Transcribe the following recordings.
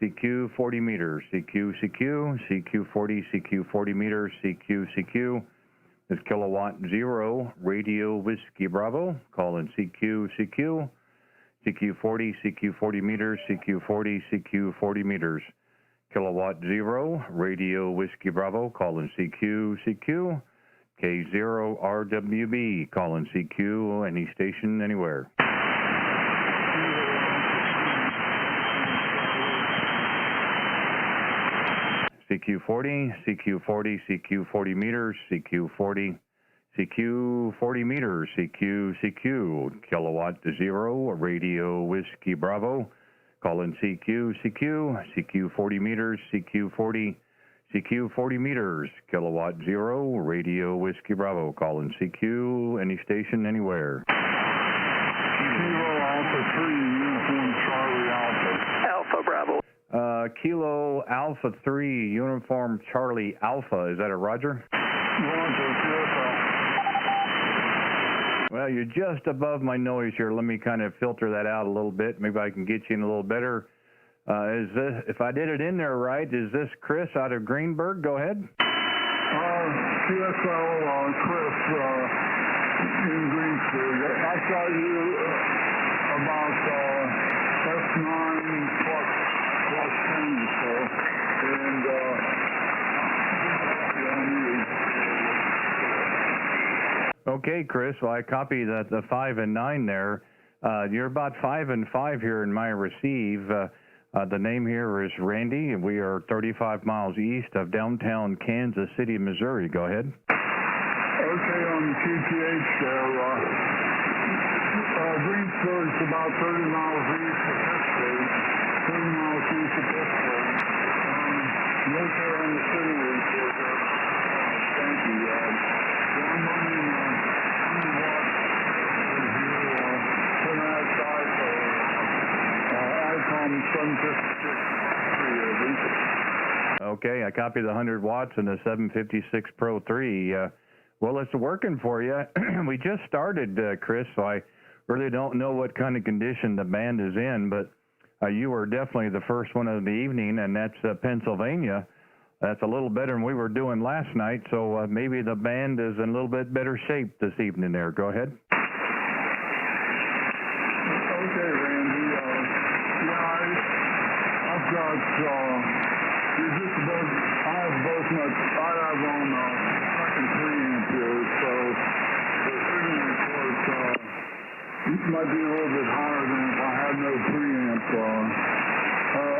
CQ 40 meters, CQ, CQ 40, CQ 40 meters, CQ. This Kilowatt 0, Radio Whiskey Bravo, calling CQ, CQ 40, CQ 40 meters, CQ 40 meters. Kilowatt 0, Radio Whiskey Bravo, calling CQ. K0RWB, calling CQ, any station, anywhere. CQ 40, CQ 40 meters, CQ 40 meters, CQ, Kilowatt 0, Radio Whiskey Bravo, calling CQ 40 meters, CQ 40 meters, Kilowatt 0, Radio Whiskey Bravo, calling CQ, any station, anywhere. Kilo Alpha 3, Uniform Charlie Alpha. Alpha Bravo. Kilo Alpha 3, Uniform Charlie Alpha, is that a Roger? Roger, Well, you're just above my noise here. Let me kind of filter that out a little bit. Maybe I can get you in a little better. Is this, if I did it in there right, is this Chris out of Greenberg? Go ahead. CSL, Chris, in Greensburg. I got you about S9 plus 10 or so, and Okay, Chris. Well, I copy the 5 and 9 there. You're about 5 and 5 here in my receive. The name here is Randy, and we are 35 miles east of downtown Kansas City, Missouri. Go ahead. Okay, on the QTH there, Greensburg's about 30 miles east of Pittsburgh, 30 miles east of Pittsburgh. Right there on the city route there. Thank you. I'm running 100 watts here from outside ICOM 756. Okay, I copy the 100 watts and the 756 Pro 3. Well, it's working for you. We just started, Chris, so I really don't know what kind of condition the band is in, but you were definitely the first one of the evening, and that's Pennsylvania. That's a little better than we were doing last night, so maybe the band is in a little bit better shape this evening there. Go ahead. Okay, Randy. I've got, you're just about, I have both my, I have on second preamp here, so the signal report might be a little bit higher than if I had no preamp.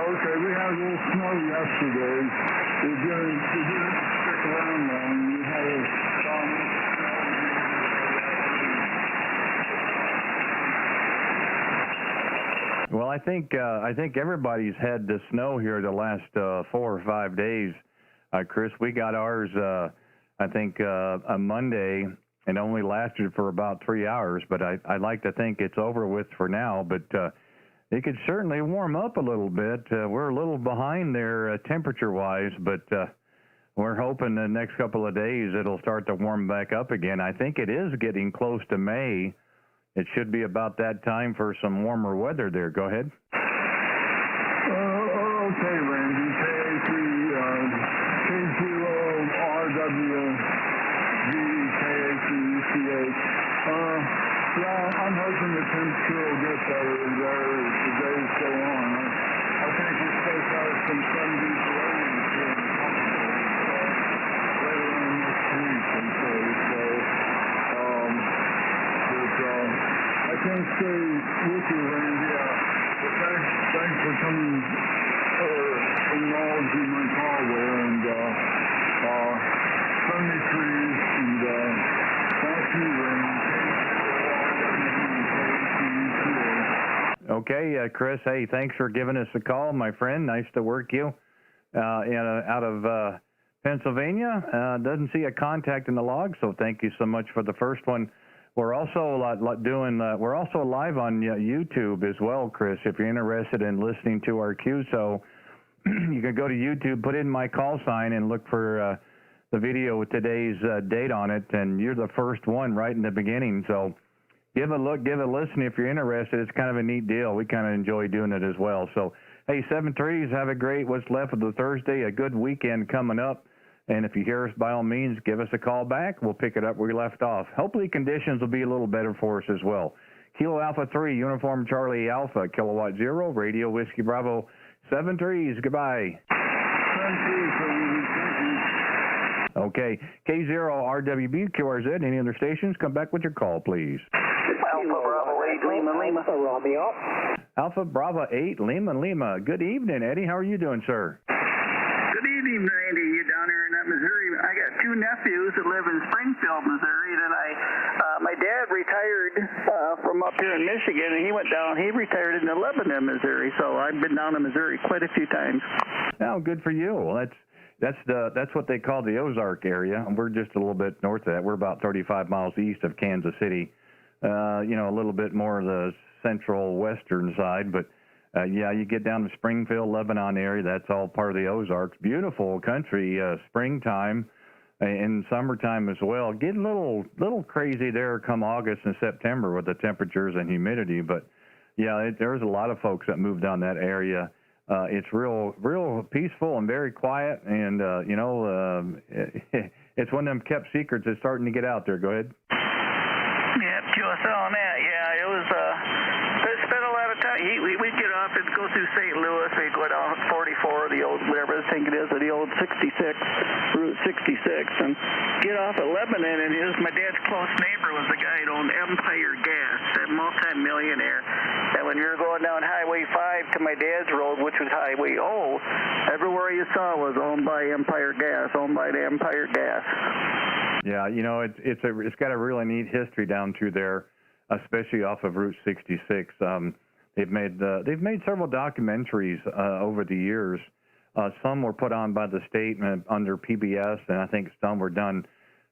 Okay, we had a little snow yesterday. It didn't stick around long. We had a Well, I think everybody's had the snow here the last 4 or 5 days. Chris, we got ours, I think, a Monday, and only lasted for about 3 hours. But I'd like to think it's over with for now. But it could certainly warm up a little bit. We're a little behind there temperature-wise, but we're hoping the next couple of days it'll start to warm back up again. I think it is getting close to May. It should be about that time for some warmer weather there. Go ahead. Okay, Randy. K0RWB, yeah, I'm hoping the temperature will get better there as the days go on. I think we're supposed to have some 70s or 80s here in later on next week, and so I can't stay with you, Randy. But thanks for coming acknowledging my call there, and 73s, and thank you, Randy. Okay, Chris, hey, thanks for giving us a call, my friend. Nice to work you out of Pennsylvania. Doesn't see a contact in the log, so thank you so much for the first one. We're also we're also live on YouTube as well, Chris, if you're interested in listening to our Q. So you can go to YouTube, put in my call sign, and look for the video with today's date on it, and you're the first one right in the beginning. So give a look, give a listen if you're interested. It's kind of a neat deal. We kind of enjoy doing it as well. So, hey, 7-3s, have a great what's left of the Thursday, a good weekend coming up. And if you hear us, by all means, give us a call back. We'll pick it up where we left off. Hopefully conditions will be a little better for us as well. Kilo Alpha 3, Uniform Charlie Alpha, Kilowatt 0, Radio Whiskey Bravo, 7-3s. Goodbye. Okay, K0RWB, QRZ, any other stations? Come back with your call, please. Alpha Bravo 8, Lima. Romeo. Alpha Bravo 8, Lima. Good evening, Eddie. How are you doing, sir? Good evening, Randy. You down here in Missouri? I got two nephews that live in Springfield, Missouri. And my dad retired from up here in Michigan, and he went down. He retired in Lebanon, Missouri. So I've been down to Missouri quite a few times. Oh, good for you. Well, that's what they call the Ozark area. We're just a little bit north of that. We're about 35 miles east of Kansas City. A little bit more of the central western side, but yeah, you get down to Springfield, Lebanon area. That's all part of the Ozarks. Beautiful country, springtime and summertime as well. Getting a little crazy there come August and September with the temperatures and humidity, but yeah, there's a lot of folks that moved down that area. It's real peaceful and very quiet, and it's one of them kept secrets that's starting to get out there. Go ahead. Yeah, QSL on that. Yeah, it was. Spent a lot of time. We'd get off and go through St. Louis. We'd go down 44, the old whatever I think it is, or the old 66, Route 66, and get off at Lebanon. And my dad's close neighbor was the guy that owned Empire Gas, that multi-millionaire. And when you were going down Highway 5 to my dad's road, which was Highway O, everywhere you saw was owned by Empire Gas, owned by the Empire Gas. Yeah, it's got a really neat history down through there, especially off of Route 66. They've made several documentaries over the years. Some were put on by the state under PBS, and I think some were done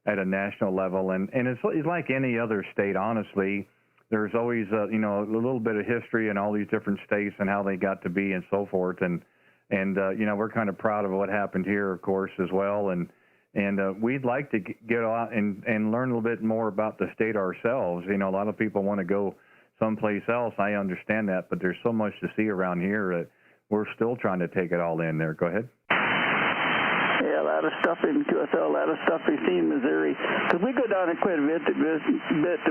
at a national level. And it's like any other state, honestly. There's always a little bit of history in all these different states and how they got to be and so forth. And we're kind of proud of what happened here, of course, as well. And we'd like to get out and learn a little bit more about the state ourselves. A lot of people want to go someplace else. I understand that, but there's so much to see around here that we're still trying to take it all in there. Go ahead. Yeah, a lot of stuff in QSL, a lot of stuff we see in Missouri. Because we go down there quite a bit to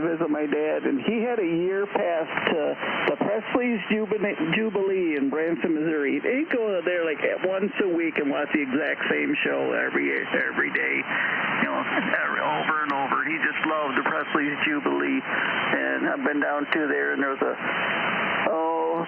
visit my dad, and he had a year pass to the Presley's Jubilee in Branson, Missouri. He'd go there like once a week and watch the exact same show every day, over and over. He just loved the Presley's Jubilee, and I've been down to there, and there's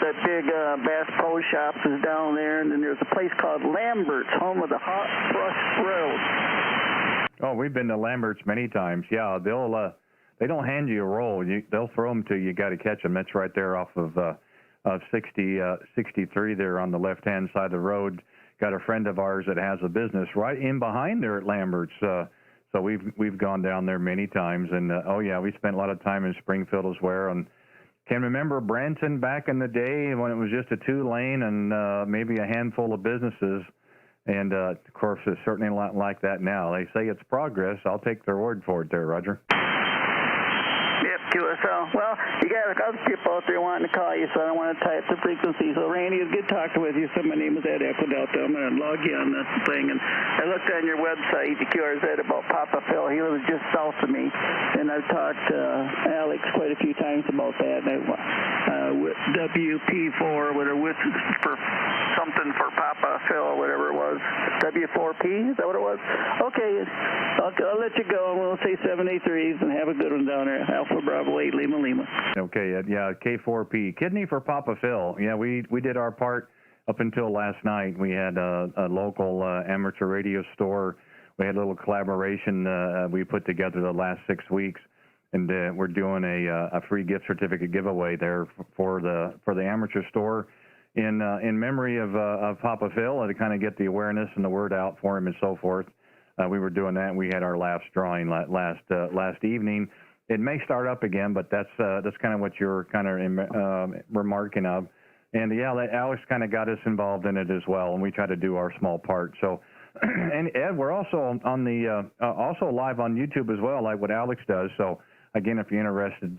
that big Bass Pro Shops is down there, and then there's a place called Lambert's, home of the hot brush grill. Oh, we've been to Lambert's many times. Yeah, they don't hand you a roll. They'll throw them to you. You got to catch them. That's right there off of 63 there on the left-hand side of the road. Got a friend of ours that has a business right in behind there at Lambert's. So we've gone down there many times, and we spent a lot of time in Springfield as well. And can remember Branson back in the day when it was just a 2-lane and maybe a handful of businesses. And, of course, it's certainly not like that now. They say it's progress. I'll take their word for it there, Roger. Yep, QSL. Well, you got other people out there wanting to call you, so I don't want to tie up the frequency. So, Randy, it's good talking with you. So my name is Ed Echo Delta. I'm going to log you on this thing. And I looked on your website, the QRZ, about Papa Phil. He lives just south of me. And I've talked to Alex quite a few times about that. With WP4, whatever, for something for Papa Phil, whatever it was. W4P? Is that what it was? Okay. I'll let you go, and we'll say 783s, and have a good one down there. Alpha Bravo 8, Lima. Okay, yeah, K4P. Kidney for Papa Phil. Yeah, we did our part up until last night. We had a local amateur radio store. We had a little collaboration we put together the last 6 weeks, and we're doing a free gift certificate giveaway there for the amateur store in memory of Papa Phil, to kind of get the awareness and the word out for him and so forth. We were doing that, and we had our last drawing last evening. It may start up again, but that's kind of what you're kind of remarking of. And yeah, Alex kind of got us involved in it as well, and we try to do our small part. So, and Ed, we're also on the also live on YouTube as well, like what Alex does. So again, if you're interested,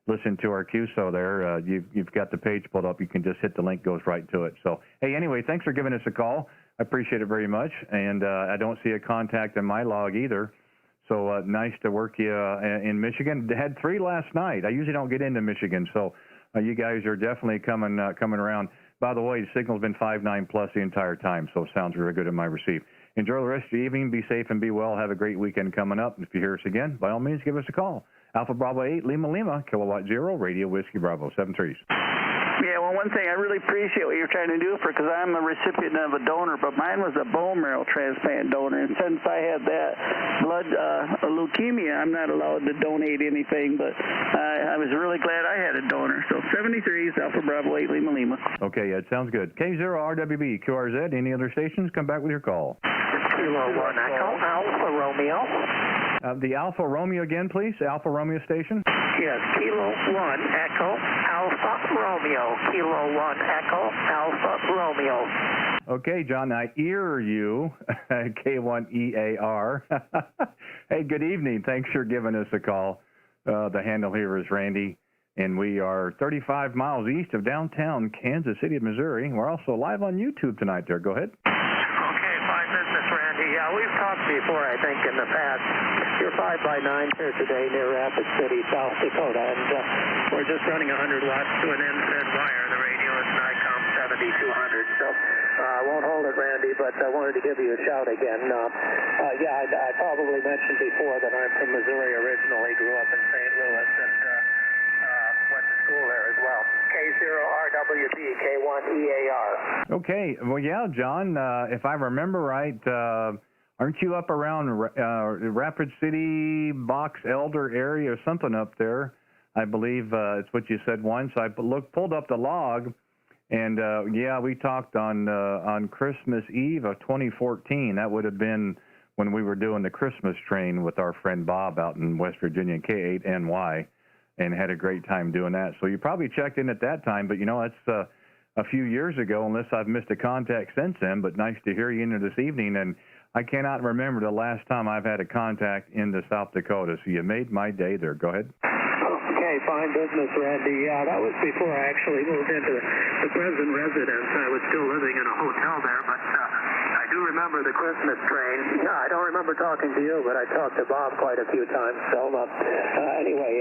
listen to our QSO there, you've got the page pulled up. You can just hit the link, goes right to it. So, hey, anyway, thanks for giving us a call. I appreciate it very much. And I don't see a contact in my log either. So nice to work you in Michigan. They had 3 last night. I usually don't get into Michigan, so you guys are definitely coming around. By the way, the signal's been 5.9 plus the entire time, so it sounds really good in my receive. Enjoy the rest of your evening. Be safe and be well. Have a great weekend coming up. If you hear us again, by all means, give us a call. Alpha Bravo 8, Lima Lima, Kilowatt 0, Radio Whiskey Bravo, 73s. Yeah, well, one thing I really appreciate what you're trying to do because I'm a recipient of a donor, but mine was a bone marrow transplant donor, and since I had that blood leukemia, I'm not allowed to donate anything, but I was really glad I had a donor. So 73s, Alpha Bravo 8, Lima Lima. Okay, yeah, it sounds good. K0RWB, QRZ, any other stations? Come back with your call. Kilo 1 Echo, Alpha Romeo. The Alpha Romeo again, please. Alpha Romeo station. Yes, Kilo 1 Echo, Alpha Romeo. Kilo 1 Echo, Alpha Romeo. Okay, John, I hear you. K1EAR. Hey, good evening. Thanks for giving us a call. The handle here is Randy, and we are 35 miles east of downtown Kansas City, Missouri. We're also live on YouTube tonight there. Go ahead. Okay, fine business, Randy. Yeah, we've talked before, I think, in the past. You're 5x9 here today near Rapid City, South Dakota, and we're just running 100 watts to an end-fed wire. The radio is NICOM 7200, so I won't hold it, Randy, but I wanted to give you a shout again. Yeah, I probably mentioned before that I'm from Missouri originally, grew up in St. Louis, and went to school there as well. K0RWB, K1EAR. Okay, well, yeah, John, if I remember right, aren't you up around Rapid City, Box Elder area or something up there? I believe it's what you said once. I pulled up the log, and yeah, we talked on Christmas Eve of 2014. That would have been when we were doing the Christmas train with our friend Bob out in West Virginia, K8NY, and had a great time doing that. So you probably checked in at that time, but you know, that's a few years ago, unless I've missed a contact since then, but nice to hear you into this evening. And I cannot remember the last time I've had a contact into South Dakota, so you made my day there. Go ahead. Okay, fine business, Randy. Yeah, that was before I actually moved into the present residence. I was still living in a hotel there, but I do remember the Christmas train. Yeah, I don't remember talking to you, but I talked to Bob quite a few times. So anyway,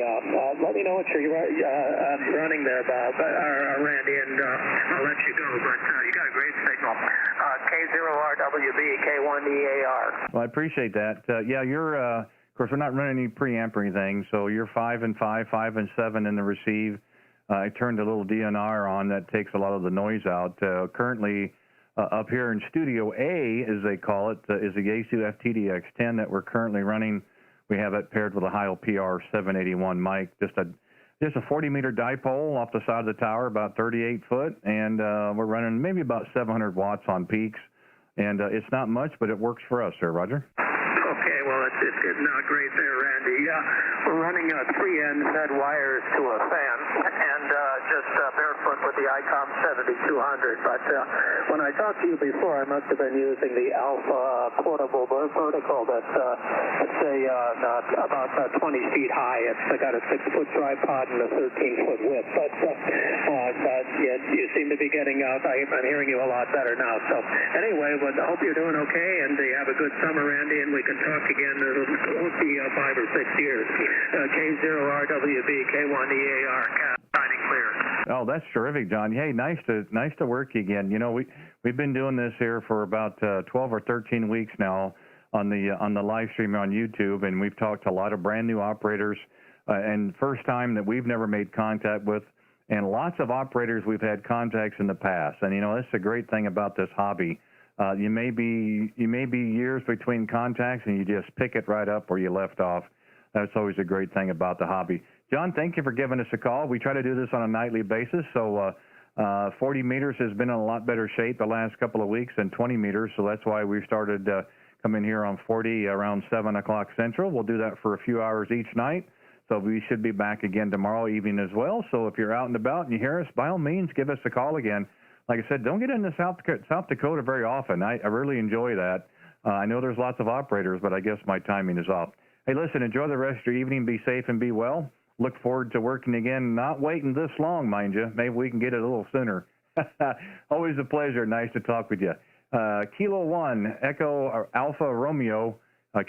let me know what you're running there, Bob, or Randy, and I'll let you go. But you got a great signal. K0RWB, K1EAR. Well, I appreciate that. Yeah, you're, of course, we're not running any preamp or anything, so you're 5 and 5, 5 and 7 in the receive. I turned a little DNR on that takes a lot of the noise out. Currently, up here in Studio A, as they call it, is the Yaesu FTDX10 that we're currently running. We have it paired with a Heil PR 781 mic, just a 40-meter dipole off the side of the tower, about 38 foot, and we're running maybe about 700 watts on peaks. And it's not much, but it works for us, sir. Roger. Okay, well, it's not great there, Randy. We're running 3 end-fed wires to a fan, and just barefoot with the ICOM 7200. But when I talked to you before, I must have been using the Alpha portable vertical that's, let's say, about 20 feet high. It's got a 6-foot tripod and a 13-foot width. But you seem to be getting out. I'm hearing you a lot better now. So anyway, but I hope you're doing okay, and you have a good summer, Randy, and we can talk again. It won't be 5 or 6 years. K0RWB, K1EAR, signing clear. Oh, that's terrific, John. Hey, nice to work again. You know, we've been doing this here for about 12 or 13 weeks now on the live stream on YouTube, and we've talked to a lot of brand new operators, and first time that we've never made contact with, and lots of operators we've had contacts in the past. And you know, that's the great thing about this hobby. You may be years between contacts, and you just pick it right up where you left off. That's always a great thing about the hobby. John, thank you for giving us a call. We try to do this on a nightly basis, so 40 meters has been in a lot better shape the last couple of weeks than 20 meters, so that's why we started coming here on 40 around 7 o'clock Central. We'll do that for a few hours each night, so we should be back again tomorrow evening as well. So if you're out and about and you hear us, by all means, give us a call again. Like I said, don't get into South Dakota very often. I really enjoy that. I know there's lots of operators, but I guess my timing is off. Hey, listen, enjoy the rest of your evening. Be safe and be well. look forward to working again. Not waiting this long, mind you. Maybe we can get it a little sooner. Always a pleasure. Nice to talk with you. Kilo 1, Echo or Alpha Romeo,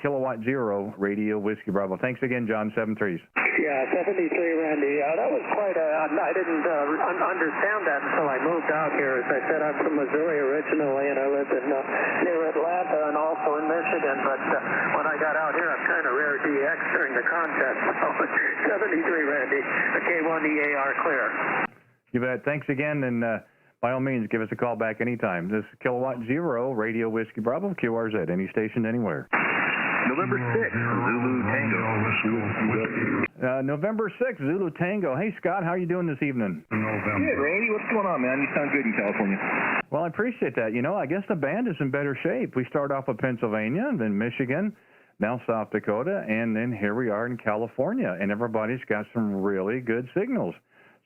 Kilowatt 0, Radio Whiskey Bravo. Thanks again, John. 7-3s. Yeah, 73, Randy. That was quite I didn't understand that until I moved out here. As I said, I'm from Missouri originally, and I lived in near Atlanta and also in Michigan. But when I got out here, I'm kind of rare DX during the contest. So 73, Randy. The K0RWB clear. You bet. Thanks again, and by all means, give us a call back anytime. This is Kilowatt 0, Radio Whiskey Bravo, QRZ, any station, anywhere. November 6th, Zulu Tango. November 6th, Zulu Tango. Hey, Scott, how are you doing this evening? Good, Randy. What's going on, man? You sound good in California. Well, I appreciate that. You know, I guess the band is in better shape. We start off with Pennsylvania, then Michigan, now South Dakota, and then here we are in California, and everybody's got some really good signals.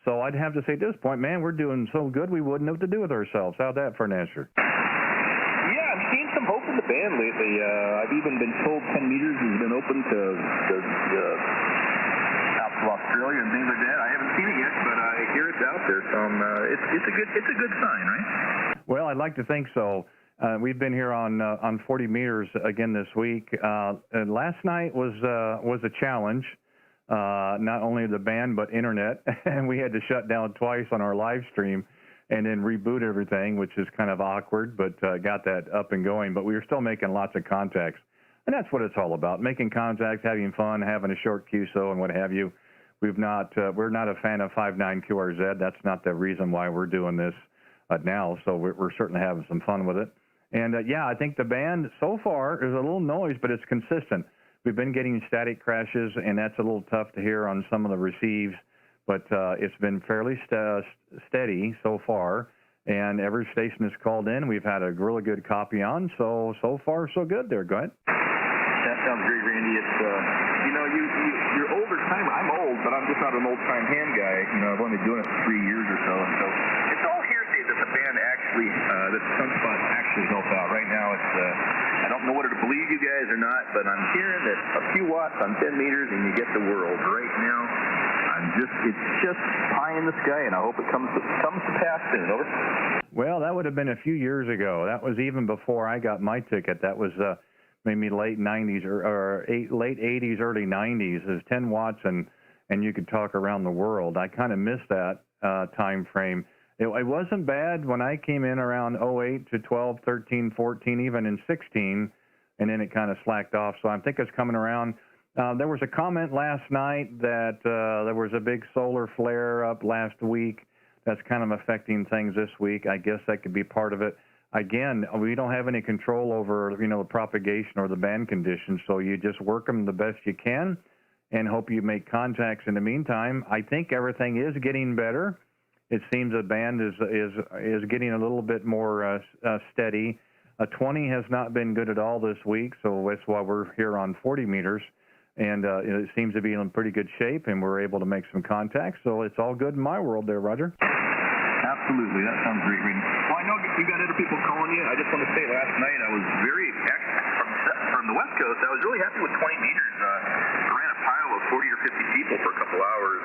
So I'd have to say at this point, man, we're doing so good we wouldn't know what to do with ourselves. How'd that for an answer? I've seen some hope in the band lately. I've even been told 10 meters has been open to south of Australia and things like that. I haven't seen it yet, but I hear it's out there. So it's a good sign, right? Well, I'd like to think so. We've been here on 40 meters again this week. And last night was a challenge. Not only the band but internet, and we had to shut down twice on our live stream and then reboot everything, which is kind of awkward, but got that up and going. But we were still making lots of contacts, and that's what it's all about: making contacts, having fun, having a short QSO, and what have you. We're not a fan of 5.9 QRZ. That's not the reason why we're doing this now. So we're certainly having some fun with it. And yeah, I think the band so far is a little noise, but it's consistent. We've been getting static crashes, and that's a little tough to hear on some of the receives. But it's been fairly steady so far, and every station is called in. We've had a really good copy on, so far so good there. Go ahead. That sounds great, Randy. It's you're older timer. I'm old, but I'm just not an old time ham guy. You know, I've only been doing it for 3 years or so, and so it's all hearsay that the band actually, that Sunspot actually helped out. Right now, it's I don't know whether to believe you guys or not, but I'm hearing that a few watts on 10 meters and you get the world. Right now, it's just pie in the sky, and I hope it comes to pass soon. Over. Well, that would have been a few years ago. That was even before I got my ticket. That was maybe late 90s or late 80s, early 90s. It was 10 watts, and you could talk around the world. I kind of missed that time frame. It wasn't bad when I came in around 08 to 12, 13, 14, even in 16, and then it kind of slacked off. So I think it's coming around. There was a comment last night that there was a big solar flare up last week. That's kind of affecting things this week. I guess that could be part of it. Again, we don't have any control over, the propagation or the band conditions, so you just work them the best you can and hope you make contacts in the meantime. I think everything is getting better. It seems the band is getting a little bit more steady. 20 has not been good at all this week, so that's why we're here on 40 meters. And it seems to be in pretty good shape, and we're able to make some contacts. So it's all good in my world there, Roger. Absolutely. That sounds great, Randy. Well, I know you got other people calling you. I just want to say last night I was from the West Coast, I was really happy with 20 meters. I ran a pile of 40 or 50 people for a couple hours.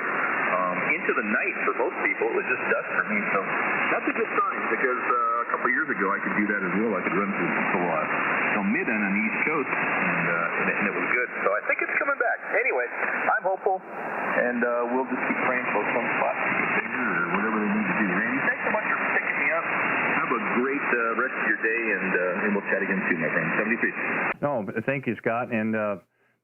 Into the night for most people, it was just dust for me. So that's a good sign, because a couple of years ago I could do that as well. I could run till midnight on the East Coast, and it was good. So I think it's coming back. Anyway, I'm hopeful, and we'll just keep praying for some spots to get bigger or whatever they need to do. Randy, thanks so much for picking me up. Have a great rest of your day, and we'll chat again soon, my friend. 73. No, thank you, Scott. And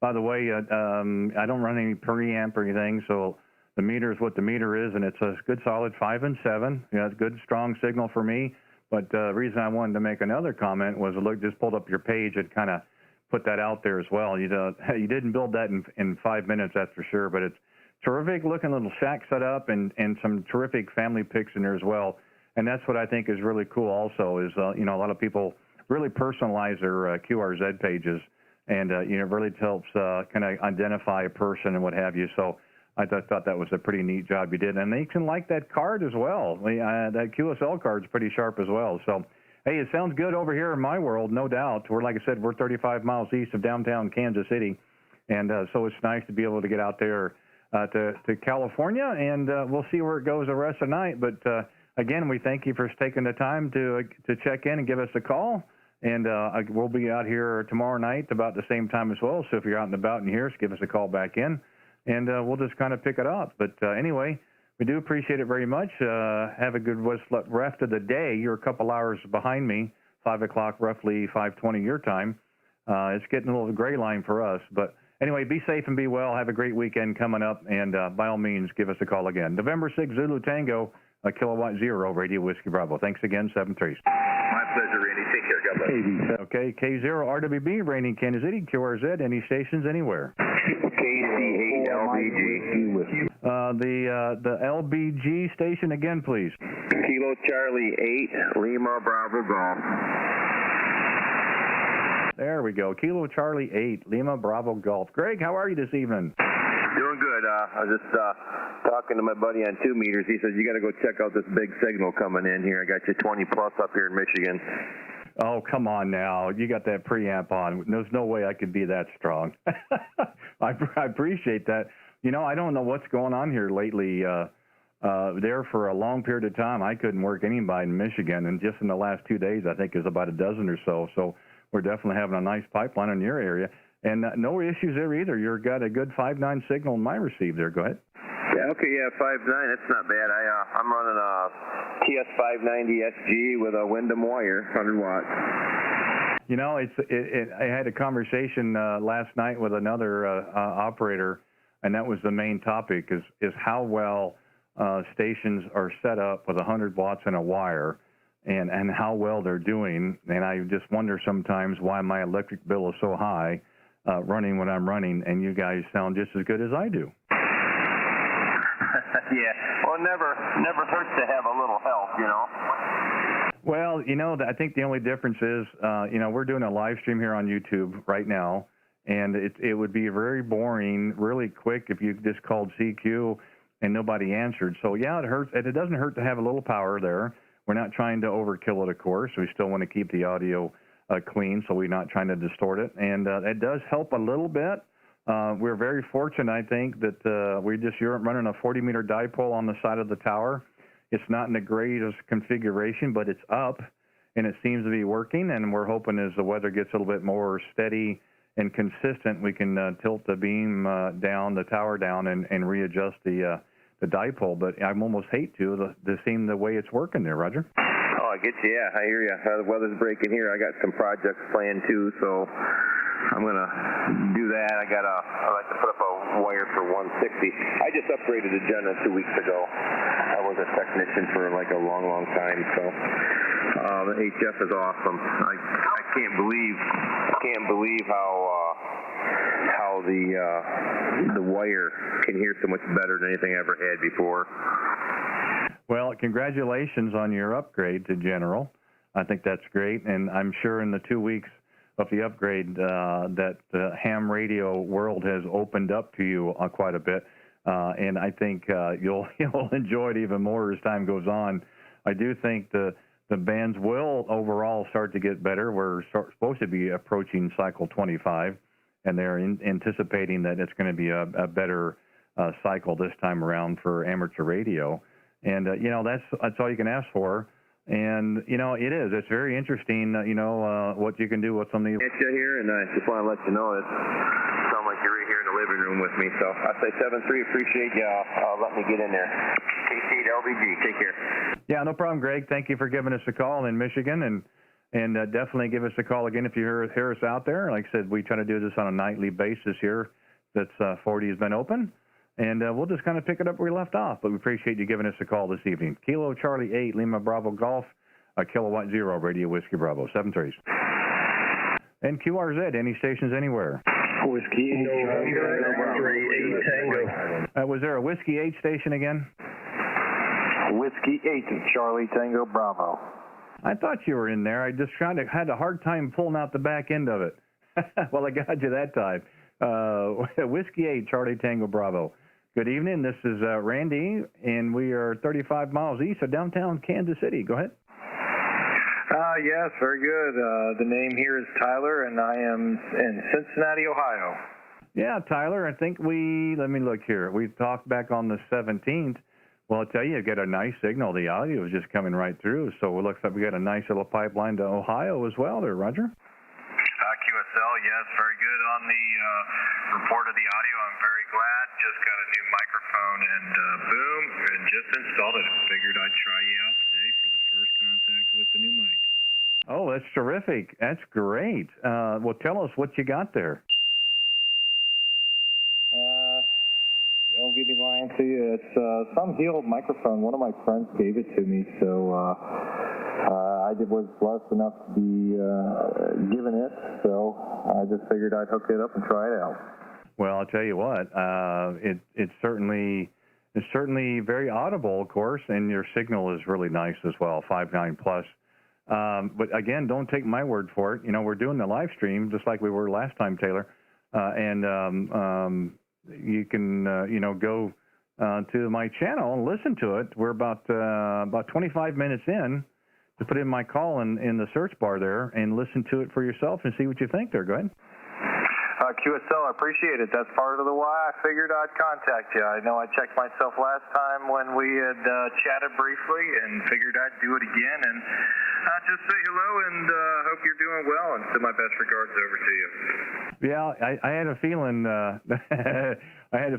by the way, I don't run any preamp or anything, so the meter is what the meter is, and it's a good solid 5 and 7. It's a good, strong signal for me. But the reason I wanted to make another comment was, just pulled up your page and kind of put that out there as well. You didn't build that in 5 minutes, that's for sure, but it's terrific looking little shack set up, and some terrific family pics in there as well. And that's what I think is really cool also is, a lot of people really personalize their QRZ pages, and, it really helps kind of identify a person and what have you. So I thought that was a pretty neat job you did. And they can like that card as well. That QSL card's pretty sharp as well. So, hey, it sounds good over here in my world, no doubt. Like I said, we're 35 miles east of downtown Kansas City. And so it's nice to be able to get out there to California, and we'll see where it goes the rest of the night. But again, we thank you for taking the time to check in and give us a call. And we'll be out here tomorrow night about the same time as well. So if you're out and about and here, just give us a call back in, and we'll just kind of pick it up. But anyway, we do appreciate it very much. Have a good rest of the day. You're a couple hours behind me, 5 o'clock, roughly 5:20 your time. It's getting a little gray line for us. But anyway, be safe and be well. Have a great weekend coming up. And by all means, give us a call again. November 6th, Zulu Tango, Kilowatt Zero, Radio Whiskey Bravo. Thanks again, 7-3. My pleasure, Randy. Take care. God bless. Okay, K0RWB, reigning Kansas City, QRZ, any stations anywhere. KC8LBG. The LBG station again, please. Kilo Charlie 8, Lima Bravo Golf. There we go. Kilo Charlie 8, Lima Bravo Golf. Greg, how are you this evening? Doing good. I was just talking to my buddy on 2 meters. He says, you got to go check out this big signal coming in here. I got you 20 plus up here in Michigan. Oh, come on now. You got that preamp on. There's no way I could be that strong. I appreciate that. You know, I don't know what's going on here lately. There for a long period of time, I couldn't work anybody in Michigan. And just in the last 2 days, I think there's about a dozen or so. So we're definitely having a nice pipeline in your area. And no issues there either. You've got a good 5.9 signal in my receive there. Go ahead. Yeah, okay, 5.9. That's not bad. I'm running a TS590 SG with a Wyndham wire, 100 watts. You know, I had a conversation last night with another operator, and that was the main topic, is how well stations are set up with 100 watts and a wire, and how well they're doing. And I just wonder sometimes why my electric bill is so high running when I'm running, and you guys sound just as good as I do. Yeah, well, never hurts to have a little help, you know. Well, you know, I think the only difference is, you know, we're doing a live stream here on YouTube right now, and it would be very boring, really quick if you just called CQ and nobody answered. So, yeah, it hurts. And it doesn't hurt to have a little power there. We're not trying to overkill it, of course. We still want to keep the audio clean, so we're not trying to distort it. And it does help a little bit. We're very fortunate, I think, that you're running a 40-meter dipole on the side of the tower. It's not in the greatest configuration, but it's up, and it seems to be working. And we're hoping as the weather gets a little bit more steady and consistent, we can tilt the beam down, the tower down, and readjust the dipole. But I almost hate to seem the way it's working there, Roger. Oh, I get you. Yeah, I hear you. The weather's breaking here. I got some projects planned too, so I'm gonna do that. I like to put up a wire for 160. I just upgraded a Jenna 2 weeks ago. I was a technician for like a long time, so the HF is awesome. I can't believe how the wire can hear so much better than anything I ever had before. Well, congratulations on your upgrade to General. I think that's great, and I'm sure in the 2 weeks of the upgrade that the ham radio world has opened up to you quite a bit, and I think you'll enjoy it even more as time goes on. I do think the bands will overall start to get better. We're supposed to be approaching cycle 25, and they're anticipating that it's going to be a better cycle this time around for amateur radio. And you know, that's all you can ask for. And you know, it is. It's very interesting. You know what you can do with some of these. Get you here, and I just want to let you know that it sounds like you're right here in the living room with me. So I say 7-3. Appreciate you. Let me get in there. K0RWB. Take care. Yeah, no problem, Greg. Thank you for giving us a call in Michigan, and definitely give us a call again if you hear us out there. Like I said, we try to do this on a nightly basis here. That's 40 has been open. And we'll just kind of pick it up where we left off. But we appreciate you giving us a call this evening. Kilo Charlie 8, Lima Bravo Golf, Kilowatt Zero, Radio Whiskey Bravo, 7-3. And QRZ, any stations anywhere. Whiskey 8, Tango. Was there a Whiskey 8 station again? Whiskey 8, Charlie Tango Bravo. I thought you were in there. I just had a hard time pulling out the back end of it. Well, I got you that time. Whiskey 8, Charlie Tango Bravo. Good evening. This is Randy, and we are 35 miles east of downtown Kansas City. Go ahead. Yes, very good. The name here is Tyler, and I am in Cincinnati, Ohio. Yeah, Tyler, I think let me look here. We talked back on the 17th. Well, I'll tell you got a nice signal. The audio is just coming right through. So it looks like we got a nice little pipeline to Ohio as well there, Roger. QSL, yes, very good on the report of the audio. I'm very glad. Just got a new microphone and boom, and just installed it. Figured I'd try you out today for the first contact with the new mic. Oh, that's terrific. That's great. Well, tell us what you got there. Don't give me lying to you. It's some Heald microphone. One of my friends gave it to me, so I was blessed enough to be given it. So I just figured I'd hook it up and try it out. Well, I'll tell you what. It's certainly very audible, of course, and your signal is really nice as well, 5.9 plus. But again, don't take my word for it. You know, we're doing the live stream just like we were last time, Taylor, and you can go to my channel and listen to it. We're about 25 minutes in to put in my call in the search bar there and listen to it for yourself and see what you think there. Go ahead. QSL, I appreciate it. That's part of the why I figured I'd contact you. I know I checked myself last time when we had chatted briefly and figured I'd do it again. And just say hello and hope you're doing well, and send my best regards over to you. Yeah, I had a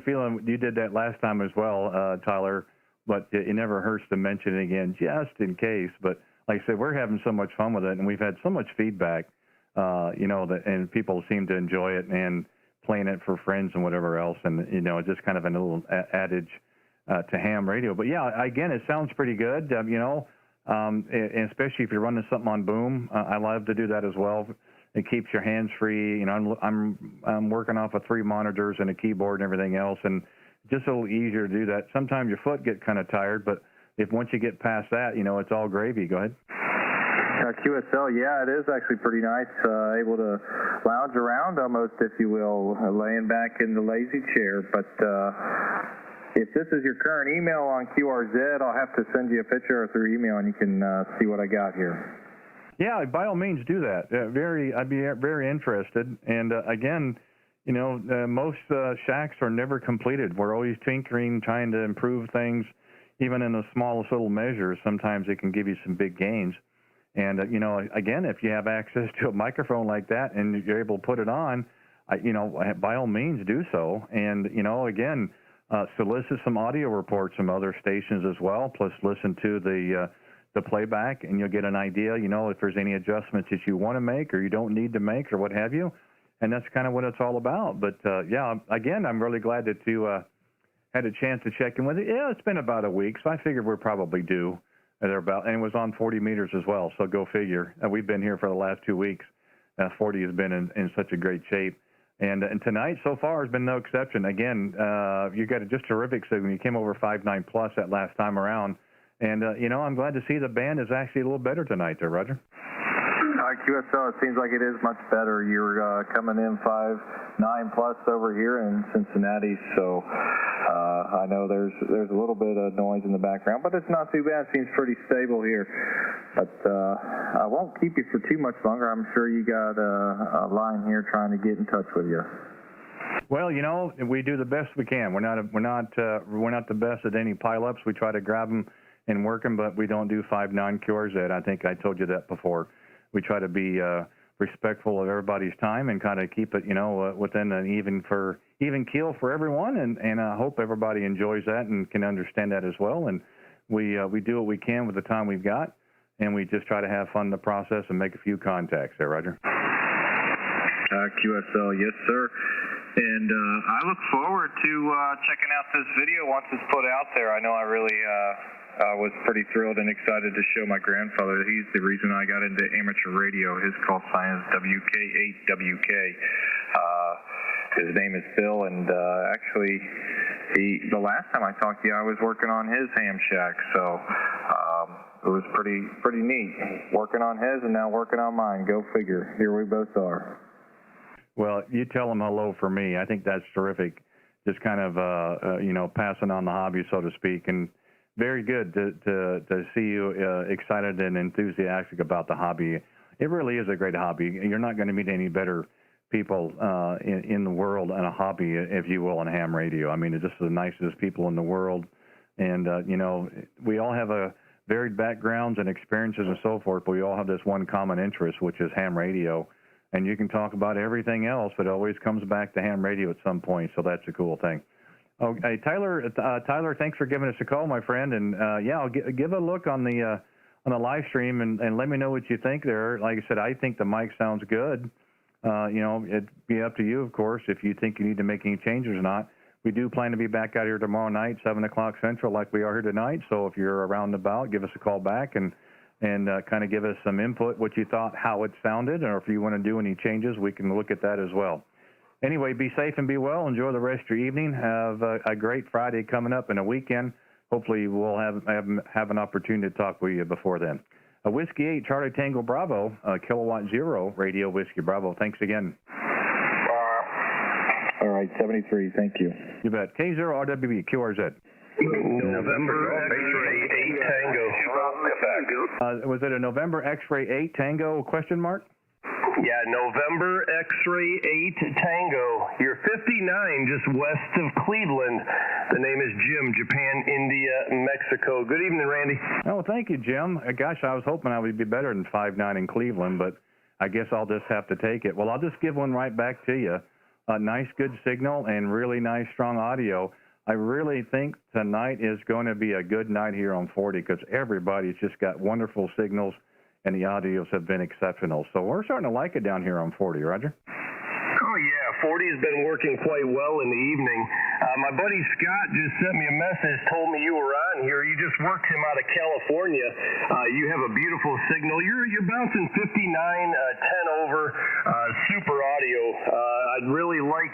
feeling you did that last time as well, Tyler, but it never hurts to mention it again just in case. But like I said, we're having so much fun with it, and we've had so much feedback, and people seem to enjoy it and playing it for friends and whatever else. And, it's just kind of a little adage to ham radio. But, yeah, again, it sounds pretty good, and especially if you're running something on boom. I love to do that as well. It keeps your hands free. I'm working off of 3 monitors and a keyboard and everything else, and just a little easier to do that. Sometimes your foot gets kind of tired, but once you get past that, it's all gravy. Go ahead. QSL, yeah, it is actually pretty nice. Able to lounge around almost, if you will, laying back in the lazy chair. But if this is your current email on QRZ, I'll have to send you a picture through email, and you can see what I got here. Yeah, by all means, do that. I'd be very interested. And again, most shacks are never completed. We're always tinkering, trying to improve things, even in the smallest little measures. Sometimes it can give you some big gains. And again, if you have access to a microphone like that and you're able to put it on, by all means, do so. And again, solicit some audio reports from other stations as well. Plus, listen to the playback, and you'll get an idea, if there's any adjustments that you want to make or you don't need to make or what have you. And that's kind of what it's all about. But, yeah, again, I'm really glad that you had a chance to check in with it. Yeah, it's been about a week, so I figured we're probably due at about, and it was on 40 meters as well, so go figure. We've been here for the last 2 weeks. 40 has been in such a great shape. And tonight, so far, has been no exception. Again, you got just terrific signal. You came over 5.9 plus that last time around. And, I'm glad to see the band is actually a little better tonight there, Roger. QSL, it seems like it is much better. You're coming in 5.9 plus over here in Cincinnati, so I know there's a little bit of noise in the background, but it's not too bad. It seems pretty stable here. But I won't keep you for too much longer. I'm sure you got a line here trying to get in touch with you. Well, we do the best we can. We're not the best at any pileups. We try to grab them and work them, but we don't do 5.9 QRZ. I think I told you that before. We try to be respectful of everybody's time and kind of keep it, within an even keel for everyone. And I hope everybody enjoys that and can understand that as well. And we do what we can with the time we've got, and we just try to have fun in the process and make a few contacts there, Roger. QSL, yes, sir. And I look forward to checking out this video once it's put out there. I know I really was pretty thrilled and excited to show my grandfather. He's the reason I got into amateur radio. His call sign is WK0RWB. His name is Phil, and actually, the last time I talked to you, I was working on his ham shack, so it was pretty neat. Working on his and now working on mine. Go figure. Here we both are. Well, you tell him hello for me. I think that's terrific. Just kind of, passing on the hobby, so to speak. And very good to see you excited and enthusiastic about the hobby. It really is a great hobby. You're not going to meet any better people in the world and a hobby, if you will, on ham radio. I mean, it's just the nicest people in the world. And, you know, we all have a varied backgrounds and experiences and so forth, but we all have this one common interest, which is ham radio. And you can talk about everything else, but it always comes back to ham radio at some point, so that's a cool thing. Oh, hey, Tyler, thanks for giving us a call, my friend. And, yeah, I'll give a look on the live stream and let me know what you think there. Like I said, I think the mic sounds good. You know, it'd be up to you, of course, if you think you need to make any changes or not. We do plan to be back out here tomorrow night, 7 o'clock Central, like we are here tonight. So if you're around and about, give us a call back and kind of give us some input, what you thought, how it sounded, or if you want to do any changes, we can look at that as well. Anyway, be safe and be well. Enjoy the rest of your evening. Have a great Friday coming up and a weekend. Hopefully we'll have an opportunity to talk with you before then. Whiskey 8, Charlie Tango Bravo, Kilowatt 0, Radio Whiskey Bravo. Thanks again. All right, 73. Thank you. You bet. K0RWB, QRZ. November X-ray 8 Tango. Was it a November X-ray 8 Tango question mark? Yeah, November X-ray 8 Tango. You're 59, just west of Cleveland. The name is Jim, Japan, India, Mexico. Good evening, Randy. Oh, thank you, Jim. Gosh, I was hoping I would be better than 5'9" in Cleveland, but I guess I'll just have to take it. Well, I'll just give one right back to you. A nice, good signal and really nice, strong audio. I really think tonight is going to be a good night here on 40 because everybody's just got wonderful signals and the audios have been exceptional. So we're starting to like it down here on 40, Roger. Oh, yeah, 40 has been working quite well in the evening. My buddy Scott just sent me a message, told me you were on here. You just worked him out of California. You have a beautiful signal. You're bouncing 59, 10 over, super audio. I'd really like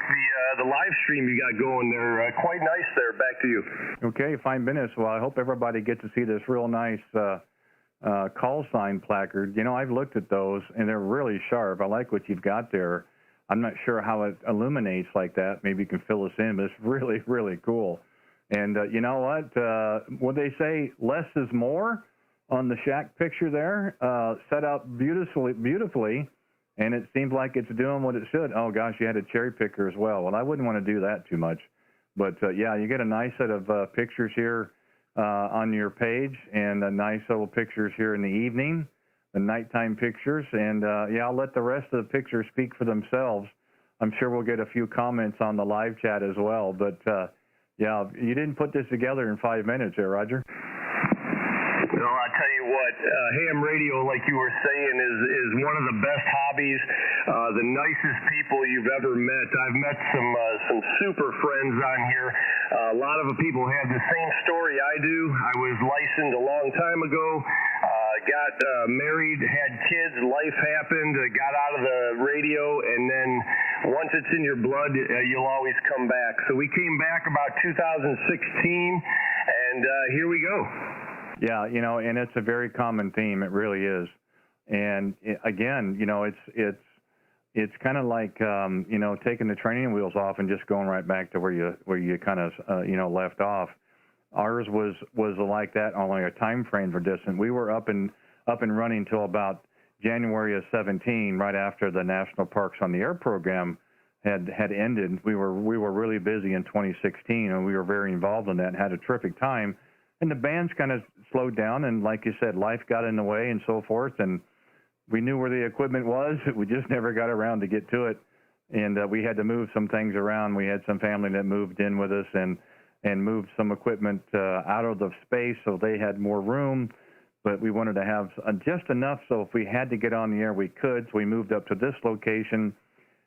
the live stream you got going there. Quite nice there. Back to you. Okay, fine business. Well, I hope everybody gets to see this real nice call sign placard. You know, I've looked at those, and they're really sharp. I like what you've got there. I'm not sure how it illuminates like that. Maybe you can fill us in, but it's really, really cool. And you know what they say, less is more on the shack picture there, set out beautifully, and it seems like it's doing what it should. Oh, gosh, you had a cherry picker as well. Well, I wouldn't want to do that too much. But, yeah, you get a nice set of pictures here on your page and a nice little pictures here in the evening. The nighttime pictures, and yeah, I'll let the rest of the pictures speak for themselves. I'm sure we'll get a few comments on the live chat as well, but yeah, you didn't put this together in 5 minutes there, Roger. Well, I tell you what, ham radio, like you were saying, is one of the best hobbies. The nicest people you've ever met. I've met some super friends on here. A lot of the people have the same story I do. I was licensed a long time ago. Got married, had kids, life happened, got out of the radio, and then once it's in your blood, you'll always come back. So we came back about 2016, and here we go. Yeah, you know, and it's a very common theme. It really is. And again, you know, it's kind of like you know, taking the training wheels off and just going right back to where you kind of you know, left off. Ours was like that, only a time frame for distance. We were up and running till about January of 17, right after the National Parks on the Air program had ended. We were really busy in 2016, and we were very involved in that and had a terrific time. And the bands kind of slowed down, and like you said, life got in the way and so forth. And we knew where the equipment was. We just never got around to get to it. And we had to move some things around. We had some family that moved in with us and moved some equipment out of the space so they had more room. But we wanted to have just enough so if we had to get on the air, we could. So we moved up to this location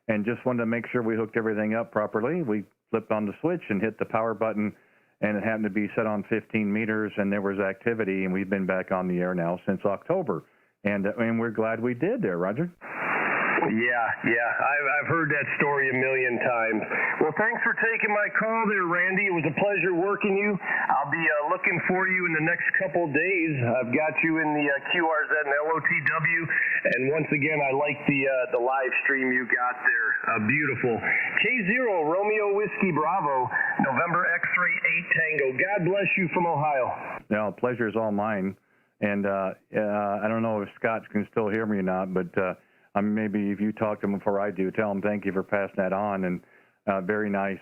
and just wanted to make sure we hooked everything up properly. We flipped on the switch and hit the power button, and it happened to be set on 15 meters, and there was activity, and we've been back on the air now since October. And we're glad we did there, Roger. Yeah. I've heard that story a million times. Well, thanks for taking my call there, Randy. It was a pleasure working you. I'll be looking for you in the next couple days. I've got you in the QRZ and LOTW, and once again, I like the live stream you got there. Beautiful. K0 Romeo Whiskey Bravo, November X-ray 8 Tango. God bless you from Ohio. No, pleasure is all mine. And I don't know if Scott can still hear me or not, but maybe if you talk to them before I do, tell them thank you for passing that on. And very nice,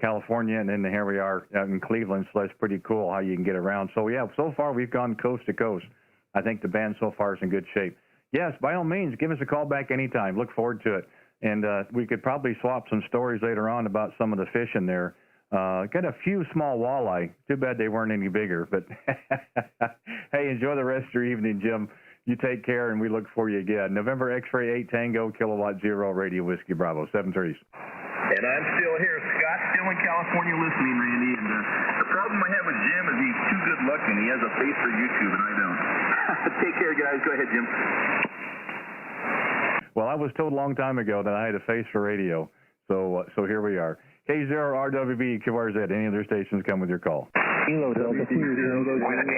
California, and then here we are out in Cleveland, so that's pretty cool how you can get around. So, yeah, so far we've gone coast to coast. I think the band so far is in good shape. Yes, by all means, give us a call back anytime. Look forward to it. And we could probably swap some stories later on about some of the fish in there. Got a few small walleye. Too bad they weren't any bigger. But, hey, enjoy the rest of your evening, Jim. You take care, and we look for you again. November X-Ray 8 Tango, Kilowatt Zero, Radio Whiskey Bravo, 730s. And I'm still here. Scott's still in California listening, Randy. And the problem I have with Jim is he's too good looking. He has a face for YouTube, and I don't. Take care, guys. Go ahead, Jim. Well, I was told a long time ago that I had a face for radio. So here we are. K0RWB, KRZ. Any other stations come with your call? Kilo Delta 2. Victor 0, Quebec.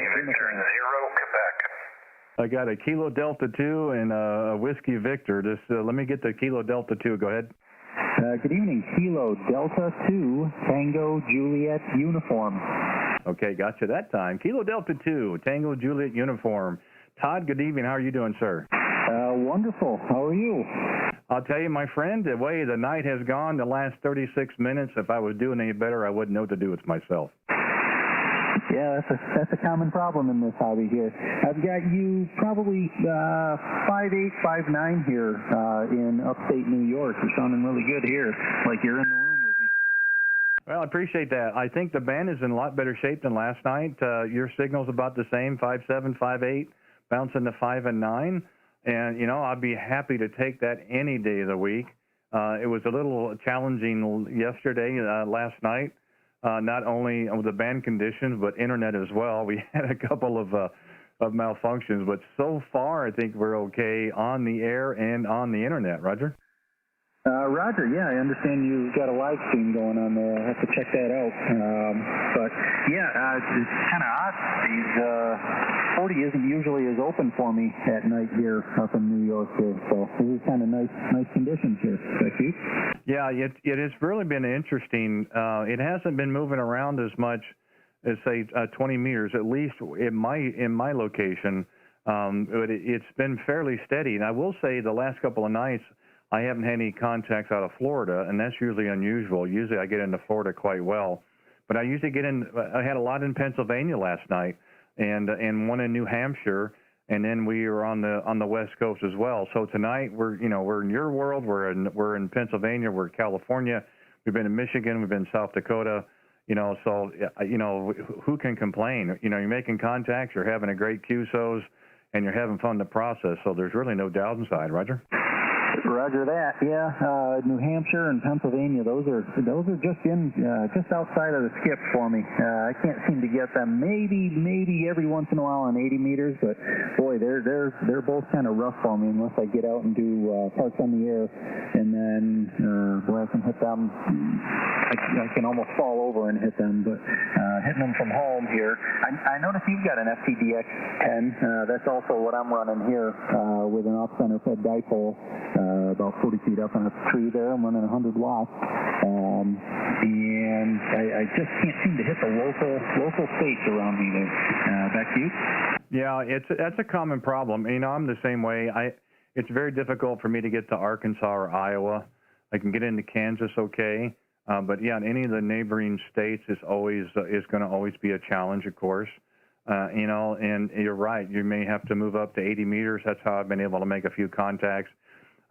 I got a Kilo Delta 2 and a Whiskey Victor. Just let me get the Kilo Delta 2. Go ahead. Good evening. Kilo Delta 2, Tango Juliet Uniform. Okay, gotcha that time. Kilo Delta 2, Tango Juliet Uniform. Todd, good evening. How are you doing, sir? Wonderful. How are you? I'll tell you, my friend, the way the night has gone, the last 36 minutes, if I was doing any better, I wouldn't know what to do with myself. Yeah, that's a common problem in this hobby here. I've got you probably 5'8", 5'9" here in upstate New York. You're sounding really good here, like you're in the room with me. Well, I appreciate that. I think the band is in a lot better shape than last night. Your signal's about the same, 5'7", 5'8", bouncing to 5 and 9. And, I'd be happy to take that any day of the week. It was a little challenging yesterday, last night. Not only with the band conditions, but internet as well. We had a couple of malfunctions, but so far I think we're okay on the air and on the internet. Roger? Roger, yeah, I understand you've got a live stream going on there. I'll have to check that out. But, yeah, it's kind of odd. These 40 isn't usually as open for me at night here up in New York here. So this is kind of nice conditions here. Thank you. Yeah, it has really been interesting. It hasn't been moving around as much as, say, 20 meters, at least in my location. But it's been fairly steady. And I will say the last couple of nights, I haven't had any contacts out of Florida, and that's usually unusual. Usually I get into Florida quite well. But I usually I had a lot in Pennsylvania last night and one in New Hampshire, and then we were on the West Coast as well. So tonight we're in your world, we're in Pennsylvania, we're in California, we've been in Michigan, we've been in South Dakota, so who can complain? You're making contacts, you're having a great QSOs, and you're having fun in the process, so there's really no downside. Roger? Roger that. Yeah, New Hampshire and Pennsylvania, those are just outside of the skip for me. I can't seem to get them. Maybe every once in a while on 80 meters, but boy, they're both kind of rough for me unless I get out and do parts on the air, and then where I can hit them, I can almost fall over and hit them. But hitting them from home here, I notice you've got an FTDX 10. That's also what I'm running here with an off-center fed dipole. About 40 feet up on a tree there. I'm running 100 watts. And I just can't seem to hit the local states around me there. Back to you. Yeah, that's a common problem. I'm the same way. It's very difficult for me to get to Arkansas or Iowa. I can get into Kansas okay. But yeah, in any of the neighboring states is going to always be a challenge, of course. And you're right. You may have to move up to 80 meters. That's how I've been able to make a few contacts.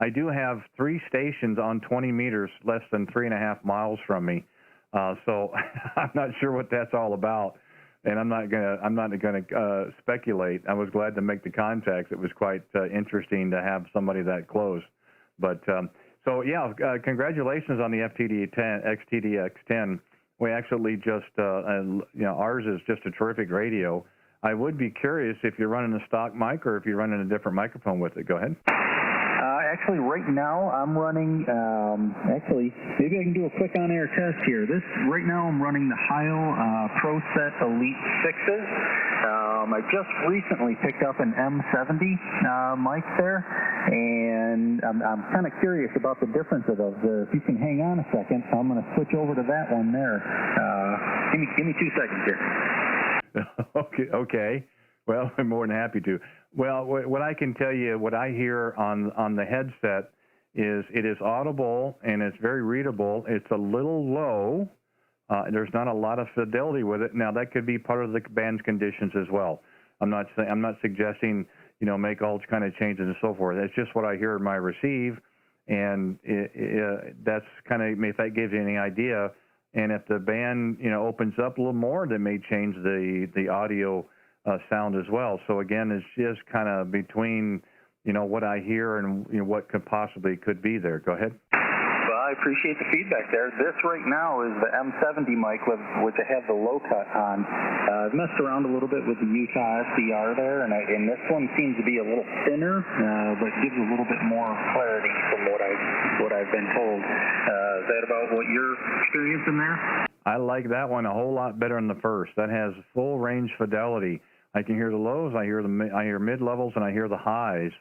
I do have 3 stations on 20 meters, less than 3.5 miles from me. So I'm not sure what that's all about, and I'm not gonna speculate. I was glad to make the contacts. It was quite interesting to have somebody that close. But so yeah, congratulations on the XTDX 10. We actually just ours is just a terrific radio. I would be curious if you're running a stock mic or if you're running a different microphone with it. Go ahead. Actually, right now I'm running. Maybe I can do a quick on-air test here. Right now I'm running the Heil Pro Set Elite 6s. I just recently picked up an M70 mic there, and I'm kind of curious about the difference of those. If you can hang on a second, I'm going to switch over to that one there. Give me 2 seconds here. Okay. Well, I'm more than happy to. Well, what I can tell you, what I hear on the headset is it is audible and it's very readable. It's a little low. There's not a lot of fidelity with it. Now that could be part of the band's conditions as well. I'm not suggesting make all kind of changes and so forth. That's just what I hear in my receive, and that's kind of, if that gives you any idea. And if the band opens up a little more, they may change the audio sound as well. So again, it's just kind of between what I hear and what could be there. Go ahead. Well, I appreciate the feedback there. This right now is the M70 mic, which I have the low cut on. I've messed around a little bit with the Utah SDR there, and this one seems to be a little thinner, but gives a little bit more clarity from what I've been told. Is that about what you're experiencing there? I like that one a whole lot better than the first. That has full range fidelity. I can hear the lows, I hear mid levels, and I hear the highs.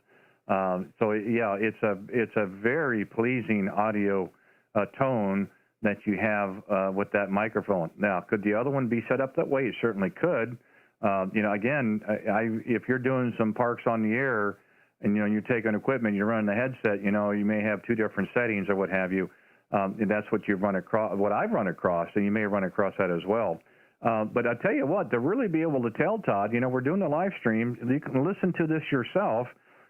So yeah, it's a very pleasing audio tone that you have with that microphone. Now, could the other one be set up that way? It certainly could. Again, if you're doing some parks on the air, and you're taking equipment, you're running the headset, you may have two different settings or what have you. And that's what you've run across, what I've run across, and you may run across that as well. But I tell you what, to really be able to tell, Todd, we're doing the live stream. You can listen to this yourself.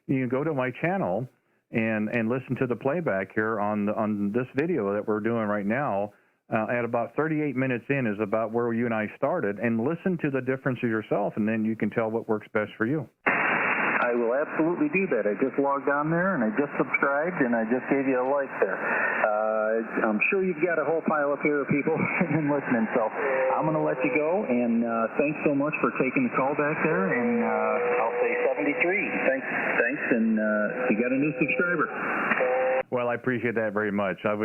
You can go to my channel and listen to the playback here on this video that we're doing right now. At about 38 minutes in is about where you and I started, and listen to the differences yourself, and then you can tell what works best for you. I will absolutely do that. I just logged on there, and I just subscribed, and I just gave you a like there. I'm sure you've got a whole pile up here of people and listening, so I'm going to let you go, and thanks so much for taking the call back there, and I'll say 73. Thanks, and you got a new subscriber. Well, I appreciate that very much. I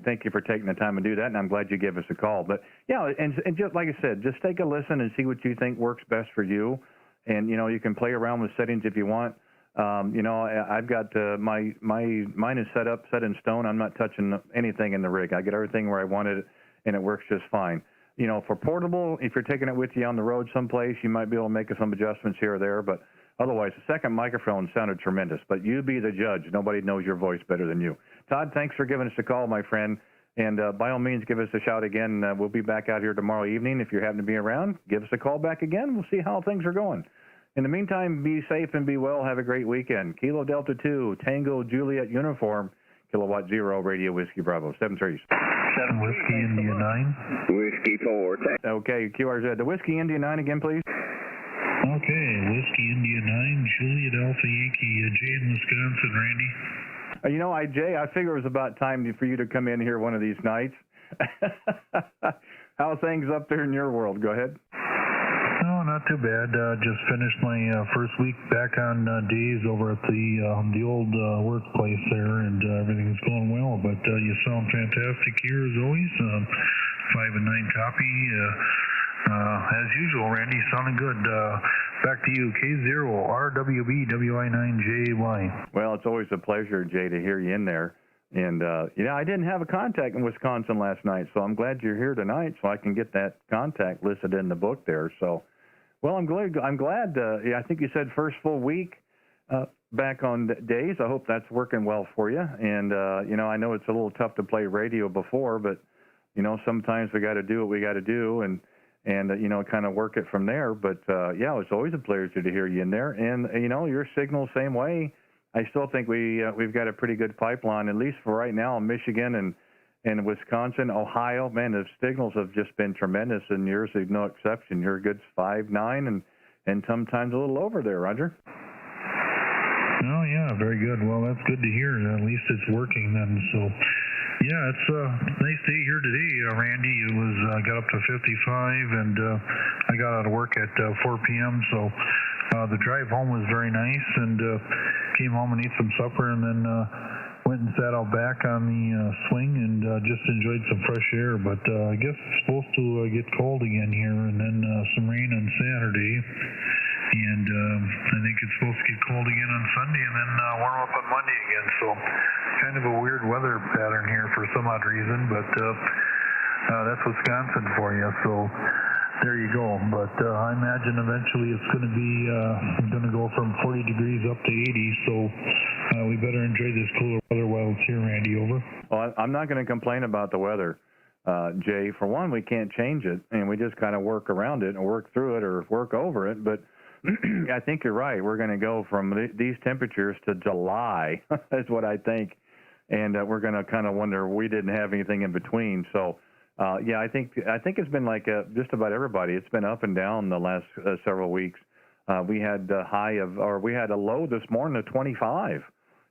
thank you for taking the time to do that, and I'm glad you gave us a call. But yeah, and just like I said, just take a listen and see what you think works best for you. And you can play around with settings if you want. I've got mine is set in stone. I'm not touching anything in the rig. I get everything where I wanted it, and it works just fine. For portable, if you're taking it with you on the road someplace, you might be able to make some adjustments here or there. But otherwise, the second microphone sounded tremendous. But you be the judge. Nobody knows your voice better than you. Todd, thanks for giving us a call, my friend. And by all means, give us a shout again. We'll be back out here tomorrow evening. If you happen to be around, give us a call back again. We'll see how things are going. In the meantime, be safe and be well. Have a great weekend. Kilo Delta 2, Tango Juliet Uniform, Kilowatt 0, Radio Whiskey Bravo, 7-3. 7 Whiskey India 9. Whiskey 4. Okay, KRZ. The Whiskey India 9 again, please. Okay, Whiskey India 9, Juliet Alpha Yankee, Jay in Wisconsin, Randy. Jay, I figure it was about time for you to come in here one of these nights. How are things up there in your world? Go ahead. No, not too bad. Just finished my first week back on days over at the old workplace there, and everything's going well. But you sound fantastic here as always. 5 and 9 copy. As usual, Randy, sounding good. Back to you, K0RWB WI9JY. Well, it's always a pleasure, Jay, to hear you in there. And, I didn't have a contact in Wisconsin last night, so I'm glad you're here tonight so I can get that contact listed in the book there. So, well, I'm glad. I think you said first full week back on days. I hope that's working well for you. And, I know it's a little tough to play radio before, but, sometimes we got to do what we got to do and kind of work it from there. But, it's always a pleasure to hear you in there. And, your signal, same way. I still think we've got a pretty good pipeline, at least for right now, in Michigan and Wisconsin, Ohio. Man, the signals have just been tremendous, and yours is no exception. You're a good 5, 9, and sometimes a little over there, Roger. Oh, yeah, very good. Well, that's good to hear. At least it's working then. So, yeah, it's a nice day here today, Randy. It was got up to 55, and I got out of work at 4 p.m., so the drive home was very nice, and came home and ate some supper, and then went and sat out back on the swing and just enjoyed some fresh air. But I guess it's supposed to get cold again here, and then some rain on Saturday. And I think it's supposed to get cold again on Sunday, and then warm up on Monday again. So kind of a weird weather pattern here for some odd reason, but that's Wisconsin for you. So there you go. But I imagine eventually it's going to go from 40 degrees up to 80. So we better enjoy this cooler weather while it's here, Randy. Over. Well, I'm not going to complain about the weather, Jay. For one, we can't change it, and we just kind of work around it and work through it or work over it. But I think you're right. We're going to go from these temperatures to July. That's what I think. And we're going to kind of wonder we didn't have anything in between. So, yeah, I think it's been like just about everybody. It's been up and down the last several weeks. We had we had a low this morning of 25.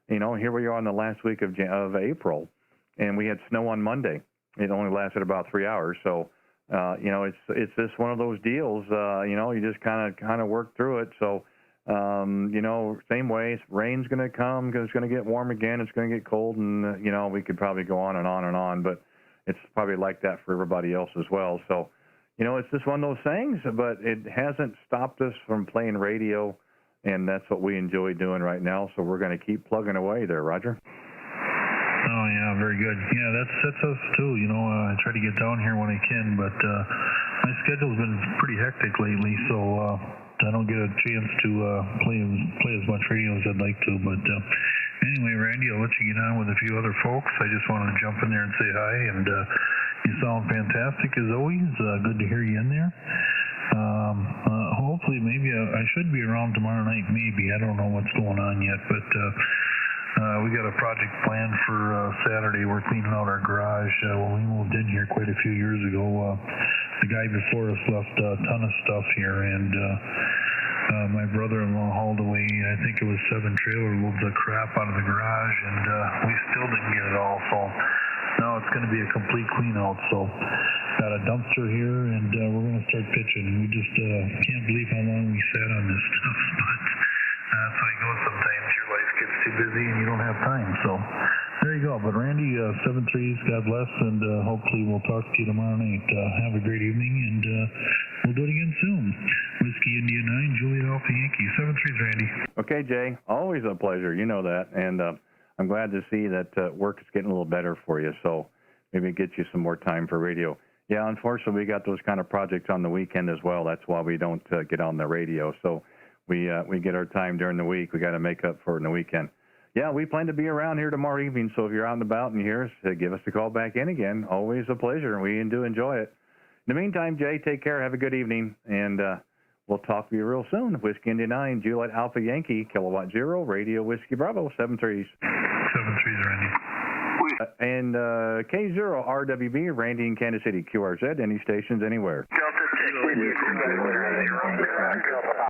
You know, here we are on the last week of April, and we had snow on Monday. It only lasted about 3 hours. So, you know, it's just one of those deals. You know, you just kind of work through it. So, you know, same way, rain's going to come because it's going to get warm again. It's going to get cold, and you know, we could probably go on and on and on, but it's probably like that for everybody else as well. So, you know, it's just one of those things, but it hasn't stopped us from playing radio, and that's what we enjoy doing right now. So we're going to keep plugging away there, Roger. Oh yeah, very good. Yeah, that's us too. You know, I try to get down here when I can, but my schedule's been pretty hectic lately, so I don't get a chance to play as much radio as I'd like to. But anyway, Randy, I'll let you get on with a few other folks. I just wanted to jump in there and say hi, and you sound fantastic as always. Good to hear you in there. Hopefully, maybe I should be around tomorrow night. Maybe, I don't know what's going on yet, but we got a project planned for Saturday. We're cleaning out our garage. When we moved in here quite a few years ago, the guy before us left a ton of stuff here, and my brother-in-law hauled away, I think it was 7 trailer loads of crap out of the garage, and we still didn't get it all. So now it's going to be a complete clean out. So got a dumpster here, and we're going to start pitching. We just can't believe how long we sat on this stuff, but that's how it goes sometimes. Your life gets too busy and you don't have time. So there you go. But Randy, 7-3s, God bless, and hopefully we'll talk to you tomorrow night. Have a great evening, and we'll do it again soon. Whiskey India 9, Juliet Alpha Yankee, 7-3s, Randy. Okay, Jay, always a pleasure. You know that, and I'm glad to see that work is getting a little better for you. So maybe it gets you some more time for radio. Yeah, unfortunately, we got those kind of projects on the weekend as well. That's why we don't get on the radio. So we get our time during the week. We got to make up for it in the weekend. Yeah, we plan to be around here tomorrow evening, so if you're out and about and you hear us, give us a call back in again. Always a pleasure, and we do enjoy it. In the meantime, Jay, take care. Have a good evening, and we'll talk to you real soon. Whiskey India 9, Juliet Alpha Yankee, Kilowatt 0, Radio Whiskey Bravo, 7-3s. 7-3s, Randy. And K0RWB, Randy in Kansas City, QRZ, any stations, anywhere.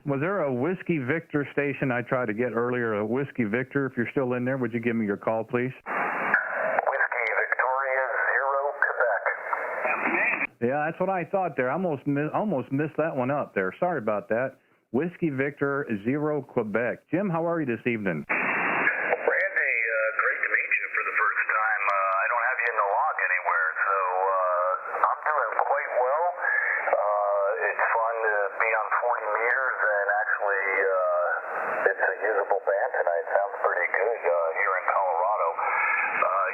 Was there a Whiskey Victor station I tried to get earlier, a Whiskey Victor? If you're still in there, would you give me your call, please? Whiskey Victoria 0, Quebec. Yeah, that's what I thought there. I almost missed that one up there. Sorry about that. Whiskey Victor 0, Quebec. Jim, how are you this evening? Randy, great to meet you for the first time. I don't have you in the log anywhere, so I'm doing quite well. It's fun to be on 40 meters, and actually it's a usable band tonight. Sounds pretty good here in Colorado.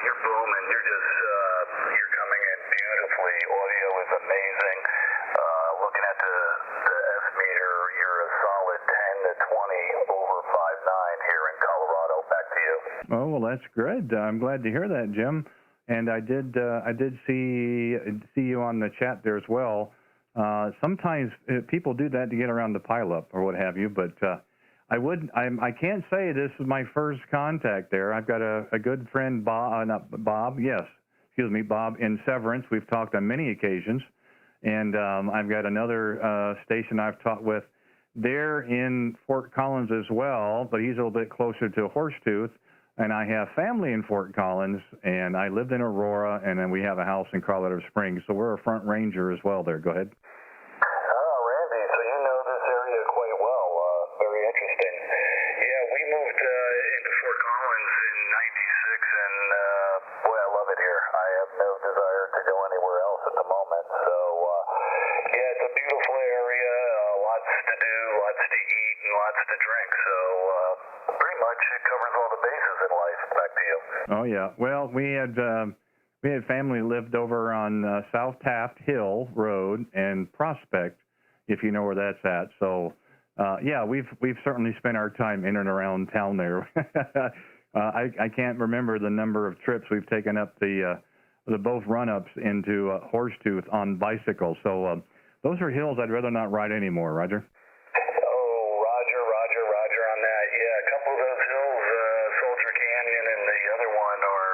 You're booming. You're coming in beautifully. Audio is amazing. Looking at the S meter, you're a solid 10 to 20 over 5.9 here in Colorado. Back to you. Oh, well, that's good. I'm glad to hear that, Jim. And I did see you on the chat there as well. Sometimes people do that to get around the pileup or what have you, but I can't say this is my first contact there. I've got a good friend, Bob in Severance. We've talked on many occasions, and I've got another station I've talked with there in Fort Collins as well, but he's a little bit closer to Horsetooth. And I have family in Fort Collins, and I lived in Aurora, and then we have a house in Colorado Springs. So we're a front ranger as well there. Go ahead. Oh, Randy, so you know this area quite well. Very interesting. Yeah, we moved into Fort Collins in '96, and boy, I love it here. I have no desire to go anywhere else at the moment. So, yeah, it's a beautiful area. Lots to do, lots to eat, and lots to drink. So, pretty much it covers all the bases in life. Back to you. Oh, yeah. Well, we had We had family lived over on South Taft Hill Road and Prospect, if you know where that's at. So, yeah, we've certainly spent our time in and around town there. I can't remember the number of trips we've taken up the both run-ups into Horsetooth on bicycles. So those are hills I'd rather not ride anymore, Roger. Roger on that. Yeah, a couple of those hills, Soldier Canyon and the other one are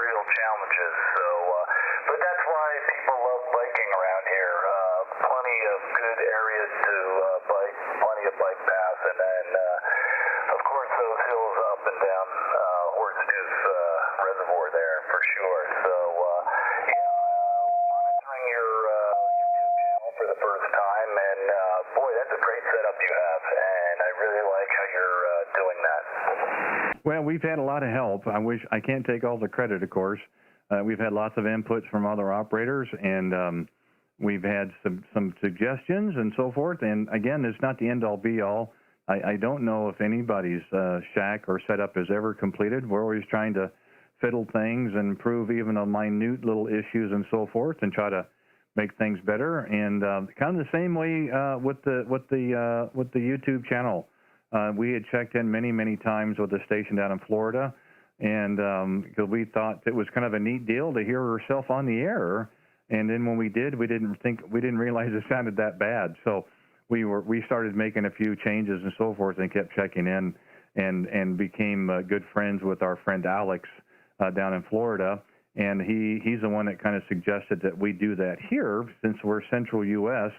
real challenges. So, but that's why people love biking around here. Plenty of good areas to bike, plenty of bike paths, and then, of course, those hills up and down Horsetooth Reservoir there for sure. So, yeah, monitoring your YouTube channel for the first time, and boy, that's a great setup you have, and I really like how you're doing that. Well, we've had a lot of help. I can't take all the credit, of course. We've had lots of inputs from other operators, and we've had some suggestions and so forth. And again, it's not the end-all, be-all. I don't know if anybody's shack or setup is ever completed. We're always trying to fiddle things and improve even on minute little issues and so forth, and try to make things better. And kind of the same way with the YouTube channel. We had checked in many times with the station down in Florida, and because we thought it was kind of a neat deal to hear herself on the air. And then when we did, we didn't realize it sounded that bad. So we started making a few changes and so forth, and kept checking in, and became good friends with our friend Alex down in Florida. And he's the one that kind of suggested that we do that here, since we're central U.S.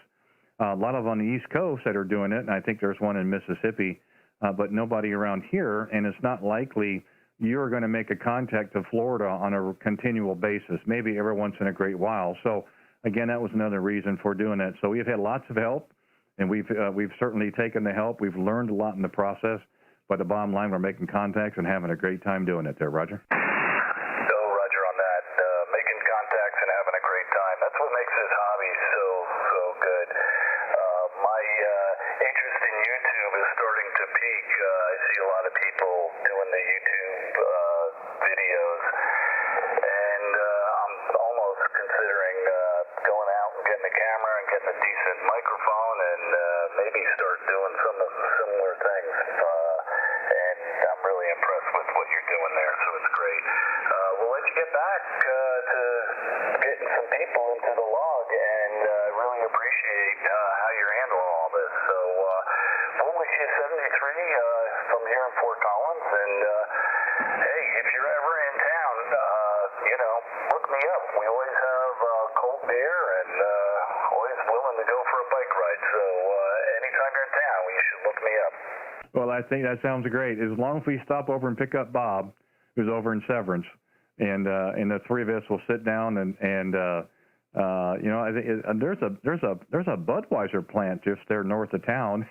A lot of on the East Coast that are doing it, and I think there's one in Mississippi, but nobody around here. And it's not likely you're going to make a contact to Florida on a continual basis, maybe every once in a great while. So again, that was another reason for doing it. So we've had lots of help, and we've certainly taken the help. We've learned a lot in the process, but the bottom line, we're making contacts and having a great time doing it there, Roger. Roger on that. Making contacts and having a great time. That's what makes this hobby so good. My interest in YouTube is starting to peak. I see a lot of people doing the YouTube videos, and I'm almost considering going out and getting a camera and getting a decent microphone, and maybe start doing some of similar things. And I'm really impressed with what you're doing there, so it's great. We'll let you get back to getting some people into the log, and really appreciate how you're handling all this. So we'll wish you 73 from here in Fort Collins, and hey, if you're ever in town, look me up. We always have cold beer, and always willing to go for a bike ride. So anytime you're in town, you should look me up. Well, I think that sounds great. As long as we stop over and pick up Bob, who's over in Severance, and the three of us will sit down and I think there's a Budweiser plant just there north of town.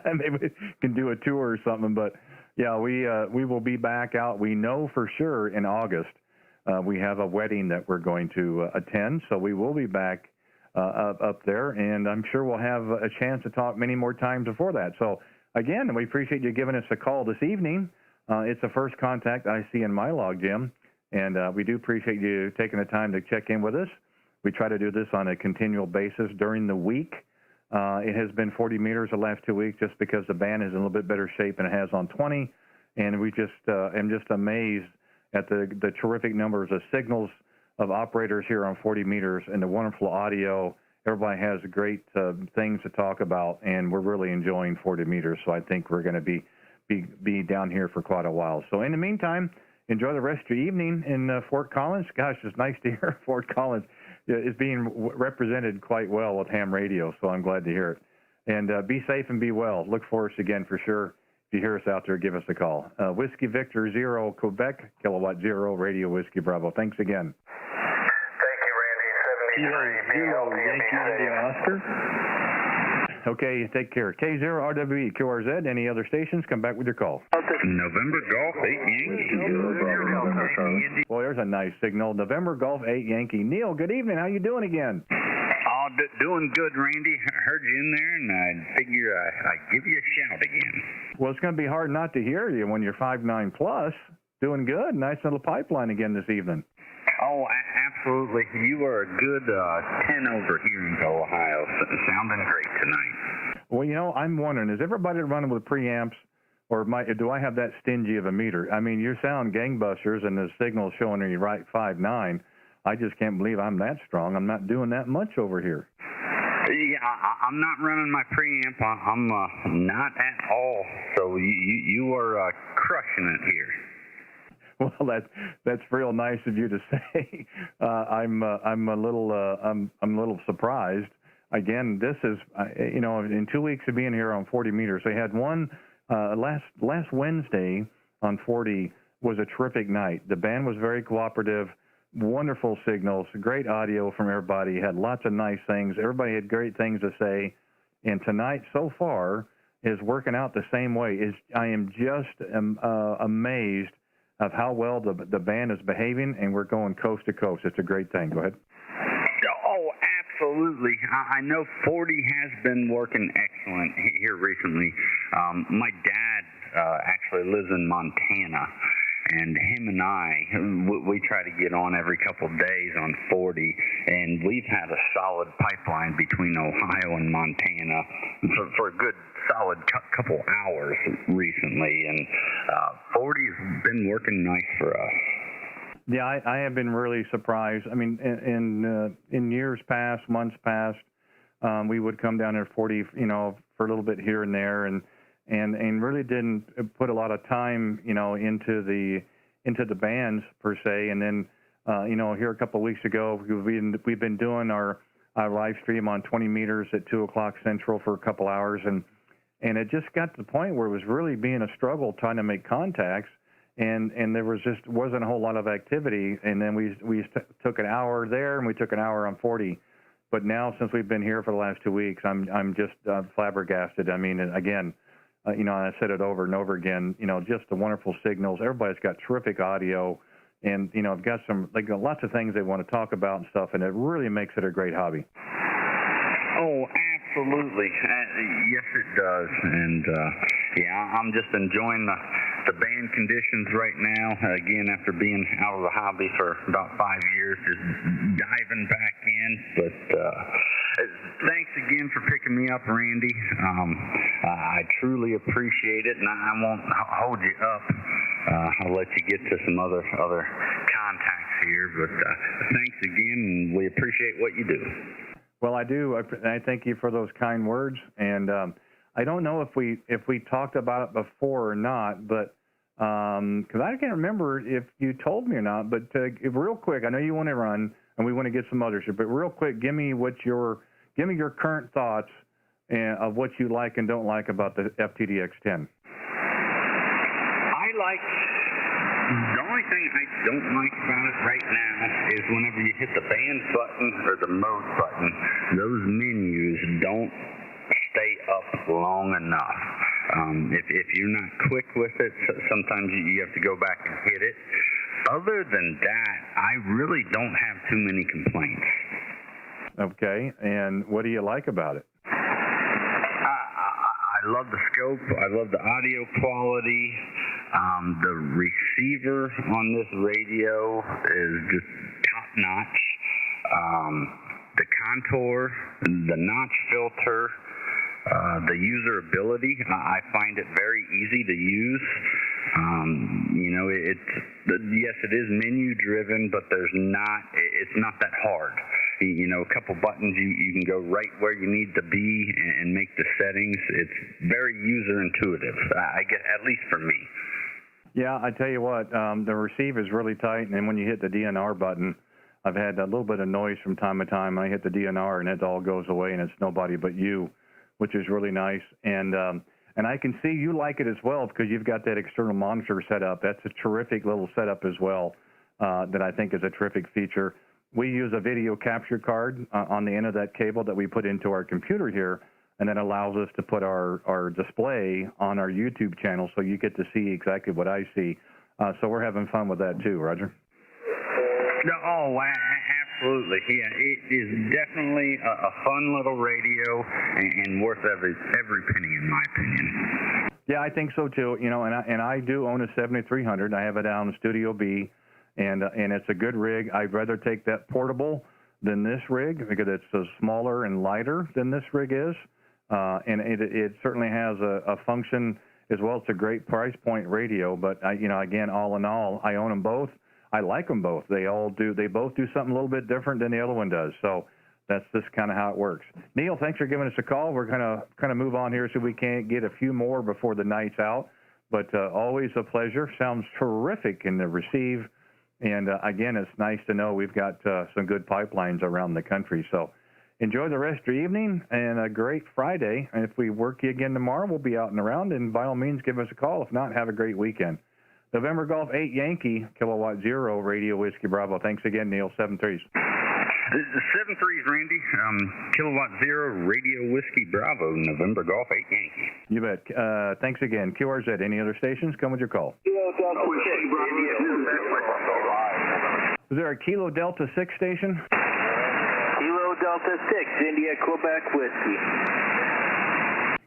Maybe we can do a tour or something. But yeah, we will be back out. We know for sure in August we have a wedding that we're going to attend, so we will be back up there, and I'm sure we'll have a chance to talk many more times before that. So again, we appreciate you giving us a call this evening. It's the first contact I see in my log, Jim, and we do appreciate you taking the time to check in with us. We try to do this on a continual basis during the week. It has been 40 meters the last 2 weeks just because the band is in a little bit better shape than it has on 20, and we just am just amazed at the terrific numbers of signals of operators here on 40 meters and the wonderful audio. Everybody has great things to talk about, and we're really enjoying 40 meters. So I think we're going to be down here for quite a while. So in the meantime, enjoy the rest of your evening in Fort Collins. Gosh, it's nice to hear Fort Collins is being represented quite well with ham radio, so I'm glad to hear it. And be safe and be well. Look for us again for sure. If you hear us out there, give us a call. Whiskey Victor 0 Quebec, Kilowatt 0, Radio Whiskey Bravo. Thanks again. Thank you, Randy. 73 Yankee Oscar. Okay, take care. K0RWB, K0RZ. Any other stations? Come back with your call. November Golf 8 Yankee. Boy, there's a nice signal. November Golf 8 Yankee. Neil, good evening. How you doing again? Oh, doing good, Randy. I heard you in there, and I figure I'd give you a shout again. Well, it's going to be hard not to hear you when you're 5'9 plus. Doing good. Nice little pipeline again this evening. Oh, absolutely. You are a good 10 over here in Ohio. Sounding great tonight. Well, you know, I'm wondering, is everybody running with preamps, or do I have that stingy of a meter? I mean, you sound gangbusters, and the signal's showing you right 5.9. I just can't believe I'm that strong. I'm not doing that much over here. Yeah, I'm not running my preamp. I'm not at all. So you are crushing it here. Well, that's real nice of you to say. I'm a little surprised. Again, this is you know, in 2 weeks of being here on 40 meters, they had one last Wednesday on 40 was a terrific night. The band was very cooperative, wonderful signals, great audio from everybody. Had lots of nice things. Everybody had great things to say, and tonight so far is working out the same way. I am just amazed of how well the band is behaving, and we're going coast to coast. It's a great thing. Go ahead. Oh, absolutely. I know 40 has been working excellent here recently. My dad actually lives in Montana, and him and I, we try to get on every couple of days on 40, and we've had a solid pipeline between Ohio and Montana for a good solid couple hours recently, and 40's been working nice for us. Yeah, I have been really surprised. I mean, in years past, months past, we would come down at 40, you know, for a little bit here and there, and really didn't put a lot of time, you know, into the bands per se. And then, you know, here a couple of weeks ago, we've been doing our live stream on 20 meters at 2 o'clock Central for a couple hours, and it just got to the point where it was really being a struggle trying to make contacts, and there wasn't a whole lot of activity. And then we took an hour there, and we took an hour on 40. But now, since we've been here for the last 2 weeks, I'm just flabbergasted. I mean, again, you know, and I said it over and over again, you know, just the wonderful signals. Everybody's got terrific audio, and, you know, I've got lots of things they want to talk about and stuff, and it really makes it a great hobby. Oh, absolutely. Yes, it does. And, yeah, I'm just enjoying the band conditions right now. Again, after being out of the hobby for about 5 years, just diving back in. But thanks again for picking me up, Randy. I truly appreciate it, and I won't hold you up. I'll let you get to some other contacts here. But thanks again, and we appreciate what you do. Well, I do. I thank you for those kind words, and I don't know if we talked about it before or not, but because I can't remember if you told me or not. But real quick, I know you want to run, and we want to get some others here, but real quick, give me your current thoughts of what you like and don't like about the FTDX10. The only thing I don't like about it right now is whenever you hit the band button or the mode button, those menus don't stay up long enough. If you're not quick with it, sometimes you have to go back and hit it. Other than that, I really don't have too many complaints. Okay, and what do you like about it? I love the scope. I love the audio quality. The receiver on this radio is just top-notch. The contour, the notch filter, the usability, I find it very easy to use. You know, yes, it is menu-driven, but it's not that hard. You know, a couple buttons, you can go right where you need to be and make the settings. It's very user-intuitive, I guess, at least for me. Yeah, I tell you what, the receiver is really tight, and then when you hit the DNR button, I've had a little bit of noise from time to time. I hit the DNR, and it all goes away, and it's nobody but you, which is really nice. And I can see you like it as well because you've got that external monitor set up. That's a terrific little setup as well that I think is a terrific feature. We use a video capture card on the end of that cable that we put into our computer here, and that allows us to put our display on our YouTube channel so you get to see exactly what I see. So we're having fun with that too, Roger. Oh, absolutely. Yeah, it is definitely a fun little radio and worth every penny, in my opinion. Yeah, I think so too. You know, and I do own a 7300. I have it down in Studio B, and it's a good rig. I'd rather take that portable than this rig because it's smaller and lighter than this rig is, and it certainly has a function as well. It's a great price point radio, but again, all in all, I own them both. I like them both. They both do something a little bit different than the other one does. So that's just kind of how it works. Neil, thanks for giving us a call. We're going to move on here so we can get a few more before the night's out. But always a pleasure. Sounds terrific in the receive. And again, it's nice to know we've got some good pipelines around the country. So enjoy the rest of your evening and a great Friday. And if we work you again tomorrow, we'll be out and around. And by all means, give us a call. If not, have a great weekend. November Golf 8 Yankee, Kilowatt 0, Radio Whiskey Bravo. Thanks again, Neil. 7-3s. 7-3s, Randy. Kilowatt 0, Radio Whiskey Bravo, November Golf 8 Yankee. You bet. Thanks again. QRZ. Any other stations? Come with your call. Is there a Kilo Delta 6 station? Kilo Delta 6, India, Quebec Whiskey.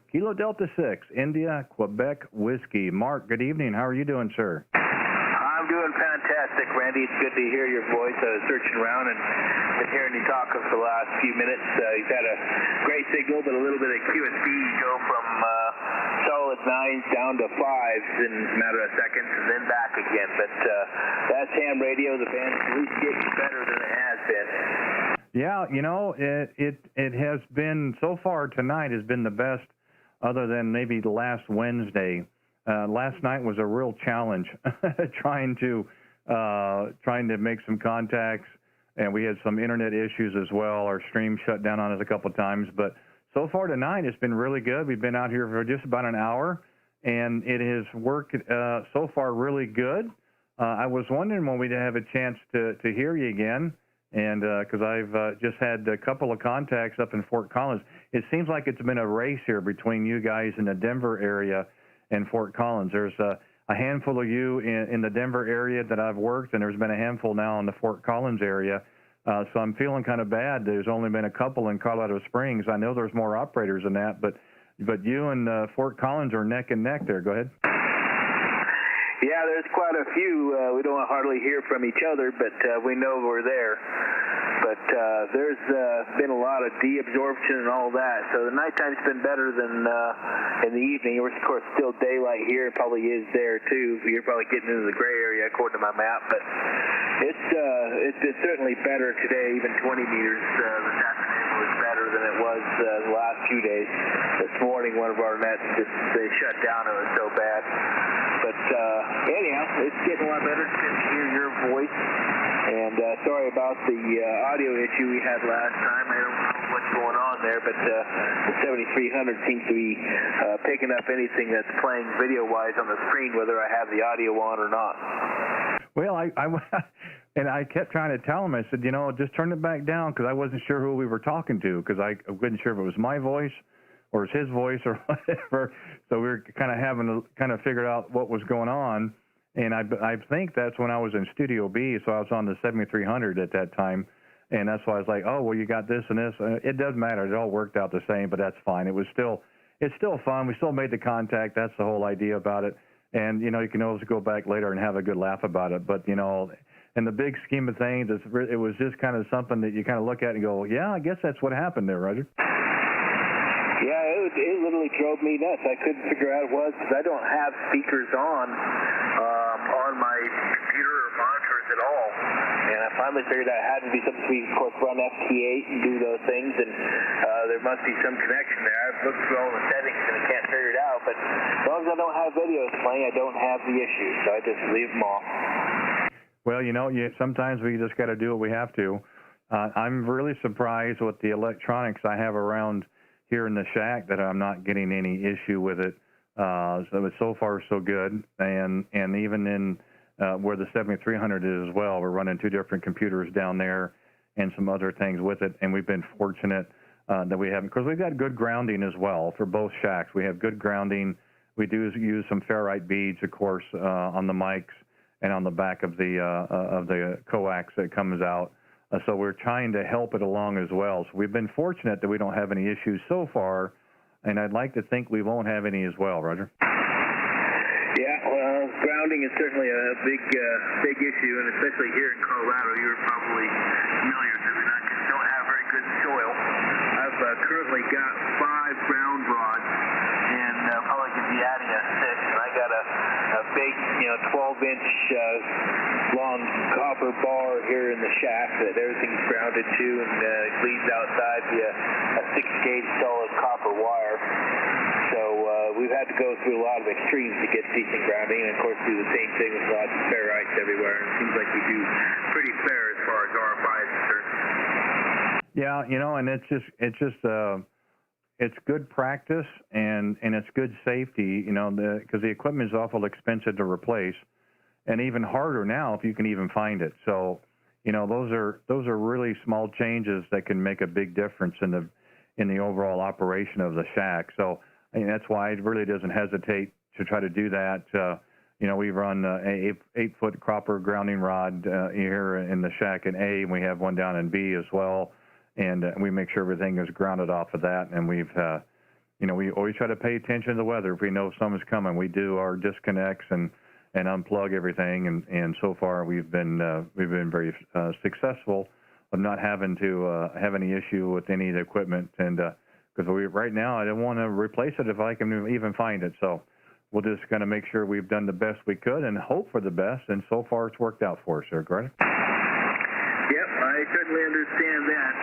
Kilo Delta 6, India, Quebec Whiskey. Mark, good evening. How are you doing, sir? I'm doing fantastic, Randy. It's good to hear your voice. I was searching around and been hearing you talk for the last few minutes. You've had a great signal, but a little bit of QSB. You go from solid 9s down to 5s in a matter of seconds and then back again. But that's ham radio. The band's at least getting better than it has been. Yeah, it has been, so far tonight has been the best other than maybe last Wednesday. Last night was a real challenge trying to make some contacts, and we had some internet issues as well. Our stream shut down on us a couple of times, but so far tonight it's been really good. We've been out here for just about an hour, and it has worked so far really good. I was wondering when we'd have a chance to hear you again, and because I've just had a couple of contacts up in Fort Collins. It seems like it's been a race here between you guys in the Denver area and Fort Collins. There's a handful of you in the Denver area that I've worked, and there's been a handful now in the Fort Collins area. So I'm feeling kind of bad. There's only been a couple in Colorado Springs. I know there's more operators than that, but you and Fort Collins are neck and neck there. Go ahead. Yeah, there's quite a few. We don't hardly hear from each other, but we know we're there. But there's been a lot of deabsorption and all that. So the nighttime's been better than in the evening. We're, of course, still daylight here. It probably is there, too. You're probably getting into the gray area, according to my map. But it's been certainly better today, even 20 meters this afternoon was better than it was the last few days. This morning, one of our nets they shut down. It was so bad. But anyhow, it's getting a lot better. It's good to hear your voice. And sorry about the audio issue we had last time. I don't know what's going on there, but the 7300 seems to be picking up anything that's playing video-wise on the screen, whether I have the audio on or not. Well, I kept trying to tell him. I said, just turn it back down because I wasn't sure who we were talking to because I wasn't sure if it was my voice or it's his voice or whatever. So we were kind of having to figure out what was going on. And I think that's when I was in Studio B, so I was on the 7300 at that time. And that's why I was like, oh, well, you got this and this. It doesn't matter. It all worked out the same, but that's fine. It's still fun. We still made the contact. That's the whole idea about it. And, you can always go back later and have a good laugh about it. But, in the big scheme of things, it was just kind of something that you kind of look at and go, yeah, I guess that's what happened there, Roger. Yeah, it literally drove me nuts. I couldn't figure out what it was because I don't have speakers on my computer or monitors at all. And I finally figured out it had to be something we, of course, run FT8 and do those things, and there must be some connection there. I've looked through all the settings and I can't figure it out, but as long as I don't have videos playing, I don't have the issue, so I just leave them off. Well, sometimes we just got to do what we have to. I'm really surprised with the electronics I have around here in the shack that I'm not getting any issue with it. So far so good, and even in where the 7300 is as well, we're running two different computers down there and some other things with it, and we've been fortunate that we haven't, because we've got good grounding as well for both shacks. We have good grounding. We do use some ferrite beads, of course, on the mics and on the back of the coax that comes out. So we're trying to help it along as well. So we've been fortunate that we don't have any issues so far, and I'd like to think we won't have any as well, Roger. Yeah, well, grounding is certainly a big issue, and especially here in Colorado, you're probably familiar because we don't have very good soil. I've currently got 5 ground rods, and probably could be adding a 6th. And I got a big, 12-inch long copper bar here in the shack that everything's grounded to, and it leads outside via a 6-gauge solid copper wire. So we've had to go through a lot of extremes to get decent grounding, and of course do the same thing with lots of ferrites everywhere. And it seems like we do pretty fair as far as RFI is concerned. Yeah, and it's good practice and it's good safety, because the equipment is awful expensive to replace, and even harder now if you can even find it. So, those are really small changes that can make a big difference in the overall operation of the shack. So, that's why it really doesn't hesitate to try to do that. We run a 8-foot copper grounding rod here in the shack in A, and we have one down in B as well. And we make sure everything is grounded off of that. And we always try to pay attention to the weather. If we know something's coming, we do our disconnects and unplug everything. And so far we've been very successful of not having to have any issue with any of the equipment. And because right now I don't want to replace it if I can even find it. So we'll just kind of make sure we've done the best we could and hope for the best. And so far it's worked out for us, sir. Correct? Yep, I certainly understand that.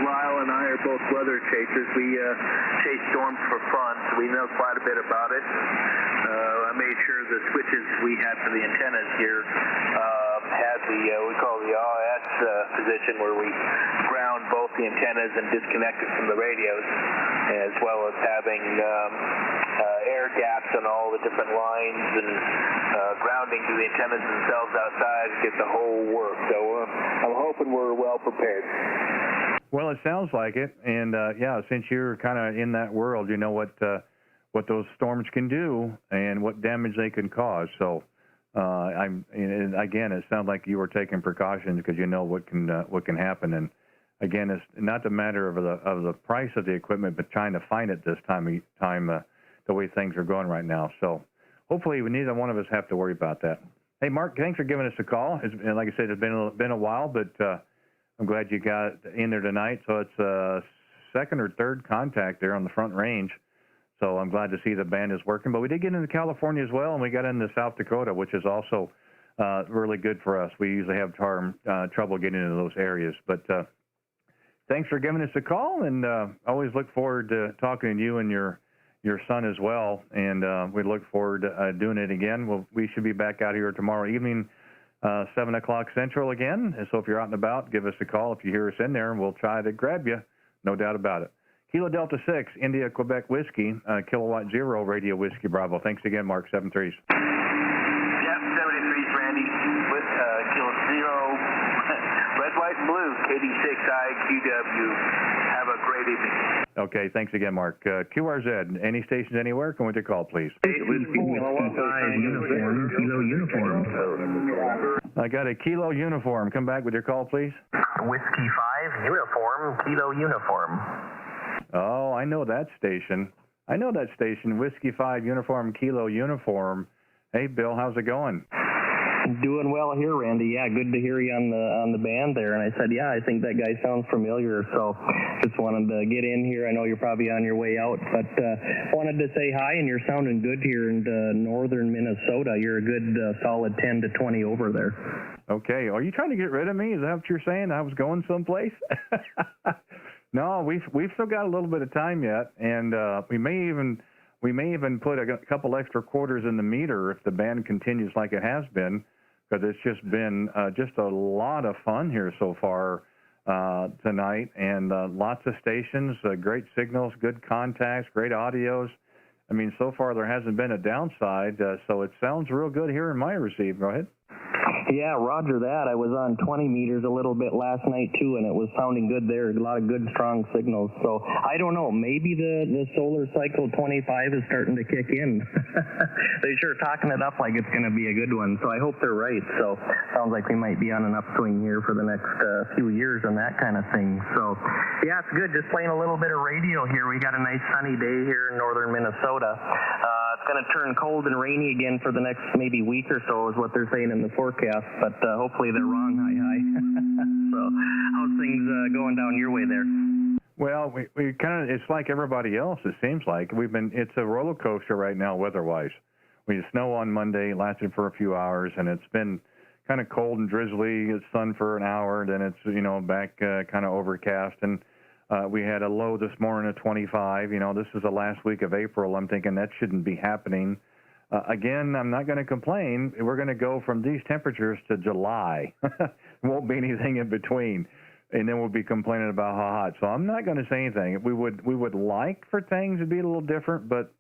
Lyle and I are both weather chasers. We chase storms for fun, so we know quite a bit about it. I made sure the switches we had for the antennas here had we call the RS position, where we ground both the antennas and disconnect it from the radios, as well as having air gaps on all the different lines and grounding to the antennas themselves outside to get the whole work. So I'm hoping we're well prepared. Well, it sounds like it, and since you're kind of in that world, you know what those storms can do and what damage they can cause. So, again, it sounds like you were taking precautions because you know what can happen. And again, it's not the matter of the price of the equipment, but trying to find it this time the way things are going right now. So, hopefully, neither one of us have to worry about that. Hey, Mark, thanks for giving us a call. Like I said, it's been a while, but I'm glad you got in there tonight. So it's second or third contact there on the Front Range. So I'm glad to see the band is working. But we did get into California as well, and we got into South Dakota, which is also really good for us. We usually have trouble getting into those areas. But thanks for giving us a call, and always look forward to talking to you and your son as well. And we look forward to doing it again. We should be back out here tomorrow evening, 7 o'clock Central again. And so if you're out and about, give us a call if you hear us in there, and we'll try to grab you, no doubt about it. Kilo Delta 6, India, Quebec Whiskey, Kilowatt 0, Radio Whiskey Bravo. Thanks again, Mark. 7-3s. Yep, 73s, Randy, with Kilo 0, red, white, and blue, KD6IQW. Have a great evening. Okay, thanks again, Mark. QRZ, any stations anywhere? Can we get a call, please? Kilo Uniform. I got a Kilo Uniform. Come back with your call, please. Whiskey 5, Uniform, Kilo Uniform. Oh, I know that station. Whiskey 5, Uniform, Kilo Uniform. Hey, Bill, how's it going? Doing well here, Randy. Yeah, good to hear you on the band there. And I said, yeah, I think that guy sounds familiar. So just wanted to get in here. I know you're probably on your way out, but wanted to say hi. And you're sounding good here in northern Minnesota. You're a good solid 10 to 20 over there. Okay. Are you trying to get rid of me? Is that what you're saying? I was going someplace? No, we've still got a little bit of time yet, and we may even put a couple extra quarters in the meter if the band continues like it has been, because it's just been just a lot of fun here so far tonight, and lots of stations, great signals, good contacts, great audios. I mean, so far there hasn't been a downside, so it sounds real good here in my receive. Go ahead. Yeah, roger that. I was on 20 meters a little bit last night, too, and it was sounding good there. A lot of good, strong signals. So, I don't know. Maybe the solar cycle 25 is starting to kick in. They're sure talking it up like it's going to be a good one. So, I hope they're right. So, sounds like we might be on an upswing here for the next few years and that kind of thing. So, yeah, it's good. Just playing a little bit of radio here. We got a nice sunny day here in northern Minnesota. It's going to turn cold and rainy again for the next maybe week or so is what they're saying in the forecast, but hopefully they're wrong, hi. So how's things going down your way there? Well, we kind of, it's like everybody else, it seems like. It's a roller coaster right now weather-wise. We had snow on Monday, lasted for a few hours, and it's been kind of cold and drizzly. It's sun for an hour, then it's, back kind of overcast. And we had a low this morning of 25. This is the last week of April. I'm thinking that shouldn't be happening. Again, I'm not going to complain. We're going to go from these temperatures to July. Won't be anything in between. And then we'll be complaining about how hot. So I'm not going to say anything. We would like for things to be a little different, but,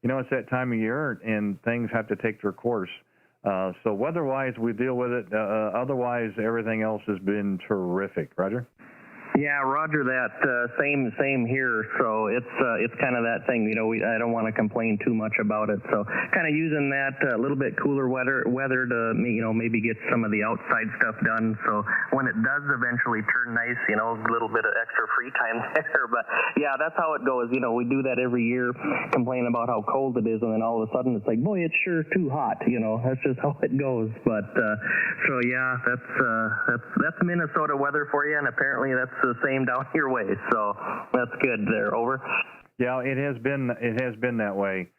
it's that time of year, and things have to take their course. So weather-wise, we deal with it. Otherwise, everything else has been terrific. Roger? Yeah, Roger that. Same here. So it's kind of that thing. I don't want to complain too much about it. So kind of using that a little bit cooler weather to maybe get some of the outside stuff done. So when it does eventually turn nice, a little bit of extra free time there. But yeah, that's how it goes. We do that every year, complain about how cold it is, and then all of a sudden it's like, boy, it's sure too hot. That's just how it goes. But so yeah, that's Minnesota weather for you, and apparently that's the same down your way, so that's good there. Over. Yeah, it has been that way,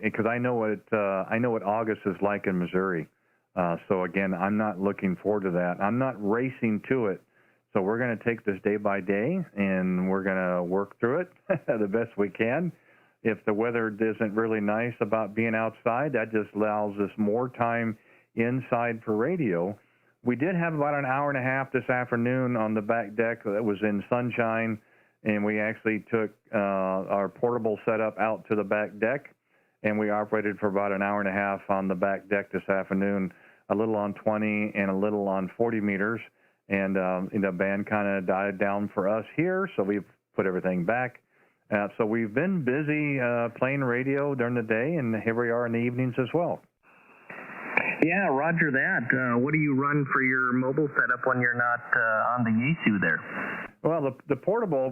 because I know what August is like in Missouri. So again, I'm not looking forward to that. I'm not racing to it. So we're going to take this day by day, and we're going to work through it the best we can. If the weather isn't really nice about being outside, that just allows us more time inside for radio. We did have about an hour and a half this afternoon on the back deck that was in sunshine, and we actually took our portable setup out to the back deck, and we operated for about an hour and a half on the back deck this afternoon, a little on 20 and a little on 40 meters, and the band kind of died down for us here, so we've put everything back. So we've been busy playing radio during the day, and here we are in the evenings as well. Yeah, Roger that. What do you run for your mobile setup when you're not on the Yaesu there? Well, the portable,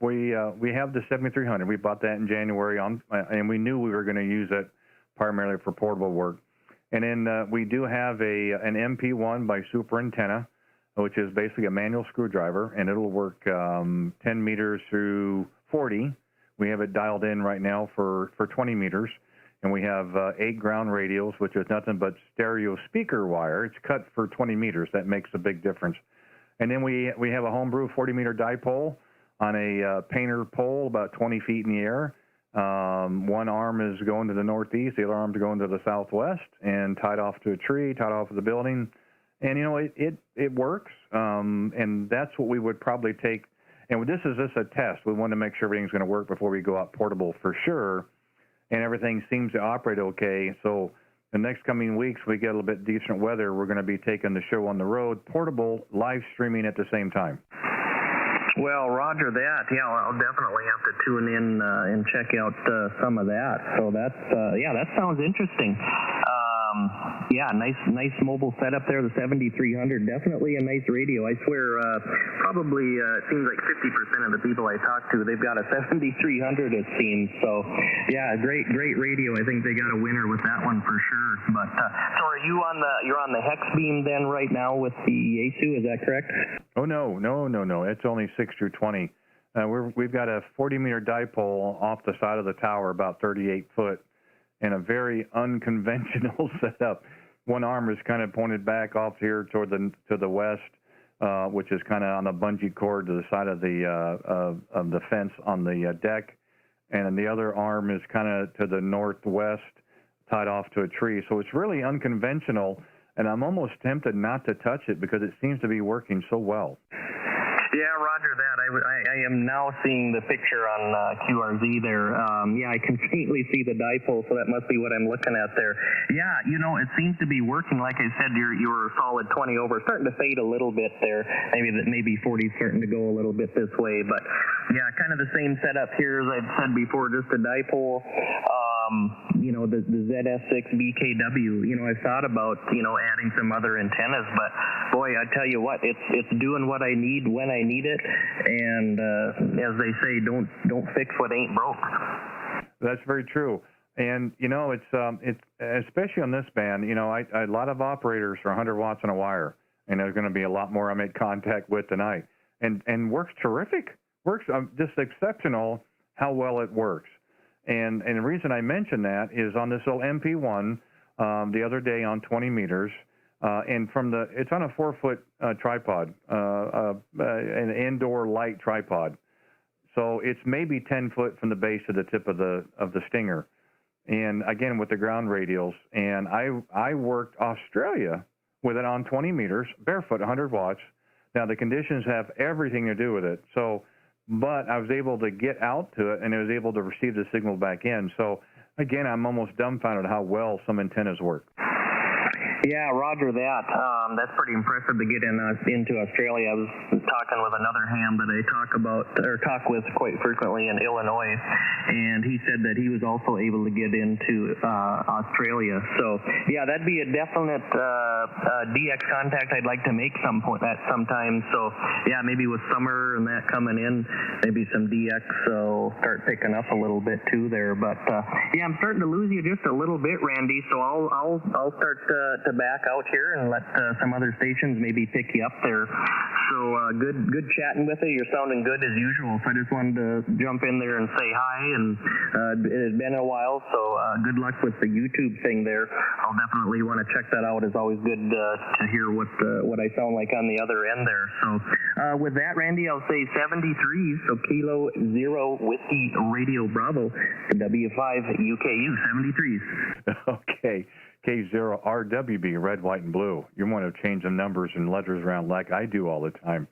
we have the 7300. We bought that in January and we knew we were going to use it primarily for portable work. And then we do have an MP1 by Super Antenna, which is basically a manual screwdriver, and it'll work 10 meters through 40. We have it dialed in right now for 20 meters. And we have 8 ground radios, which is nothing but stereo speaker wire. It's cut for 20 meters. That makes a big difference. And then we have a homebrew 40-meter dipole on a painter pole about 20 feet in the air. One arm is going to the northeast, the other arm is going to the southwest, and tied off to a tree, tied off to the building. And, it works. And that's what we would probably take. And this is just a test. We want to make sure everything's going to work before we go out portable for sure. And everything seems to operate okay. So the next coming weeks, we get a little bit decent weather, we're going to be taking the show on the road, portable, live streaming at the same time. Well, Roger that. Yeah, I'll definitely have to tune in and check out some of that. So that's that sounds interesting. Yeah, nice mobile setup there, the 7300. Definitely a nice radio. I swear, probably it seems like 50% of the people I talk to, they've got a 7300, it seems. So, yeah, great radio. I think they got a winner with that one for sure. But so are you you're on the hex beam then right now with the Yaesu? Is that correct? Oh no. It's only 6 through 20. We've got a 40-meter dipole off the side of the tower, about 38 foot. And a very unconventional setup. One arm is kind of pointed back off here to the west, which is kind of on a bungee cord to the side of the fence on the deck, and then the other arm is kind of to the northwest, tied off to a tree. So it's really unconventional, and I'm almost tempted not to touch it because it seems to be working so well. Yeah, Roger that. I am now seeing the picture on K0RWB there. Yeah, I can faintly see the dipole, so that must be what I'm looking at there. Yeah, it seems to be working. Like I said, you're solid 20 over, starting to fade a little bit there. Maybe 40's starting to go a little bit this way, but yeah, kind of the same setup here as I'd said before, just a dipole. The ZS6 BKW, I've thought about, adding some other antennas, but boy, I tell you what, it's doing what I need when I need it, and as they say, don't fix what ain't broke. That's very true. And it's especially on this band. A lot of operators are 100 watts on a wire, and there's going to be a lot more I made contact with tonight. And works terrific. Works just exceptional how well it works. And the reason I mention that is on this little MP1 the other day on 20 meters, and it's on a 4-foot tripod, an indoor light tripod. So it's maybe 10 foot from the base to the tip of the stinger. And again, with the ground radials. And I worked Australia with it on 20 meters, barefoot, 100 watts. Now, the conditions have everything to do with it. But I was able to get out to it, and I was able to receive the signal back in. So, again, I'm almost dumbfounded how well some antennas work. Yeah, roger that. That's pretty impressive to get into Australia. I was talking with another ham that I talk with quite frequently in Illinois, and he said that he was also able to get into Australia. So, yeah, that'd be a definite DX contact I'd like to make sometime. So, yeah, maybe with summer and that coming in, maybe some DX will start picking up a little bit too there. But yeah, I'm starting to lose you just a little bit, Randy. So I'll start to back out here and let some other stations maybe pick you up there. So good chatting with you. You're sounding good as usual. So I just wanted to jump in there and say hi. And it had been a while, so good luck with the YouTube thing there. I'll definitely want to check that out. It's always good to hear what I sound like on the other end there. So with that, Randy, I'll say 73. So Kilo 0 Whiskey Radio Bravo, W5 UKU 73s. Okay. K0RWB, red, white, and blue. You want to change the numbers and letters around like I do all the time.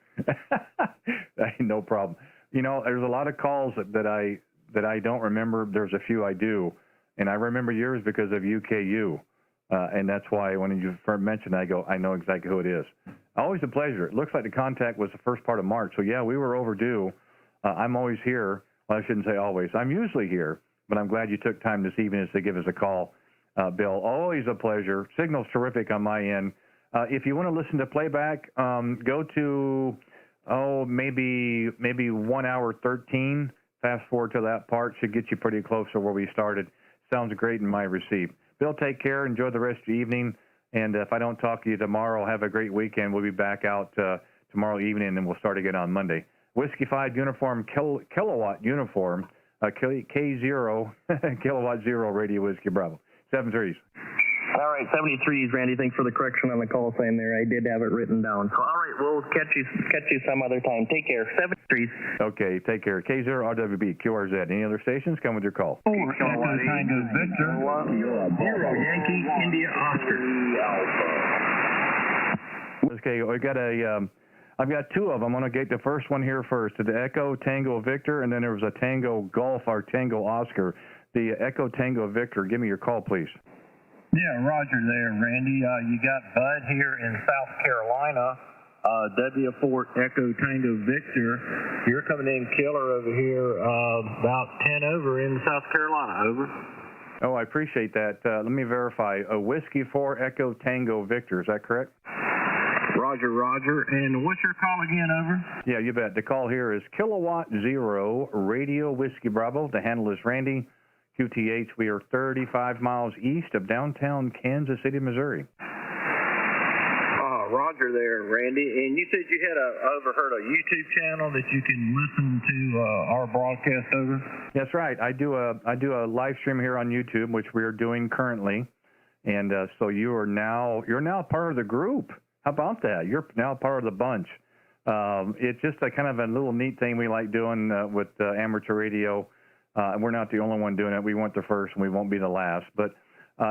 No problem. There's a lot of calls that I don't remember. There's a few I do, and I remember yours because of UKU, and that's why when you first mentioned it, I know exactly who it is. Always a pleasure. It looks like the contact was the first part of March, so yeah, we were overdue. I'm always here. Well, I shouldn't say always. I'm usually here, but I'm glad you took time this evening to give us a call. Bill, always a pleasure. Signal's terrific on my end. If you want to listen to playback, go to, maybe 1 hour 13. Fast forward to that part. Should get you pretty close to where we started. Sounds great in my receipt. Bill, take care. Enjoy the rest of the evening. And if I don't talk to you tomorrow, have a great weekend. We'll be back out tomorrow evening, and then we'll start again on Monday. Whiskey 5 uniform, kilowatt uniform, K0, kilowatt 0 Radio Whiskey Bravo. 73s. All right, 73s, Randy. Thanks for the correction on the call sign there. I did have it written down. So, all right, we'll catch you some other time. Take care. 73s. Okay, take care. K0RWB, QRZ. Any other stations? Come with your call. Echo Tango Victor. 0 Yankee India Oscar. Okay, I've got two of them. I'm going to get the first one here first. The Echo Tango Victor, and then there was a Tango Golf or Tango Oscar. The Echo Tango Victor, give me your call, please. Yeah, roger there, Randy. You got Bud here in South Carolina, W4 Echo Tango Victor. You're coming in killer over here, about 10 over in South Carolina, over. Oh, I appreciate that. Let me verify. A Whiskey 4 Echo Tango Victor, is that correct? Roger. And what's your call again, over? Yeah, you bet. The call here is Kilowatt 0 Radio Whiskey Bravo. The handle is Randy. QTH, we are 35 miles east of downtown Kansas City, Missouri. Roger there, Randy. And you said you had overheard a YouTube channel that you can listen to our broadcast over? That's right. I do a live stream here on YouTube, which we are doing currently. And so you're now part of the group. How about that? You're now part of the bunch. It's just a kind of a little neat thing we like doing with amateur radio. We're not the only one doing it. We weren't the first, and we won't be the last. But,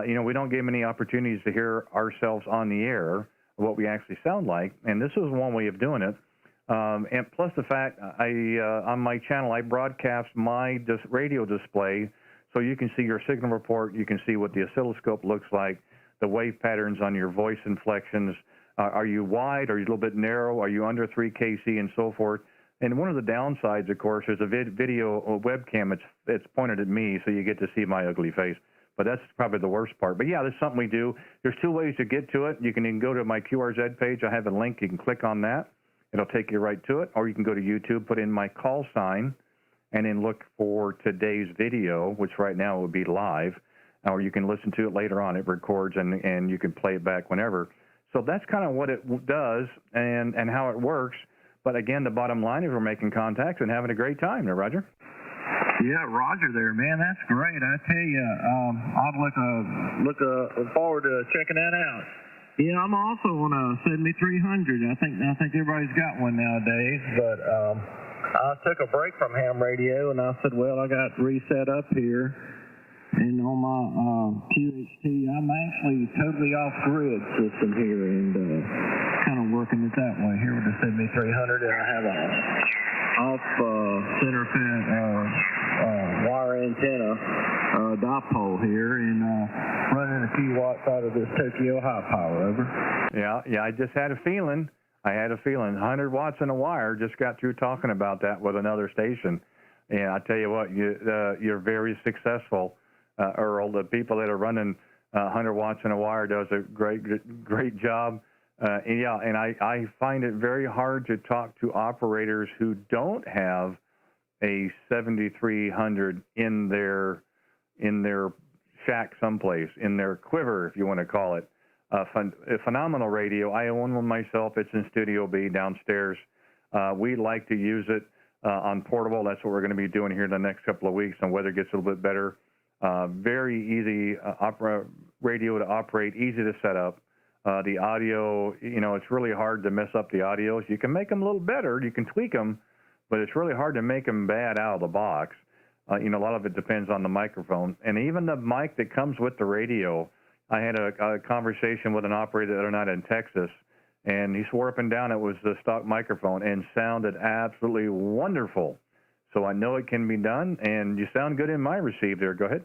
we don't get many opportunities to hear ourselves on the air, what we actually sound like. And this is one way of doing it. And plus the fact, on my channel, I broadcast my radio display so you can see your signal report. You can see what the oscilloscope looks like, the wave patterns on your voice inflections. Are you wide? Are you a little bit narrow? Are you under 3 kc and so forth? And one of the downsides, of course, is a video webcam. It's pointed at me, so you get to see my ugly face. But that's probably the worst part. But, yeah, that's something we do. There's two ways to get to it. You can even go to my QRZ page. I have a link. You can click on that. It'll take you right to it. Or you can go to YouTube, put in my call sign, and then look for today's video, which right now would be live, or you can listen to it later on. It records and you can play it back whenever. So that's kind of what it does and how it works. But again, the bottom line is we're making contacts and having a great time. Now, Roger? Yeah, Roger there, man. That's great. I tell you, I'd look forward to checking that out. Yeah, I'm also on a 7300. I think everybody's got one nowadays. But I took a break from ham radio, and I said, well, I got reset up here. And on my QHT, I'm actually totally off-grid system here, and kind of working it that way here with the 7300. And I have a off-center wire antenna dipole here, and running a few watts out of this Tokyo high power. Over. Yeah. I just had a feeling. 100 watts in a wire. Just got through talking about that with another station, and I tell you what, you're very successful. Earl, the people that are running 100 watts in a wire does a great job. And I find it very hard to talk to operators who don't have a 7300 in their shack someplace, in their quiver, if you want to call it. A phenomenal radio. I own one myself. It's in Studio B downstairs. We like to use it on portable. That's what we're going to be doing here in the next couple of weeks. And weather gets a little bit better. Very easy radio to operate, easy to set up. The audio, it's really hard to mess up the audios. You can make them a little better, you can tweak them, but it's really hard to make them bad out of the box. A lot of it depends on the microphone. And even the mic that comes with the radio, I had a conversation with an operator the other night in Texas, and he swore up and down it was the stock microphone and sounded absolutely wonderful. So I know it can be done, and you sound good in my receive there. Go ahead.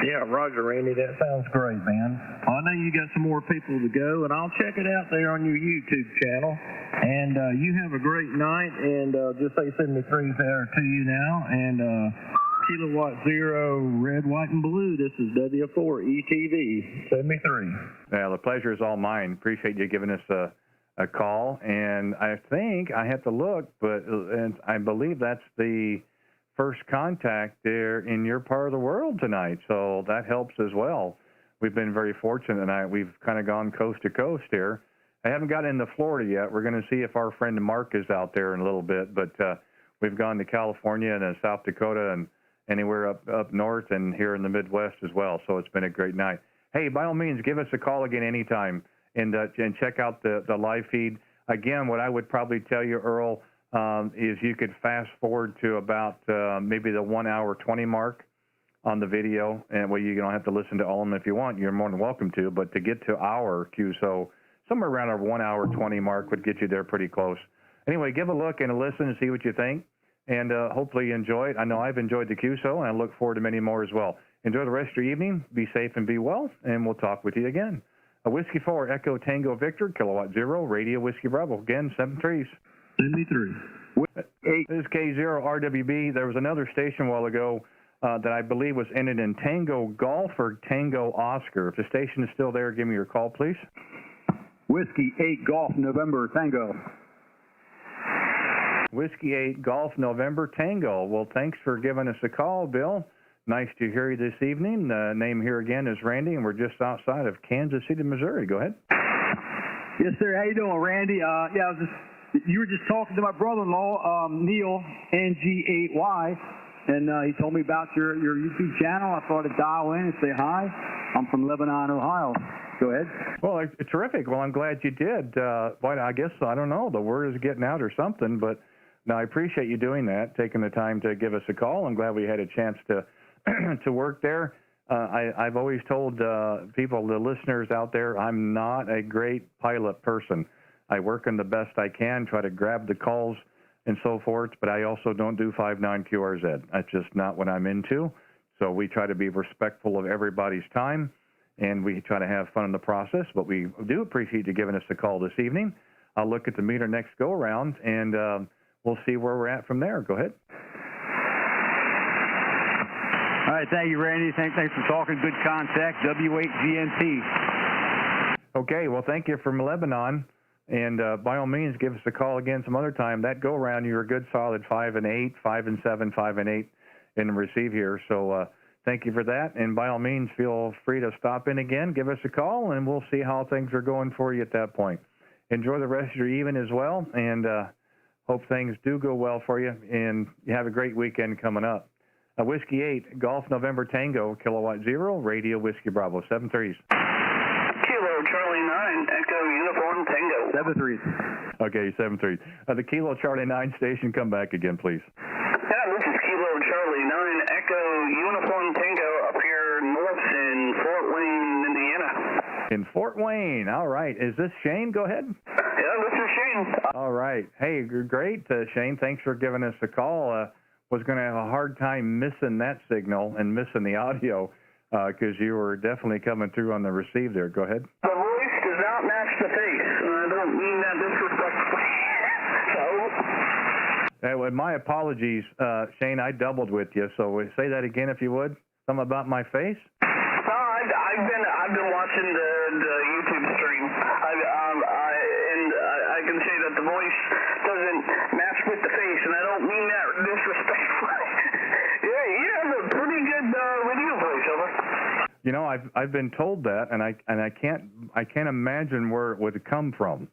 Yeah, Roger, Randy, that sounds great, man. I know you got some more people to go, and I'll check it out there on your YouTube channel. And you have a great night, and just say 73 there to you now. And Kilowatt Zero, red, white, and blue. This is W4 ETV 73. Yeah, the pleasure is all mine. Appreciate you giving us a call, and I think I have to look, and I believe that's the first contact there in your part of the world tonight, so that helps as well. We've been very fortunate tonight. We've kind of gone coast to coast here. I haven't gotten into Florida yet. We're going to see if our friend Mark is out there in a little bit, but we've gone to California and South Dakota and anywhere up north and here in the Midwest as well, so it's been a great night. Hey, by all means, give us a call again anytime. And check out the live feed. Again, what I would probably tell you, Earl, is you could fast forward to about maybe the 1 hour 20 mark on the video, and you don't have to listen to all of them if you want. You're more than welcome to, but to get to our QSO, somewhere around a 1 hour 20 mark would get you there pretty close. Anyway, give a look and a listen and see what you think, and hopefully you enjoy it. I know I've enjoyed the QSO, and I look forward to many more as well. Enjoy the rest of your evening. Be safe and be well, and we'll talk with you again. A Whiskey 4, Echo Tango Victor, Kilowatt Zero, Radio Whiskey Bravo. Again, 73. 73. This is K0RWB. There was another station a while ago that I believe was ended in Tango Golf or Tango Oscar. If the station is still there, give me your call, please. Whiskey 8 Golf November Tango. Whiskey 8 Golf November Tango. Well, thanks for giving us a call, Bill. Nice to hear you this evening. The name here again is Randy, and we're just outside of Kansas City, Missouri. Go ahead. Yes, sir. How you doing, Randy? You were just talking to my brother-in-law, Neil, NG8Y, and he told me about your YouTube channel. I thought I'd dial in and say hi. I'm from Lebanon, Ohio. Go ahead. Well, terrific. Well, I'm glad you did. I guess, I don't know, the word is getting out or something, but no, I appreciate you doing that, taking the time to give us a call. I'm glad we had a chance to work there. I've always told people, the listeners out there, I'm not a great pilot person. I work in the best I can, try to grab the calls and so forth, but I also don't do 5.9 QRZ. That's just not what I'm into. So we try to be respectful of everybody's time, and we try to have fun in the process, but we do appreciate you giving us a call this evening. I'll look at the meter next go-around, and we'll see where we're at from there. Go ahead. All right, thank you, Randy. Thanks for talking. Good contact. W8GNT. Okay, well, thank you from Lebanon. And by all means, give us a call again some other time. That go around, you're a good solid 5 and 8, 5 and 7, 5 and 8 in the receive here. So thank you for that. And by all means, feel free to stop in again, give us a call, and we'll see how things are going for you at that point. Enjoy the rest of your evening as well, and hope things do go well for you. And you have a great weekend coming up. Whiskey 8, Golf November Tango, Kilowatt 0, Radio Whiskey Bravo, 7-3s. Kilo Charlie 9, Echo Uniform Tango. 7-3. Okay, 7-3. The Kilo Charlie 9 station, come back again, please. Yeah, this is Kilo Charlie 9, Echo Uniform Tango up here north in Fort Wayne, Indiana. In Fort Wayne, all right. Is this Shane? Go ahead. Yeah, this is Shane. All right. Hey, great, Shane. Thanks for giving us a call. Was going to have a hard time missing that signal and missing the audio because you were definitely coming through on the receive there. Go ahead. The voice does not match the face, and I don't mean that disrespectfully. Well, my apologies, Shane. I doubled with you, so say that again if you would. Something about my face? No, I've been watching the YouTube stream. I can say that the voice doesn't match with the face, and I don't mean that disrespectfully. Yeah, you have a pretty good radio voice, over. You know, I've been told that, and I can't imagine where it would come from.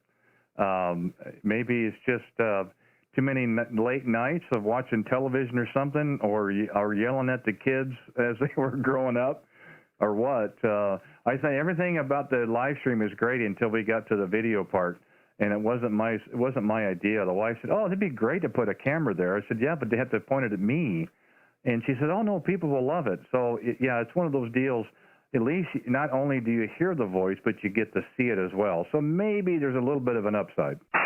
Maybe it's just too many late nights of watching television or something, or yelling at the kids as they were growing up, or what. I say everything about the live stream is great until we got to the video part, and it wasn't my idea. The wife said, "Oh, it'd be great to put a camera there." I said, "Yeah, but they have to point it at me." And she said, "Oh no, people will love it." So yeah, it's one of those deals. At least not only do you hear the voice, but you get to see it as well. So maybe there's a little bit of an upside. Nah,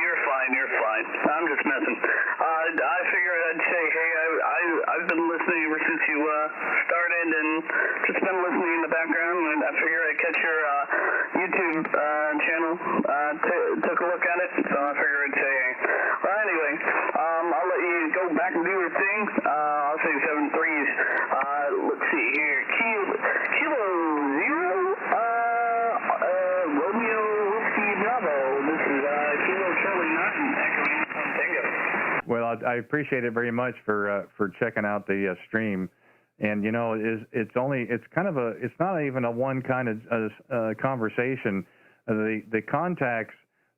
you're fine. I'm just messing. I figured I'd say, hey, I've been listening ever since you started, and just been listening in the background, and I figured I'd catch your YouTube channel. Took a look at it, so I figured I'd say, hey. Well, anyway, I'll let you go back and do your thing. I'll say 7-3s. Let's see here. Kilo 0, Romeo Whiskey Bravo. This is Kilo Charlie 9, Echo Uniform Tango. Well, I appreciate it very much for checking out the stream, and you know, it's not even a one kind of conversation. The contacts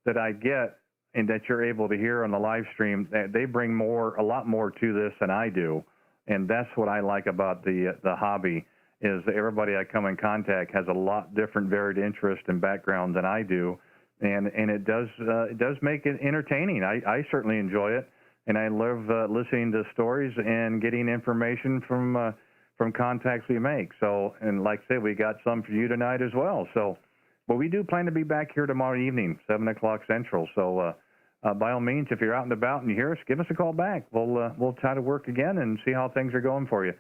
that I get and that you're able to hear on the live stream, they bring a lot more to this than I do, and that's what I like about the hobby. Is that everybody I come in contact has a lot different varied interest and background than I do, and it does make it entertaining. I certainly enjoy it, and I love listening to stories and getting information from contacts we make. So, and like I said, we got some for you tonight as well. So, but we do plan to be back here tomorrow evening, 7 o'clock Central. So, by all means, if you're out and about and you hear us, give us a call back. We'll try to work again and see how things are going for you.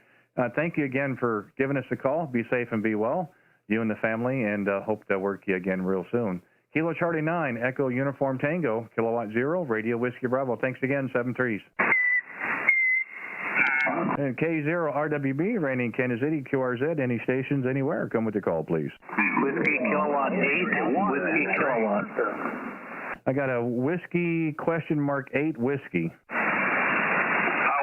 Thank you again for giving us a call. Be safe and be well, you and the family, and hope to work you again real soon. Kilo Charlie 9, Echo Uniform Tango, Kilowatt 0, Radio Whiskey Bravo. Thanks again, 7-3s. And K0RWB, reigning Kansas City, QRZ, any stations, anywhere. Come with your call, please. Whiskey Kilowatt 8, Whiskey Kilowatt. I got a whiskey !8 whiskey.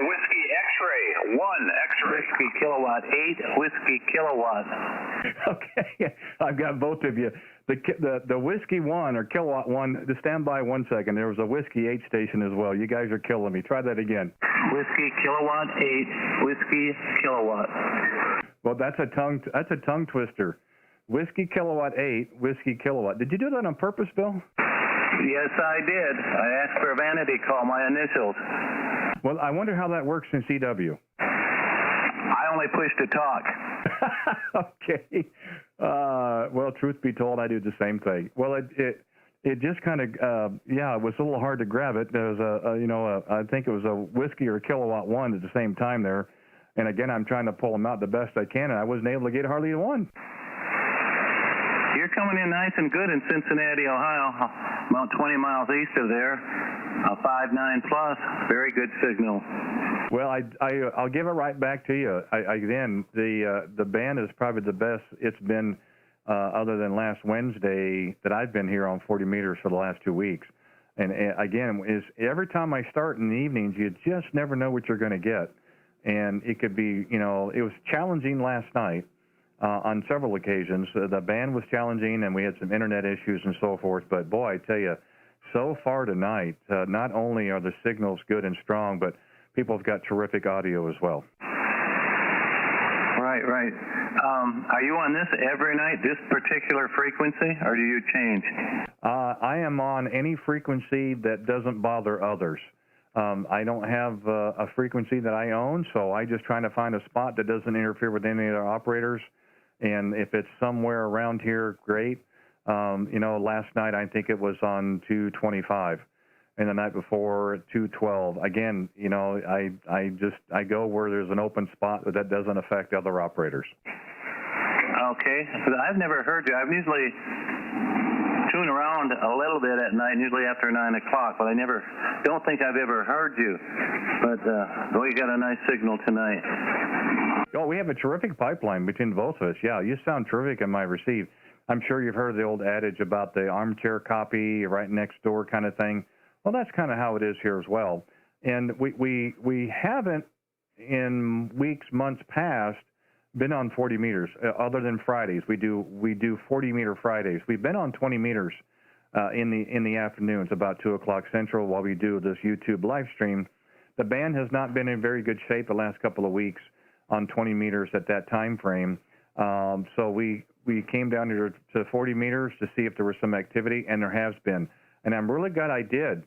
Whiskey X-ray 1, X-ray. Whiskey Kilowatt 8, Whiskey Kilowatt. Okay, I've got both of you. The Whiskey 1 or Kilowatt 1, just stand by 1 second. There was a Whiskey 8 station as well. You guys are killing me. Try that again. Whiskey Kilowatt 8, Whiskey Kilowatt. Well, that's a tongue twister. Whiskey Kilowatt 8, Whiskey Kilowatt. Did you do that on purpose, Bill? Yes, I did. I asked for a vanity call, my initials. Well, I wonder how that works in CW. I only push to talk. Okay. Well, truth be told, I do the same thing. Well, it just kind of, it was a little hard to grab it. There was I think it was a Whiskey or a Kilowatt 1 at the same time there. And again, I'm trying to pull them out the best I can, and I wasn't able to get hardly one. You're coming in nice and good in Cincinnati, Ohio, about 20 miles east of there. 5.9 plus, very good signal. Well, I'll give it right back to you. Again, the band is probably the best it's been other than last Wednesday that I've been here on 40 meters for the last 2 weeks. And again, is every time I start in the evenings, you just never know what you're going to get. And it could be, you know, it was challenging last night on several occasions. The band was challenging, and we had some internet issues and so forth. But boy, I tell you, so far tonight, not only are the signals good and strong, but people have got terrific audio as well. Right. Are you on this every night, this particular frequency, or do you change? I am on any frequency that doesn't bother others. I don't have a frequency that I own, so I just trying to find a spot that doesn't interfere with any of the operators. And if it's somewhere around here, great. You know, last night I think it was on 225, and the night before at 212. Again, you know, I go where there's an open spot that doesn't affect other operators. Okay, because I've never heard you. I'm usually tune around a little bit at night, usually after 9 o'clock, but I don't think I've ever heard you. But we got a nice signal tonight. Oh, we have a terrific pipeline between both of us. Yeah, you sound terrific in my receive. I'm sure you've heard the old adage about the armchair copy right next door kind of thing. Well, that's kind of how it is here as well. And we haven't, in weeks, months past, been on 40 meters, other than Fridays. We do 40-meter Fridays. We've been on 20 meters in the afternoons, about 2 o'clock Central, while we do this YouTube live stream. The band has not been in very good shape the last couple of weeks on 20 meters at that time frame. So we came down here to 40 meters to see if there was some activity, and there has been. And I'm really glad I did,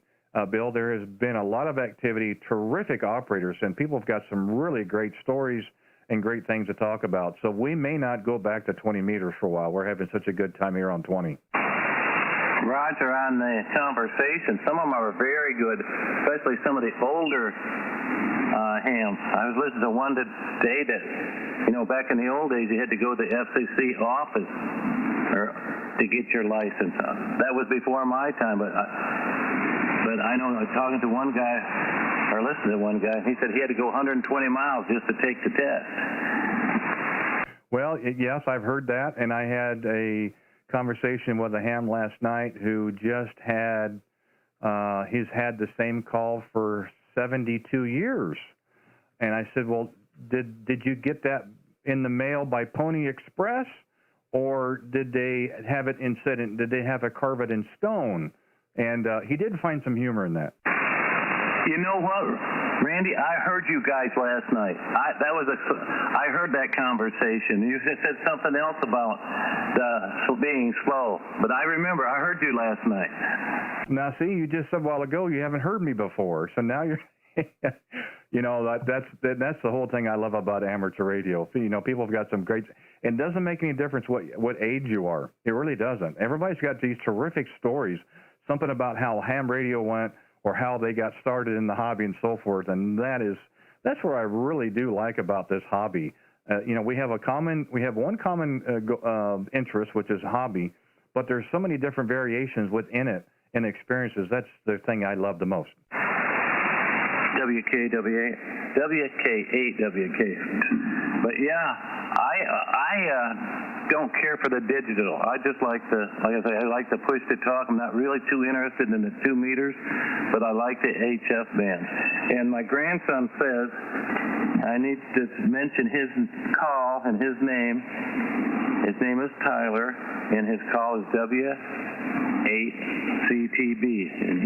Bill. There has been a lot of activity, terrific operators, and people have got some really great stories and great things to talk about. So we may not go back to 20 meters for a while. We're having such a good time here on 20. Roger, on the conversation, some of them are very good, especially some of the older hams. I was listening to one today that, you know, back in the old days, you had to go to the FCC office to get your license. That was before my time, but I know, talking to one guy, or listening to one guy, he said he had to go 120 miles just to take the test. Well, yes, I've heard that, and I had a conversation with a ham last night who just had, he's had the same call for 72 years. And I said, well, did you get that in the mail by Pony Express, or did they have it did they have it carve it in stone? And he did find some humor in that. You know what, Randy? I heard you guys last night. I heard that conversation. You said something else about being slow, but I remember I heard you last night. Now, see, you just said a while ago you haven't heard me before, so now you're, you know, that's the whole thing I love about amateur radio. You know, people have got some great. It doesn't make any difference what age you are. It really doesn't. Everybody's got these terrific stories. Something about how ham radio went, or how they got started in the hobby and so forth, and that's what I really do like about this hobby. You know, we have one common interest, which is hobby, but there's so many different variations within it and experiences. That's the thing I love the most. WK8WK. But yeah, I don't care for the digital. I just like I like the push to talk. I'm not really too interested in the 2 meters, but I like the HF band. And my grandson says I need to mention his call and his name. His name is Tyler, and his call is W8CTB. And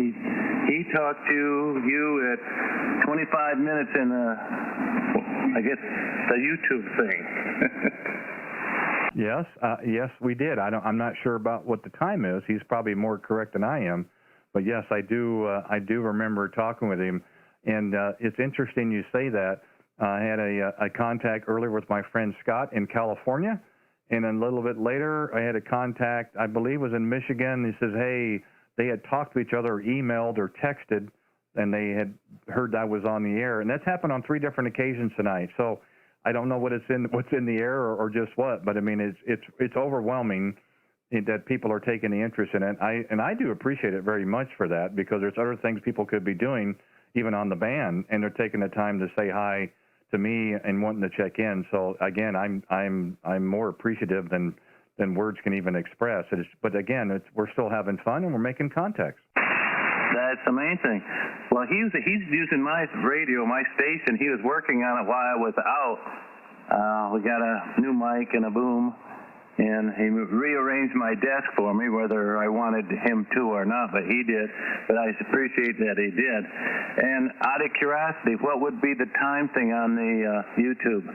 he talked to you at 25 minutes in I guess the YouTube thing. Yes, we did. I'm not sure about what the time is. He's probably more correct than I am, but yes, I do remember talking with him, and it's interesting you say that. I had a contact earlier with my friend Scott in California, and then a little bit later I had a contact, I believe was in Michigan. He says, hey, they had talked to each other, or emailed or texted, and they had heard I was on the air, and that's happened on 3 different occasions tonight. So I don't know what's in the air or just what, but I mean it's overwhelming that people are taking the interest in it. I do appreciate it very much for that, because there's other things people could be doing even on the band, and they're taking the time to say hi to me and wanting to check in. So again, I'm more appreciative than than words can even express. But again, we're still having fun and we're making contacts. That's the main thing. Well, he's using my radio, my station. He was working on it while I was out. We got a new mic and a boom, and he rearranged my desk for me, whether I wanted him to or not, but he did. But I appreciate that he did. And out of curiosity, what would be the time thing on the YouTube?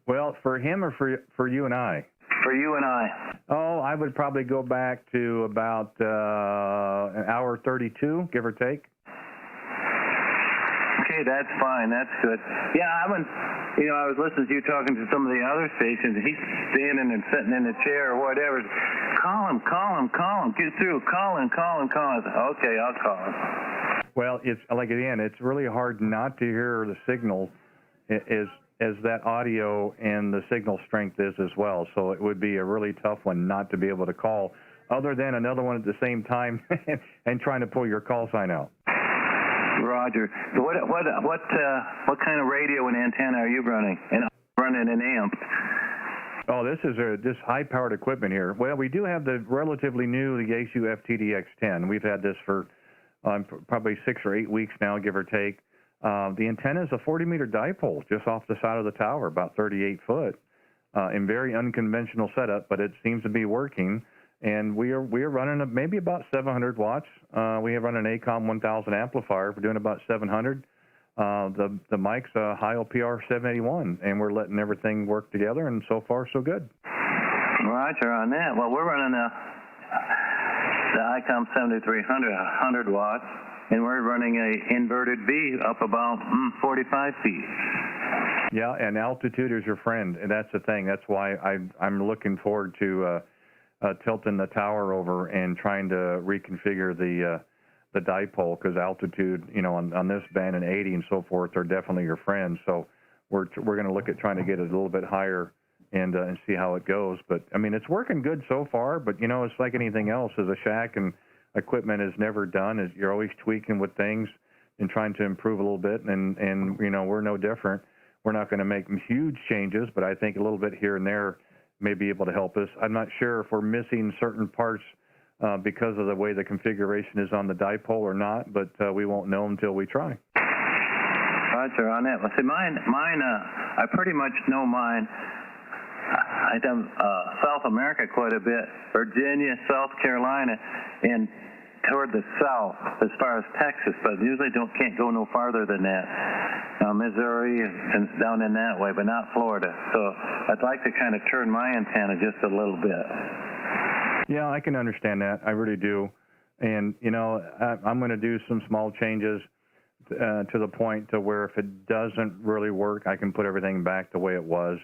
Well, for him or for you and I? For you and I. Oh, I would probably go back to about an hour 32, give or take. Okay, that's fine. That's good. Yeah, I was listening to you talking to some of the other stations. He's standing and sitting in a chair or whatever. Call him. Get through. Call him. Okay, I'll call him. Well, it's really hard not to hear the signal as that audio and the signal strength is as well. So it would be a really tough one not to be able to call, other than another one at the same time and trying to pull your call sign out. Roger. So what kind of radio and antenna are you running? And I'm running an amp. Oh, this is this high-powered equipment here. Well, we do have the relatively new the Yaesu FTDX10. We've had this for probably 6 or 8 weeks now, give or take. The antenna is a 40-meter dipole just off the side of the tower, about 38 foot, in very unconventional setup, but it seems to be working. And we are running maybe about 700 watts. We have run an ACOM 1000 amplifier. We're doing about 700. The mic's a Heil PR 781, and we're letting everything work together, and so far so good. Roger on that. Well, we're running the ICOM 7300, 100 watts, and we're running a inverted V up about 45 feet. Yeah, and altitude is your friend, and that's the thing. That's why I'm looking forward to tilting the tower over and trying to reconfigure the dipole, because altitude, on this band and 80 and so forth are definitely your friends. So we're going to look at trying to get it a little bit higher and see how it goes. But I mean, it's working good so far. But it's like anything else. As a shack and equipment is never done. You're always tweaking with things and trying to improve a little bit. And we're no different. We're not going to make huge changes, but I think a little bit here and there may be able to help us. I'm not sure if we're missing certain parts because of the way the configuration is on the dipole or not, but we won't know until we try. Roger on that. Well, see, mine, I pretty much know mine. I've done South America quite a bit, Virginia, South Carolina, and toward the south as far as Texas, but usually can't go no farther than that. Missouri and down in that way, but not Florida. So I'd like to kind of turn my antenna just a little bit. Yeah, I can understand that. I really do. And, I'm going to do some small changes to the point to where if it doesn't really work, I can put everything back the way it was,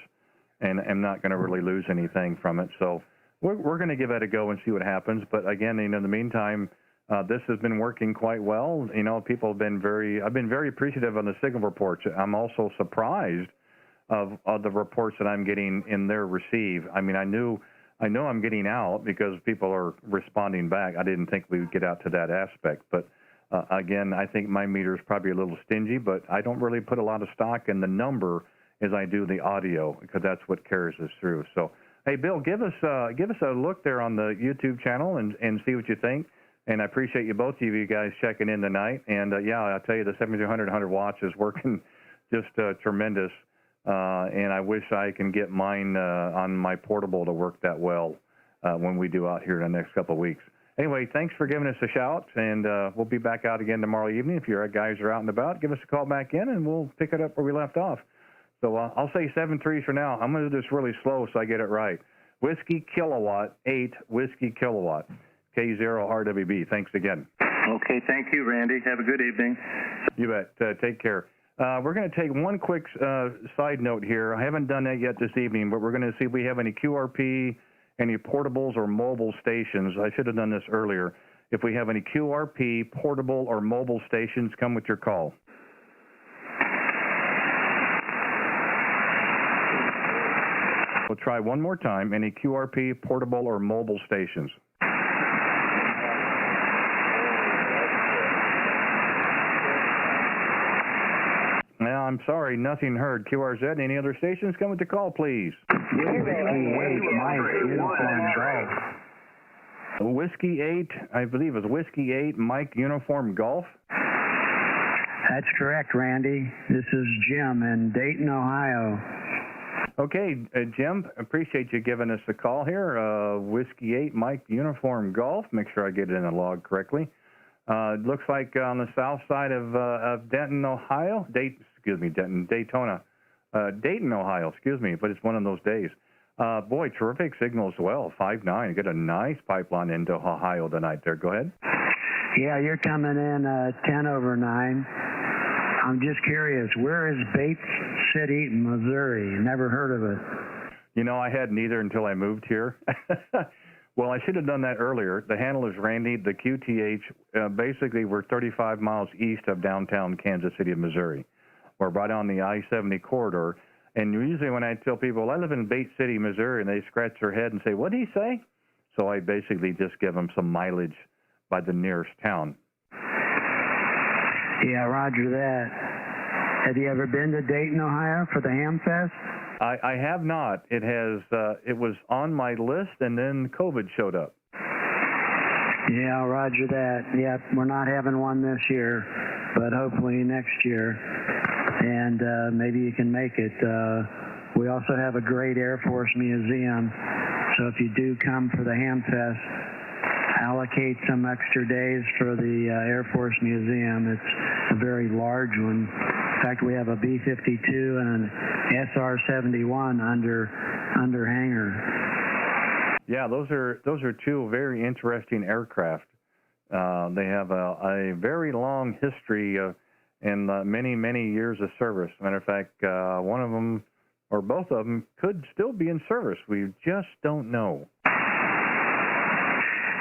and I'm not going to really lose anything from it. So we're going to give that a go and see what happens. But again, in the meantime, this has been working quite well. People have been I've been very appreciative on the signal reports. I'm also surprised of the reports that I'm getting in their receive. I mean, I know I'm getting out because people are responding back. I didn't think we would get out to that aspect. But again, I think my meter is probably a little stingy, but I don't really put a lot of stock in the number as I do the audio, because that's what carries us through. So, hey, Bill, give us a look there on the YouTube channel and see what you think. And I appreciate both of you guys checking in tonight. And yeah, I'll tell you, the 7300 100 watts is working just tremendous. And I wish I can get mine on my portable to work that well when we do out here in the next couple of weeks. Anyway, thanks for giving us a shout, and we'll be back out again tomorrow evening. If your guys are out and about, give us a call back in, and we'll pick it up where we left off. So I'll say 7-3 for now. I'm going to do this really slow so I get it right. Whiskey Kilowatt 8 Whiskey Kilowatt. K0RWB. Thanks again. Okay, thank you, Randy. Have a good evening. You bet. Take care. We're going to take one quick side note here. I haven't done that yet this evening, but we're going to see if we have any QRP, any portables or mobile stations. I should have done this earlier. If we have any QRP, portable, or mobile stations, come with your call. We'll try one more time. Any QRP, portable, or mobile stations? Well, I'm sorry, nothing heard. QRZ, any other stations? Come with the call, please. Whiskey 8, I believe it was Whiskey 8, Mike Uniform Golf. That's correct, Randy. This is Jim in Dayton, Ohio. Okay, Jim, appreciate you giving us a call here. Whiskey 8, Mike Uniform Golf. Make sure I get it in the log correctly. It looks like on the south side of Denton, Ohio. Dayton, Ohio, excuse me, but it's one of those days. Boy, terrific signal as well, 5.9. You get a nice pipeline into Ohio tonight there. Go ahead. Yeah, you're coming in 10/9. I'm just curious, where is Bates City, Missouri? Never heard of it. You know, I hadn't either until I moved here. Well, I should have done that earlier. The handle is Randy, the QTH. Basically, we're 35 miles east of downtown Kansas City, Missouri. We're right on the I-70 corridor. And usually when I tell people, I live in Bates City, Missouri, and they scratch their head and say, what did he say? So I basically just give them some mileage by the nearest town. Yeah, roger that. Have you ever been to Dayton, Ohio for the Ham Fest? I have not. It was on my list, and then COVID showed up. Yeah, roger that. Yep, we're not having one this year, but hopefully next year. And maybe you can make it. We also have a great Air Force Museum, so if you do come for the Ham Fest, allocate some extra days for the Air Force Museum. It's a very large one. In fact, we have a B-52 and an SR-71 under hangar. Yeah, those are two very interesting aircraft. They have a very long history and many years of service. Matter of fact, one of them or both of them could still be in service. We just don't know.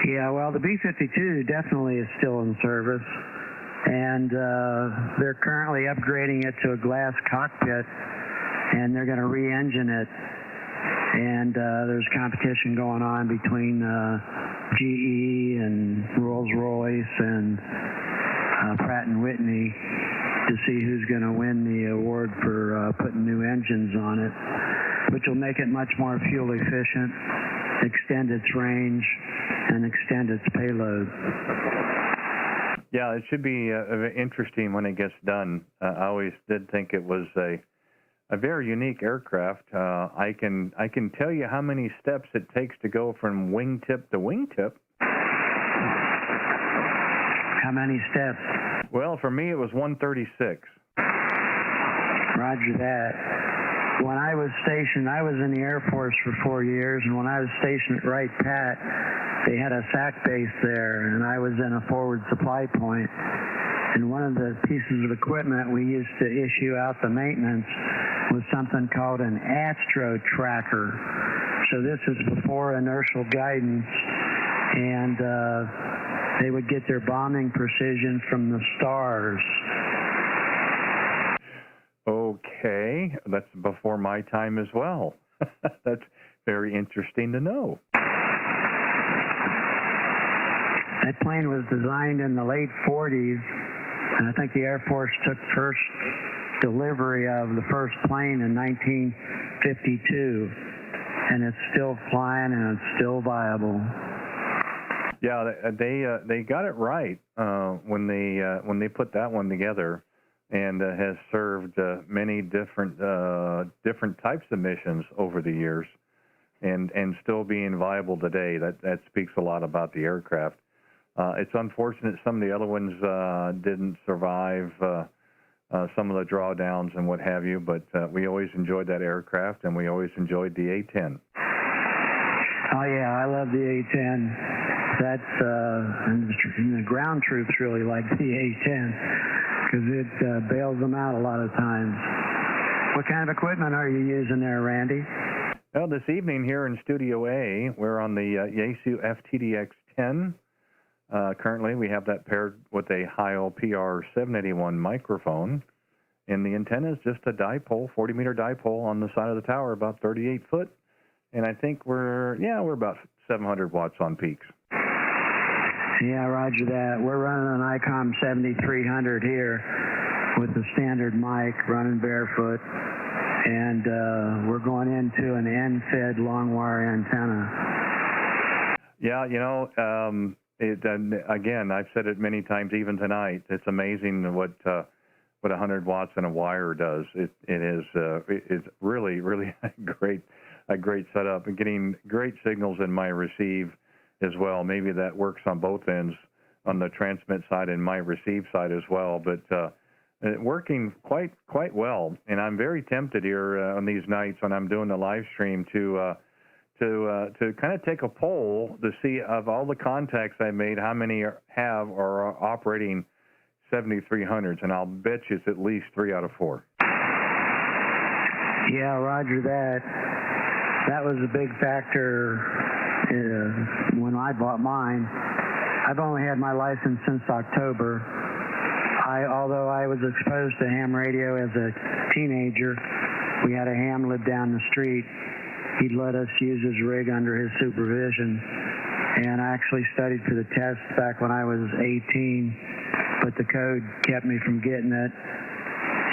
Yeah, well, the B-52 definitely is still in service, and they're currently upgrading it to a glass cockpit, and they're going to re-engine it. And there's competition going on between GE and Rolls-Royce and Pratt & Whitney to see who's going to win the award for putting new engines on it, which will make it much more fuel efficient, extend its range, and extend its payload. Yeah, it should be interesting when it gets done. I always did think it was a very unique aircraft. I can tell you how many steps it takes to go from wingtip to wingtip. How many steps? Well, for me, it was 136. Roger that. When I was stationed, I was in the Air Force for 4 years, and when I was stationed at Wright Pat, they had a SAC base there, and I was in a forward supply point. And one of the pieces of equipment we used to issue out the maintenance was something called an Astro Tracker. So this is before inertial guidance, and they would get their bombing precision from the stars. Okay, that's before my time as well. That's very interesting to know. That plane was designed in the late 40s, and I think the Air Force took first delivery of the first plane in 1952, and it's still flying and it's still viable. Yeah, they got it right when they put that one together, and has served many different types of missions over the years, and still being viable today. That speaks a lot about the aircraft. It's unfortunate some of the other ones didn't survive some of the drawdowns and what have you, but we always enjoyed that aircraft, and we always enjoyed the A-10. Oh yeah, I love the A-10. That's and the ground troops really like the A-10 because it bails them out a lot of times. What kind of equipment are you using there, Randy? Well, this evening here in Studio A, we're on the Yaesu FTDX-10. Currently, we have that paired with a Heil PR781 microphone, and the antenna is just a dipole, 40-meter dipole on the side of the tower, about 38 foot, and I think we're about 700 watts on peaks. Yeah, roger that. We're running an ICOM 7300 here, with the standard mic, running barefoot, and we're going into an end-fed long wire antenna. Yeah, again, I've said it many times, even tonight. It's amazing what 100 watts in a wire does. It's really a great setup, and getting great signals in my receive as well. Maybe that works on both ends, on the transmit side and my receive side as well. But working quite well, and I'm very tempted here on these nights when I'm doing the live stream to kind of take a poll to see, of all the contacts I made, how many have or are operating 7300s, and I'll bet you it's at least 3 out of 4. Yeah, roger that. That was a big factor when I bought mine. I've only had my license since October. Although I was exposed to ham radio as a teenager, we had a ham live down the street. He'd let us use his rig under his supervision, and I actually studied for the test back when I was 18, but the code kept me from getting it.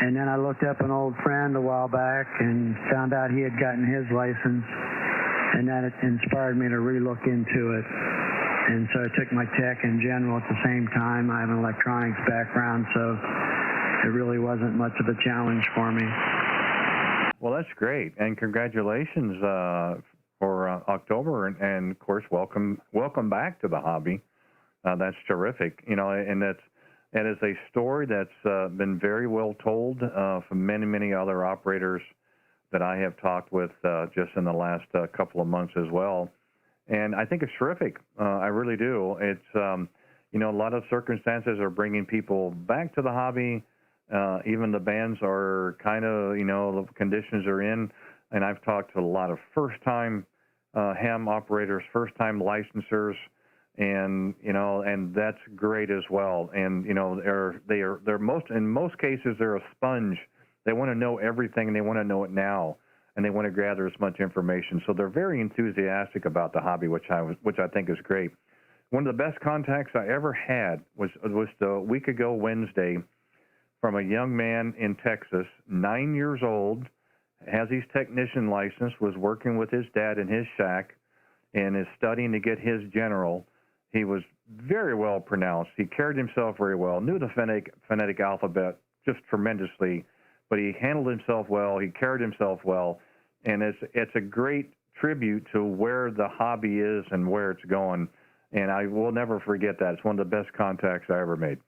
And then I looked up an old friend a while back and found out he had gotten his license, and that inspired me to relook into it. And so I took my tech in general at the same time. I have an electronics background, so it really wasn't much of a challenge for me. Well, that's great, and congratulations for October, and of course, welcome back to the hobby. That's terrific, and it is a story that's been very well told from many other operators that I have talked with just in the last couple of months as well. And I think it's terrific. I really do. It's, a lot of circumstances are bringing people back to the hobby. Even the bands are kind of, the conditions are in. And I've talked to a lot of first-time ham operators, first-time licensors, and that's great as well. And they're in most cases they're a sponge. They want to know everything, and they want to know it now, and they want to gather as much information. So they're very enthusiastic about the hobby, which I think is great. One of the best contacts I ever had was the week ago Wednesday from a young man in Texas, 9 years old, has his technician license, was working with his dad in his shack, and is studying to get his general. He was very well pronounced. He carried himself very well, knew the phonetic alphabet just tremendously, but he handled himself well. He carried himself well, and it's a great tribute to where the hobby is and where it's going. And I will never forget that. It's one of the best contacts I ever made.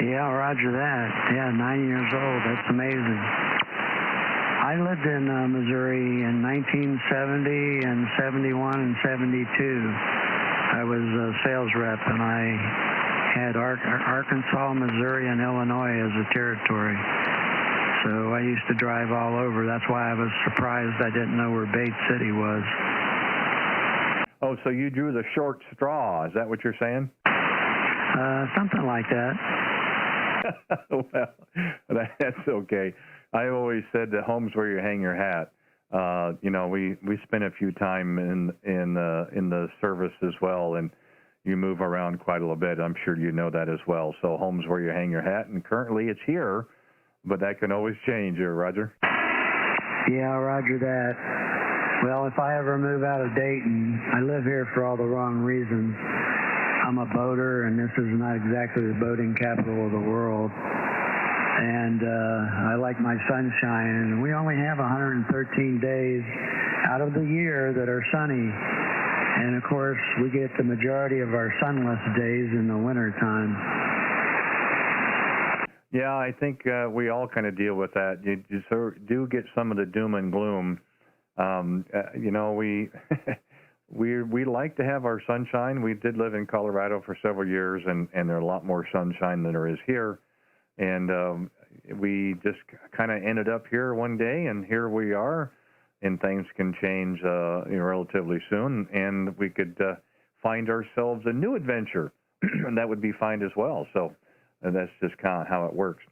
Yeah, roger that. Yeah, 9 years old. That's amazing. I lived in Missouri in 1970 and 71 and 72. I was a sales rep, and I had Arkansas, Missouri, and Illinois as a territory. So I used to drive all over. That's why I was surprised I didn't know where Bates City was. Oh, so you drew the short straw. Is that what you're saying? Something like that. Well, that's okay. I always said that home's where you hang your hat. We spent a few time in the service as well, and you move around quite a little bit. I'm sure you know that as well. So home's where you hang your hat, and currently it's here, but that can always change, Roger. Yeah, roger that. Well, if I ever move out of Dayton, I live here for all the wrong reasons. I'm a boater, and this is not exactly the boating capital of the world. And I like my sunshine, and we only have 113 days out of the year that are sunny. And of course, we get the majority of our sunless days in the wintertime. Yeah, I think we all kind of deal with that. You do get some of the doom and gloom. We like to have our sunshine. We did live in Colorado for several years, and there's a lot more sunshine than there is here. And we just kind of ended up here one day, and here we are. And things can change relatively soon, and we could find ourselves a new adventure, and that would be fine as well. So that's just kind of how it works.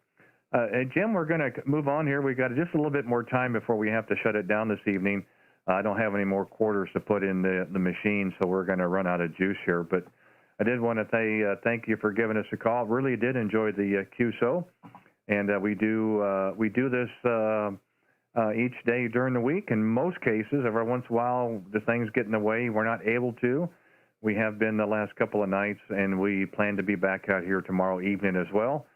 Jim, we're going to move on here. We've got just a little bit more time before we have to shut it down this evening. I don't have any more quarters to put in the machine, so we're going to run out of juice here. But I did want to say thank you for giving us a call. Really did enjoy the QSO. And we do this each day during the week. In most cases, every once in a while, the things get in the way. We're not able to. We have been the last couple of nights, and we plan to be back out here tomorrow evening as well.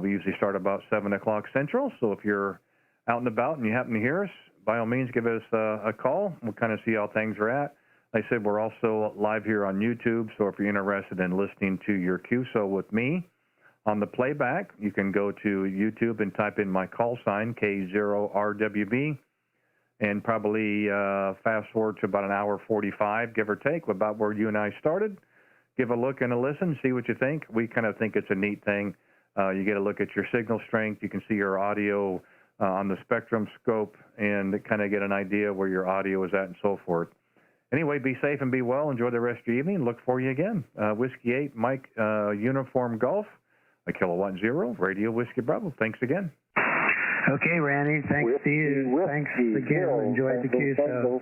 We usually start about 7 o'clock Central, so if you're out and about and you happen to hear us, by all means, give us a call. We'll kind of see how things are at. Like I said, we're also live here on YouTube, so if you're interested in listening to your QSO with me on the playback, you can go to YouTube and type in my call sign, K0RWB, and probably fast forward to about an hour 45, give or take, about where you and I started. Give a look and a listen, see what you think. We kind of think it's a neat thing. You get a look at your signal strength. You can see your audio on the spectrum scope and kind of get an idea where your audio is at and so forth. Anyway, be safe and be well. Enjoy the rest of your evening. Look for you again. Whiskey 8, Mike, Uniform Golf, a Kilowatt 0, Radio Whiskey Bravo. Thanks again. Okay, Randy. Thanks to you. Thanks again. Enjoyed the QSO.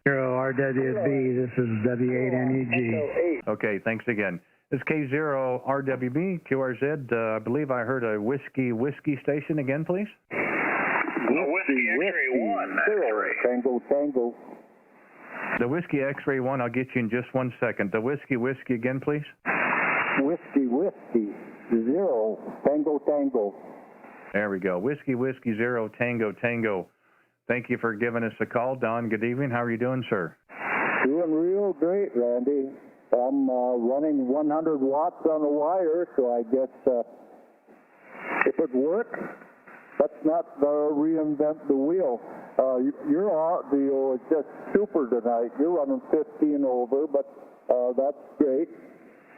K0RWB. This is W8NUG. Okay, thanks again. This is K0RWB, QRZ. I believe I heard a whiskey station again, please. Whiskey X-ray 1. Tango. The Whiskey X-ray 1, I'll get you in just 1 second. The whiskey again, please. Whiskey 0, Tango. There we go. Whiskey 0, Tango. Thank you for giving us a call. Don, good evening. How are you doing, sir? Doing real great, Randy. I'm running 100 watts on the wire, so I guess if it works, let's not reinvent the wheel. Your audio is just super tonight. You're running 15 over, but that's great.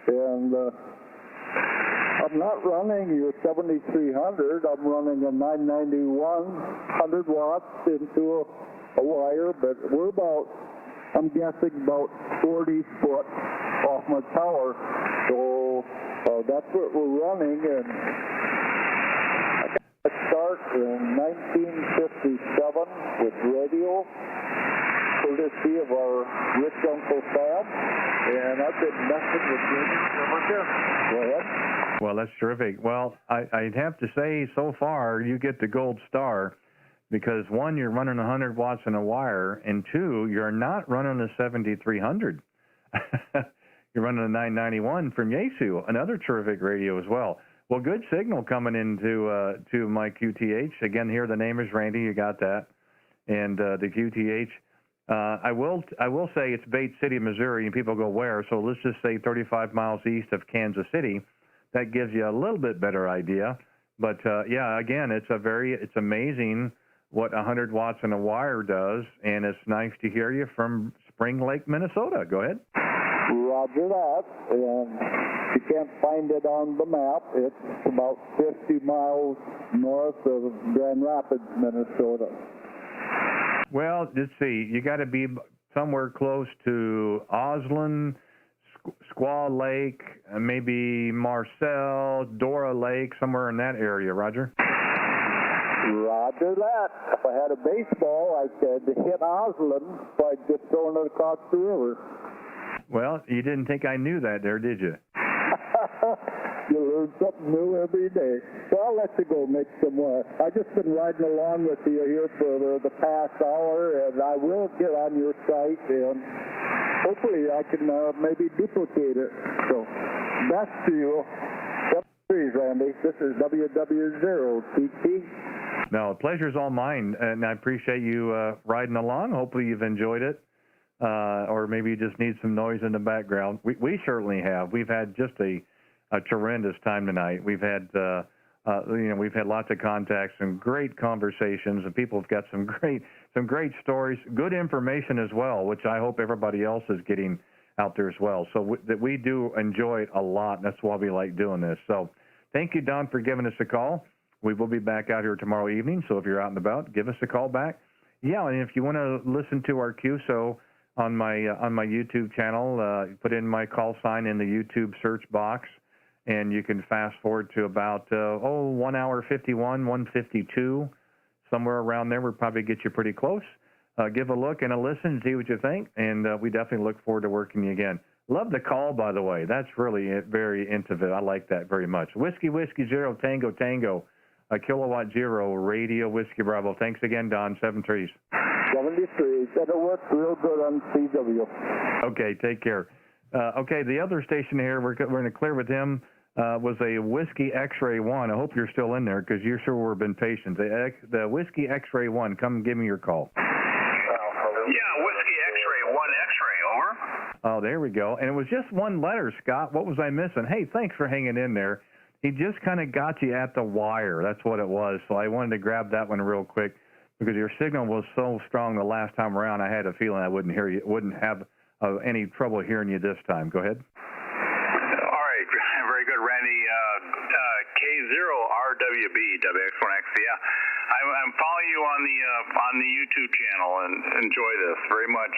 And I'm not running your 7300. I'm running a 991 100 watts into a wire, but we're about, I'm guessing, about 40 foot off my tower. So that's what we're running, and I got to start in 1957 with radio, courtesy of our rich Uncle Sam, and I've been messing with radio ever since. Go ahead. Well, that's terrific. Well, I'd have to say so far you get the gold star because, one, you're running 100 watts in a wire, and two, you're not running a 7300. You're running a 991 from Yaesu, another terrific radio as well. Well, good signal coming into to my QTH. Again, here the name is Randy. You got that. And the QTH. I will say it's Bate City, Missouri, and people go where? So let's just say 35 miles east of Kansas City. That gives you a little bit better idea. But yeah, again, it's amazing what 100 watts in a wire does, and it's nice to hear you from Spring Lake, Minnesota. Go ahead. Roger that. And you can't find it on the map. It's about 50 miles north of Grand Rapids, Minnesota. Well, let's see. You got to be somewhere close to Osland, Squaw Lake, maybe Marcel, Dora Lake, somewhere in that area. Roger? Roger that. If I had a baseball, I could hit Osland by just throwing it across the river. Well, you didn't think I knew that there, did you? You learn something new every day. So I'll let you go make some more. I've just been riding along with you here for the past hour, and I will get on your site, and hopefully I can maybe duplicate it. So best to you. Randy. This is WW0TT. No, the pleasure's all mine, and I appreciate you riding along. Hopefully you've enjoyed it. Or maybe you just need some noise in the background. We certainly have. We've had just a tremendous time tonight. We've had we've had lots of contacts and great conversations, and people have got some great stories, good information as well, which I hope everybody else is getting out there as well. So we do enjoy it a lot. And that's why we like doing this. So thank you, Don, for giving us a call. We will be back out here tomorrow evening. So if you're out and about, give us a call back. Yeah, and if you want to listen to our QSO on my YouTube channel, put in my call sign in the YouTube search box, and you can fast forward to about 1 hour 51, 152, somewhere around there. We'll probably get you pretty close. Give a look and a listen, see what you think, and we definitely look forward to working you again. Love the call, by the way. That's really very intimate. I like that very much. Whiskey, Zero, Tango, Tango, Kilowatt Zero, Radio, Whiskey, Bravo. Thanks again, Don. 73s. 73. That'll work real good on CW. Okay, take care. Okay, the other station here, we're going to clear with him, was a Whiskey X-Ray 1. I hope you're still in there because you're sure we've been patient. The Whiskey X-Ray 1, come give me your call. Yeah, Whiskey X-Ray 1 X-Ray, over. Oh, there we go. And it was just one letter, Scott. What was I missing? Hey, thanks for hanging in there. He just kind of got you at the wire. That's what it was. So I wanted to grab that one real quick because your signal was so strong the last time around. I had a feeling I wouldn't hear you, wouldn't have any trouble hearing you this time. Go ahead. All right, very good, Randy. K0RWB WX1X. Yeah, I'm following you on the YouTube channel and enjoy this very much.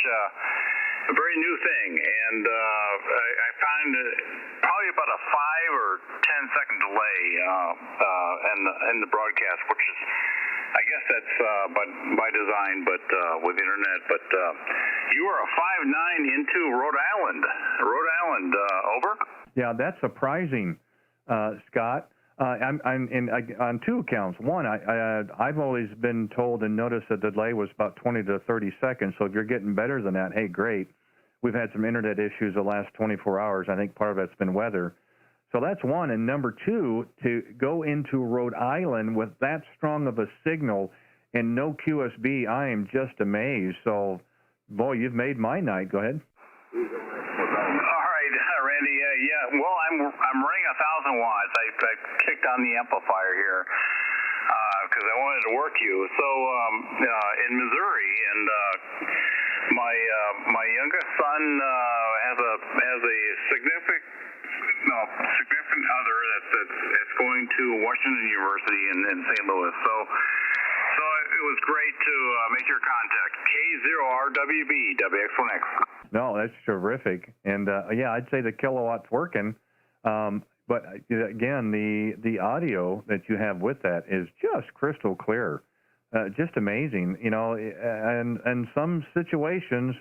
A very new thing, and I find probably about a 5 or 10-second delay in the broadcast, which is, I guess that's by design, but with the internet. But you are a 5.9 into Rhode Island. Over. Yeah, that's surprising, Scott. I'm on two accounts. One, I've always been told and noticed that the delay was about 20 to 30 seconds. So if you're getting better than that, hey, great. We've had some internet issues the last 24 hours. I think part of it's been weather. So that's one. And number two, to go into Rhode Island with that strong of a signal and no QSB, I am just amazed. So, boy, you've made my night. Go ahead. All right, Randy. Yeah. Well, I'm running 1,000 watts. I kicked on the amplifier here because I wanted to work you. So in Missouri, and my youngest son has a significant other that's going to Washington University in St. Louis. So it was great to make your contact. K0RWB WX1X. No, that's terrific. And yeah, I'd say the kilowatt's working. But again, the audio that you have with that is just crystal clear. Just amazing, you know, and some situations,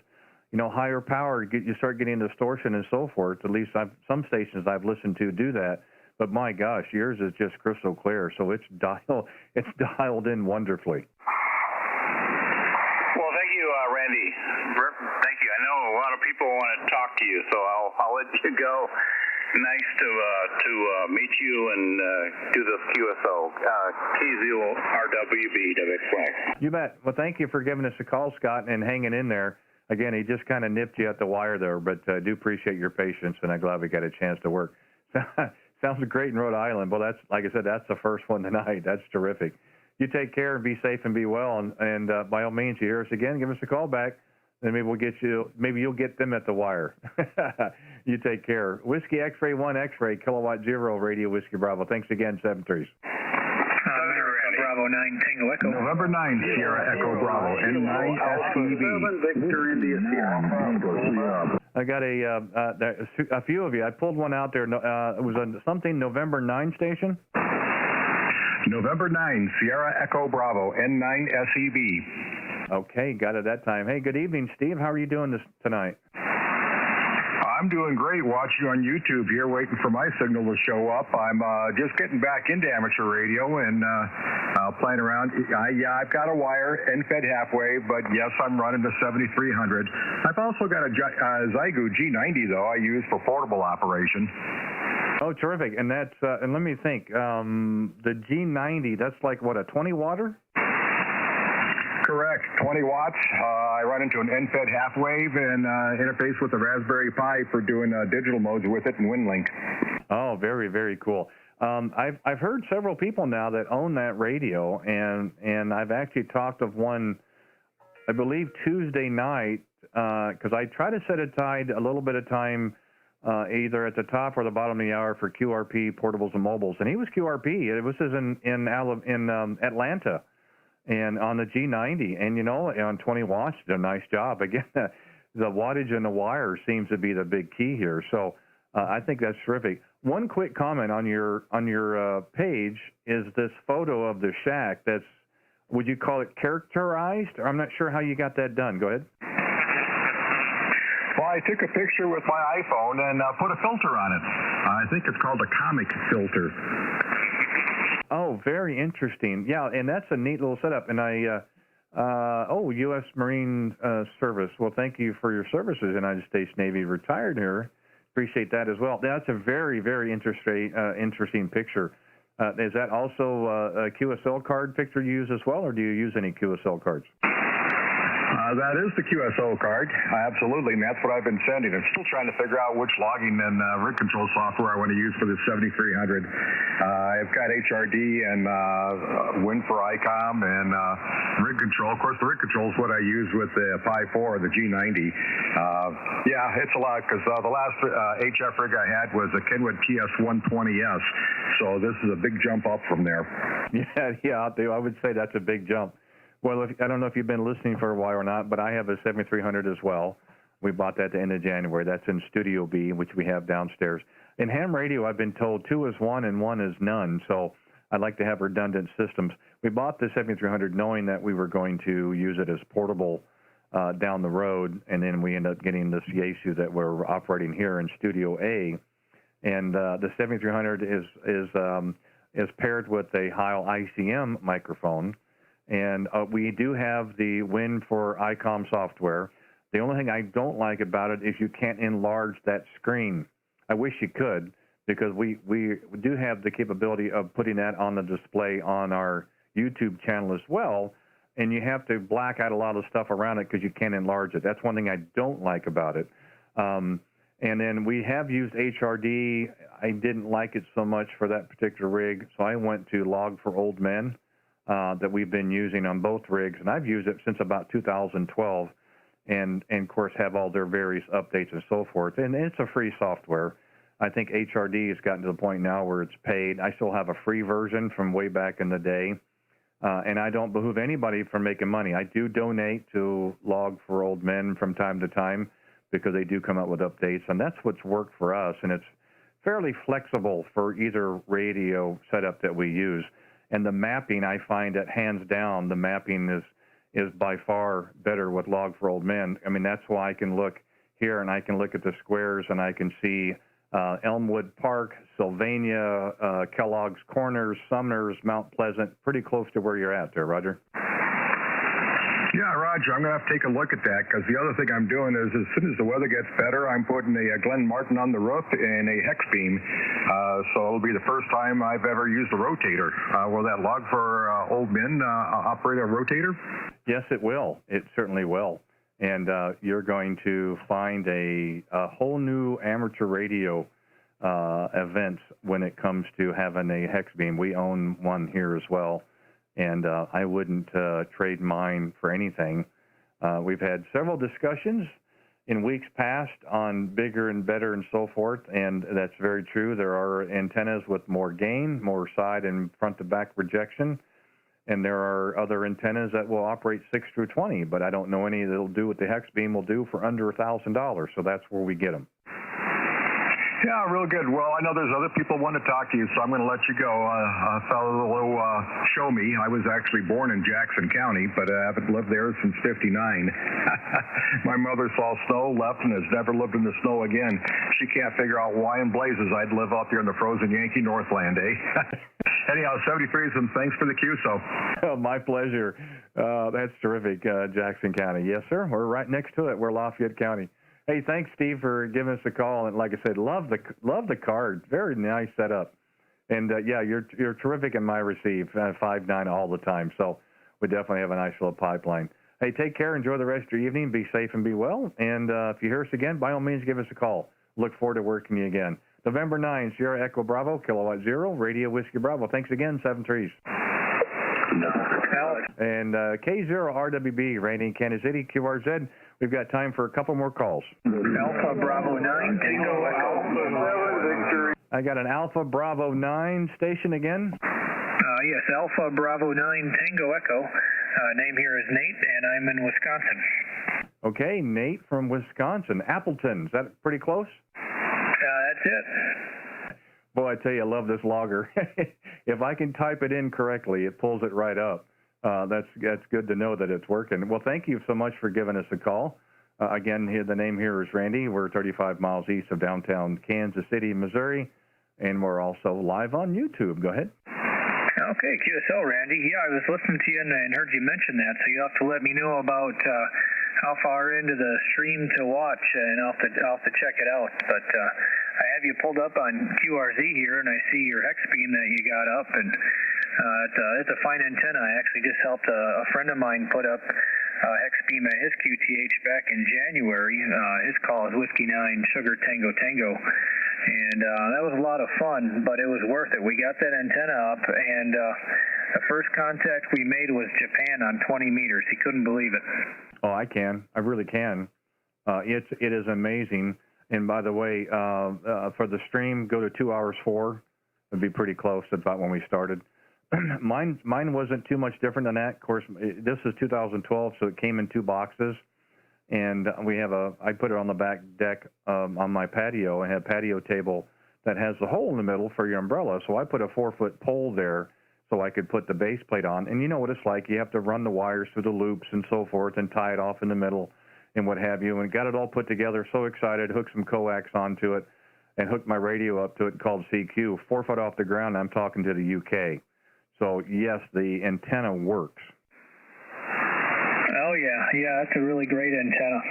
you know, higher power, you start getting distortion and so forth. At least some stations I've listened to do that. But my gosh, yours is just crystal clear. So it's dialed in wonderfully. Well, thank you, Randy. Thank you. I know a lot of people want to talk to you, so I'll let you go. Nice to meet you and do this QSO. K0RWB WX1X. You bet. Well, thank you for giving us a call, Scott, and hanging in there. Again, he just kind of nipped you at the wire there, but I do appreciate your patience, and I'm glad we got a chance to work. Sounds great in Rhode Island. Well, that's, like I said, that's the first one tonight. That's terrific. You take care and be safe and be well, and by all means, you hear us again, give us a call back. Then maybe you'll get them at the wire. You take care. Whiskey X-Ray 1 X-Ray, Kilowatt Zero, Radio Whiskey Bravo. Thanks again, 73s. Bravo 9 Tango Echo. November 9, Sierra Echo Bravo, N9 SEB. Victor India Sierra. I got a few of you. I pulled one out there. It was something November 9 station. November 9, Sierra Echo Bravo, N9 SEB. Okay, got it that time. Hey, good evening, Steve. How are you doing tonight? I'm doing great. Watching you on YouTube here, waiting for my signal to show up. I'm just getting back into amateur radio and playing around. I've got a wire, end-fed halfway, but yes, I'm running the 7300. I've also got a Zygo G90, though, I use for portable operation. Oh, terrific. And that's, and let me think, the G90, that's like, what, a 20-watter? Correct, 20 watts. I run into an end-fed half wave and interface with the Raspberry Pi for doing digital modes with it and WinLink. Oh, very, very cool. I've heard several people now that own that radio, and I've actually talked of one, I believe Tuesday night, because I try to set aside a little bit of time either at the top or the bottom of the hour for QRP portables and mobiles, and he was QRP. This is in Atlanta. And on the G90, and you know, on 20 watts, did a nice job. Again, the wattage and the wire seems to be the big key here. So I think that's terrific. One quick comment on your page is this photo of the shack. That's, would you call it characterized? Or I'm not sure how you got that done. Go ahead. Well, I took a picture with my iPhone and put a filter on it. I think it's called a comic filter. Oh, very interesting. Yeah, and that's a neat little setup. And U.S. Marine Service. Well, thank you for your services, United States Navy retired here. Appreciate that as well. That's a very, very interesting picture. Is that also a QSL card picture you use as well, or do you use any QSL cards? That is the QSO card, absolutely, and that's what I've been sending. I'm still trying to figure out which logging and rig control software I want to use for the 7300. I've got HRD and Win for ICOM and rig control. Of course, the rig control is what I use with the Pi 4 or the G90. Yeah, it's a lot because the last HF rig I had was a Kenwood TS120S, so this is a big jump up from there. Yeah, I would say that's a big jump. Well, I don't know if you've been listening for a while or not, but I have a 7300 as well. We bought that at the end of January. That's in Studio B, which we have downstairs. In ham radio, I've been told 2 is 1 and 1 is none, so I'd like to have redundant systems. We bought the 7300 knowing that we were going to use it as portable down the road, and then we ended up getting this Yaesu that we're operating here in Studio A. And the 7300 is paired with a Heil ICM microphone. And we do have the Win for ICOM software. The only thing I don't like about it is you can't enlarge that screen. I wish you could, because we do have the capability of putting that on the display on our YouTube channel as well, and you have to black out a lot of stuff around it because you can't enlarge it. That's one thing I don't like about it. And then we have used HRD. I didn't like it so much for that particular rig, so I went to Log for Old Men. That we've been using on both rigs, and I've used it since about 2012, and of course have all their various updates and so forth. And it's a free software. I think HRD has gotten to the point now where it's paid. I still have a free version from way back in the day, and I don't behoove anybody from making money. I do donate to Log for Old Men from time to time because they do come out with updates, and that's what's worked for us, and it's fairly flexible for either radio setup that we use. And the mapping, I find that hands down, the mapping is by far better with Log for Old Men. I mean, that's why I can look here and I can look at the squares and I can see Elmwood Park, Sylvania, Kellogg's Corners, Sumners, Mount Pleasant, pretty close to where you're at there, Roger. Yeah, Roger, I'm going to have to take a look at that because the other thing I'm doing is as soon as the weather gets better, I'm putting a Glen Martin on the roof and a hex beam. So it'll be the first time I've ever used a rotator. Will that Log for Old Men operate a rotator? Yes, it will. It certainly will. And you're going to find a whole new amateur radio event when it comes to having a hex beam. We own one here as well. And I wouldn't trade mine for anything. We've had several discussions in weeks past on bigger and better and so forth, and that's very true. There are antennas with more gain, more side and front to back projection, and there are other antennas that will operate 6 through 20, but I don't know any that'll do what the hex beam will do for under $1,000, so that's where we get them. Yeah, real good. Well, I know there's other people want to talk to you, so I'm going to let you go. A fellow will show me. I was actually born in Jackson County, but I haven't lived there since '59. My mother saw snow, left, and has never lived in the snow again. She can't figure out why in blazes I'd live out there in the frozen Yankee Northland, eh? Anyhow, 73s, and thanks for the QSO. Oh, my pleasure. That's terrific, Jackson County. Yes, sir. We're right next to it. We're Lafayette County. Hey, thanks, Steve, for giving us a call. And like I said, love the card. Very nice setup. And yeah, you're terrific in my receive, 5.9 all the time. So we definitely have a nice little pipeline. Hey, take care. Enjoy the rest of your evening. Be safe and be well. And if you hear us again, by all means, give us a call. Look forward to working you again. November 9, Sierra Echo Bravo, Kilowatt Zero, Radio Whiskey Bravo. Thanks again, 7-3s. And K0RWB, Randy in Kansas City, QRZ. We've got time for a couple more calls. Alpha Bravo 9, Tango Echo. I got an Alpha Bravo 9 station again. Yes, Alpha Bravo 9, Tango Echo. Name here is Nate, and I'm in Wisconsin. Okay, Nate from Wisconsin. Appleton, is that pretty close? That's it. Boy, I tell you, I love this logger. If I can type it in correctly, it pulls it right up. That's good to know that it's working. Well, thank you so much for giving us a call. Again, here the name here is Randy. We're 35 miles east of downtown Kansas City, Missouri, and we're also live on YouTube. Go ahead. Okay, QSL, Randy. Yeah, I was listening to you and heard you mention that, so you'll have to let me know about how far into the stream to watch, and I'll have to check it out. But I have you pulled up on QRZ here, and I see your hex beam that you got up, and it's a fine antenna. I actually just helped a friend of mine put up hex beam at his QTH back in January. His call is Whiskey 9 Sugar Tango Tango. And that was a lot of fun, but it was worth it. We got that antenna up, and the first contact we made was Japan on 20 meters. He couldn't believe it. Oh, I can. I really can. It is amazing. And by the way, for the stream, go to 2 hours 4. It'd be pretty close to about when we started. Mine wasn't too much different than that. Of course, this is 2012, so it came in 2 boxes. And I put it on the back deck on my patio. I had a patio table that has a hole in the middle for your umbrella. So I put a 4-foot pole there so I could put the base plate on. And you know what it's like. You have to run the wires through the loops and so forth and tie it off in the middle and what have you. And got it all put together. So excited. Hooked some coax onto it and hooked my radio up to it called CQ. 4 foot off the ground. I'm talking to the UK. So, yes, the antenna works. Oh, yeah, that's a really great antenna.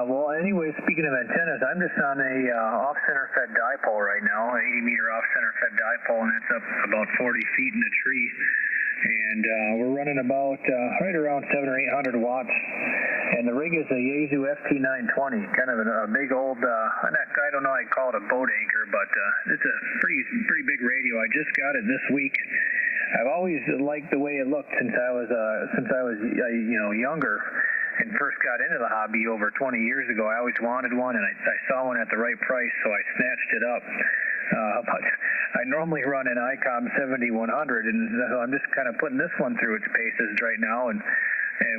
Well, anyway, speaking of antennas, I'm just on a off-center fed dipole right now, an 80-meter off-center fed dipole, and it's up about 40 feet in the tree. And we're running about right around 700 or 800 watts. And the rig is a Yaesu FT920, kind of a big old, I don't know, I'd call it a boat anchor, but it's a pretty big radio. I just got it this week. I've always liked the way it looked since I was younger and first got into the hobby over 20 years ago. I always wanted one, and I saw one at the right price, so I snatched it up. But I normally run an ICOM 7100, and so I'm just kind of putting this one through its paces right now, and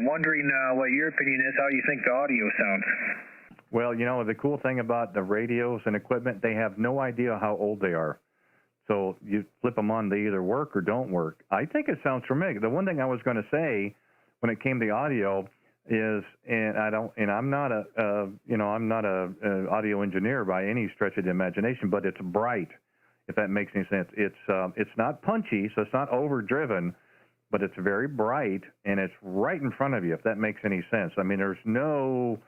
wondering what your opinion is, how you think the audio sounds. Well, you know, the cool thing about the radios and equipment, they have no idea how old they are. So you flip them on, they either work or don't work. I think it sounds tremendous. The one thing I was going to say when it came to audio is, I'm not a audio engineer by any stretch of the imagination, but it's bright, if that makes any sense. It's not punchy, so it's not overdriven, but it's very bright, and it's right in front of you, if that makes any sense. I mean, there's no,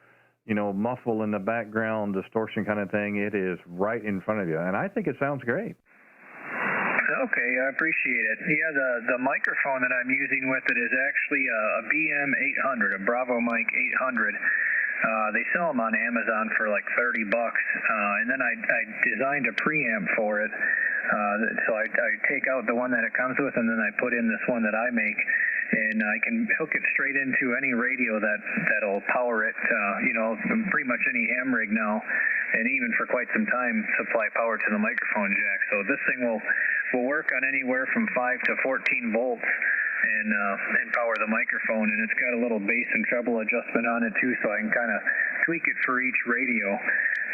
muffle in the background, distortion kind of thing. It is right in front of you, and I think it sounds great. Okay, I appreciate it. Yeah, the microphone that I'm using with it is actually a BM800, a Bravo Mic 800. They sell them on Amazon for like $30, and then I designed a preamp for it. So I take out the one that it comes with, and then I put in this one that I make, and I can hook it straight into any radio that'll power it. Pretty much any ham rig now, and even for quite some time, supply power to the microphone jack. So this thing will work on anywhere from 5 to 14 volts. And power the microphone, and it's got a little bass and treble adjustment on it too, so I can kind of tweak it for each radio.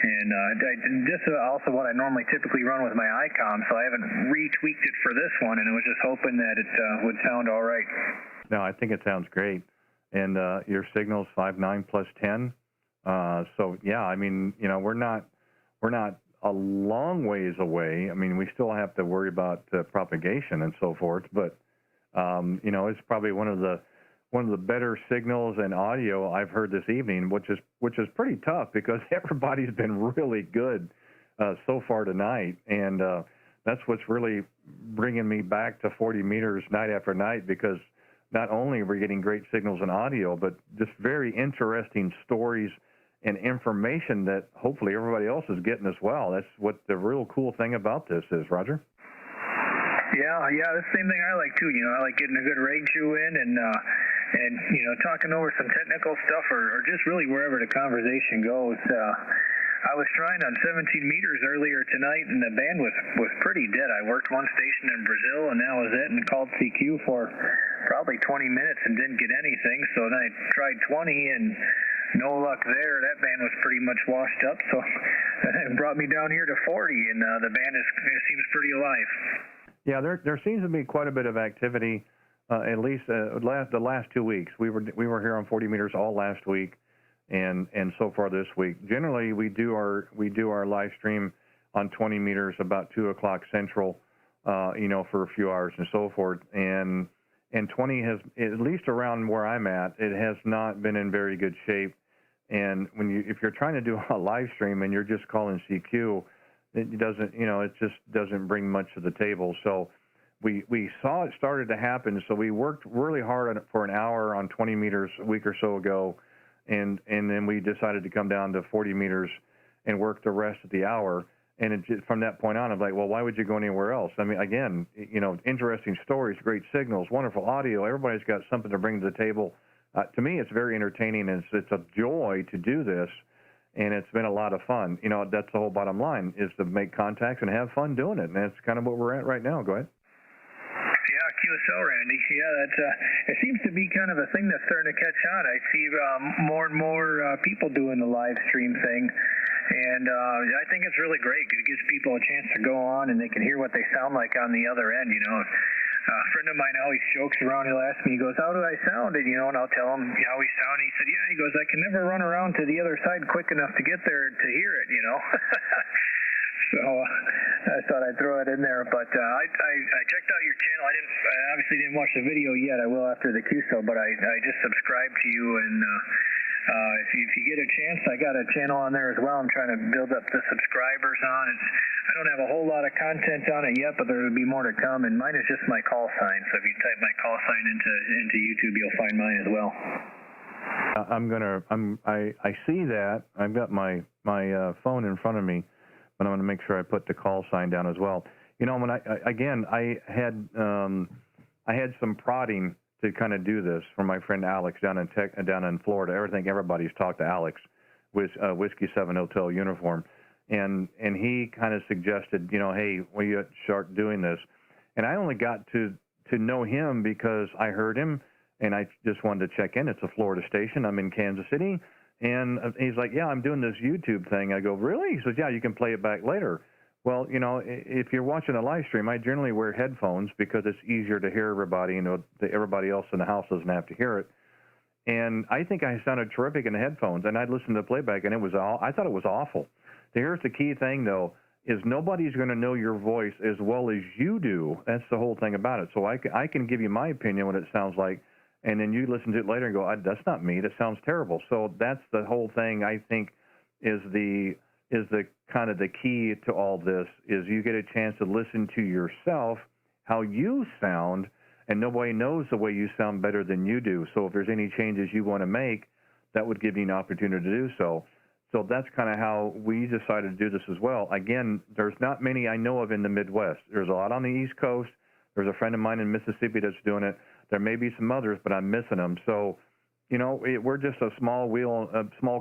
And this is also what I normally typically run with my ICOM, so I haven't retweaked it for this one, and I was just hoping that it would sound all right. No, I think it sounds great. And your signal's 5.9 plus 10. So yeah, I mean, we're not a long ways away. I mean, we still have to worry about propagation and so forth, but it's probably one of the better signals and audio I've heard this evening, which is pretty tough because everybody's been really good so far tonight, and that's what's really bringing me back to 40 meters night after night, because not only are we getting great signals and audio, but just very interesting stories and information that hopefully everybody else is getting as well. That's what the real cool thing about this is, Roger. Yeah, the same thing I like too. I like getting a good rig chew in and talking over some technical stuff or just really wherever the conversation goes. I was trying on 17 meters earlier tonight, and the band was pretty dead. I worked one station in Brazil, and that was it, and called CQ for probably 20 minutes and didn't get anything. So then I tried 20, and no luck there. That band was pretty much washed up, so it brought me down here to 40, and the band seems pretty alive. Yeah, there seems to be quite a bit of activity, at least the last 2 weeks. We were here on 40 meters all last week, and so far this week. Generally, we do our live stream on 20 meters about 2 o'clock Central, for a few hours and so forth. And 20 has, at least around where I'm at, it has not been in very good shape. And if you're trying to do a live stream and you're just calling CQ, it doesn't, it just doesn't bring much to the table. So we saw it started to happen. So we worked really hard for an hour on 20 meters a week or so ago. And then we decided to come down to 40 meters and work the rest of the hour. And from that point on, I'm like, well, why would you go anywhere else? I mean, again, interesting stories, great signals, wonderful audio. Everybody's got something to bring to the table. To me, it's very entertaining, and it's a joy to do this, and it's been a lot of fun. That's the whole bottom line, is to make contacts and have fun doing it, and that's kind of what we're at right now. Go ahead. Yeah, QSL, Randy. Yeah, that's it seems to be kind of a thing that's starting to catch on. I see more and more people doing the live stream thing. And I think it's really great. It gives people a chance to go on and they can hear what they sound like on the other end, A friend of mine always jokes around. He'll ask me, he goes, how do I sound? And, and I'll tell him how he sounds. He said, yeah, he goes, I can never run around to the other side quick enough to get there to hear it, So I thought I'd throw it in there. But I checked out your channel. I obviously didn't watch the video yet. I will after the QSO, but I just subscribed to you, and if you get a chance, I got a channel on there as well. I'm trying to build up the subscribers on. I don't have a whole lot of content on it yet, but there will be more to come. And mine is just my call sign. So if you type my call sign into YouTube, you'll find mine as well. I see that. I've got my phone in front of me, but I'm going to make sure I put the call sign down as well. When I had some prodding to kind of do this from my friend Alex down in Florida. I think everybody's talked to Alex with Whiskey 7 Hotel uniform, and he kind of suggested, hey, will you start doing this? And I only got to know him because I heard him, and I just wanted to check in. It's a Florida station. I'm in Kansas City, and he's like, yeah, I'm doing this YouTube thing. I go, really? He says, yeah, you can play it back later. Well, if you're watching a live stream, I generally wear headphones because it's easier to hear everybody. Everybody else in the house doesn't have to hear it. And I think I sounded terrific in the headphones. And I'd listen to the playback, and I thought it was awful. Here's the key thing, though, is nobody's going to know your voice as well as you do. That's the whole thing about it. So I can give you my opinion what it sounds like, and then you listen to it later and go, that's not me. That sounds terrible. So that's the whole thing. I think is the kind of the key to all this, is you get a chance to listen to yourself, how you sound, and nobody knows the way you sound better than you do. So if there's any changes you want to make, that would give you an opportunity to do so. So that's kind of how we decided to do this as well. Again, there's not many I know of in the Midwest. There's a lot on the East Coast. There's a friend of mine in Mississippi that's doing it. There may be some others, but I'm missing them. So, we're just a small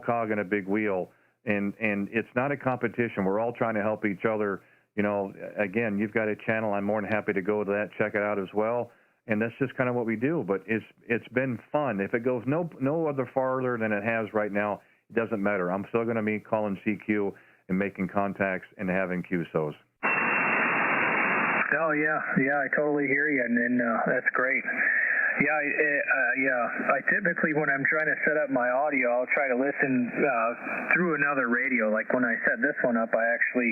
cog in a big wheel. And it's not a competition. We're all trying to help each other. Again, you've got a channel. I'm more than happy to go to that, check it out as well. And that's just kind of what we do. But it's been fun. If it goes no other farther than it has right now, it doesn't matter. I'm still going to be calling CQ and making contacts and having QSOs. Oh, yeah, I totally hear you, and that's great. I typically, when I'm trying to set up my audio, I'll try to listen through another radio. Like when I set this one up, I actually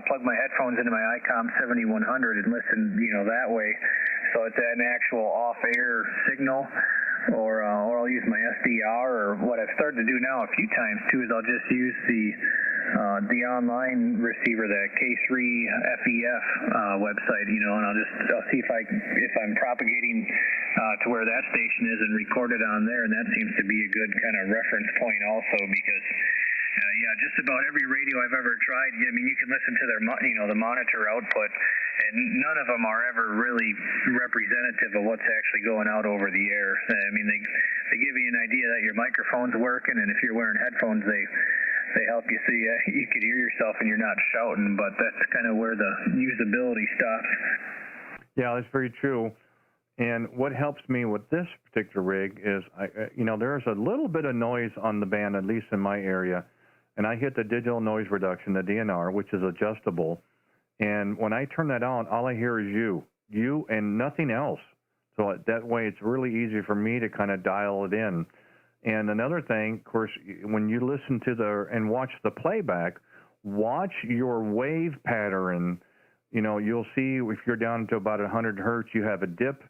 plug my headphones into my ICOM 7100 and listen, that way. So it's an actual off-air signal, or I'll use my SDR, or what I've started to do now a few times too is I'll just use the online receiver, that K0RWB website, and I'll see if I'm propagating to where that station is and record it on there, and that seems to be a good kind of reference point also, because just about every radio I've ever tried, you can listen to their the monitor output, and none of them are ever really representative of what's actually going out over the air. They give you an idea that your microphone's working, and if you're wearing headphones, they help you see you can hear yourself and you're not shouting, but that's kind of where the usability stops. Yeah, that's very true. And what helps me with this particular rig is, there's a little bit of noise on the band, at least in my area, and I hit the digital noise reduction, the DNR, which is adjustable. And when I turn that on, all I hear is you and nothing else. So that way it's really easy for me to kind of dial it in. And another thing, of course, when you listen to and watch the playback, watch your wave pattern. You know, you'll see if you're down to about 100 hertz, you have a dip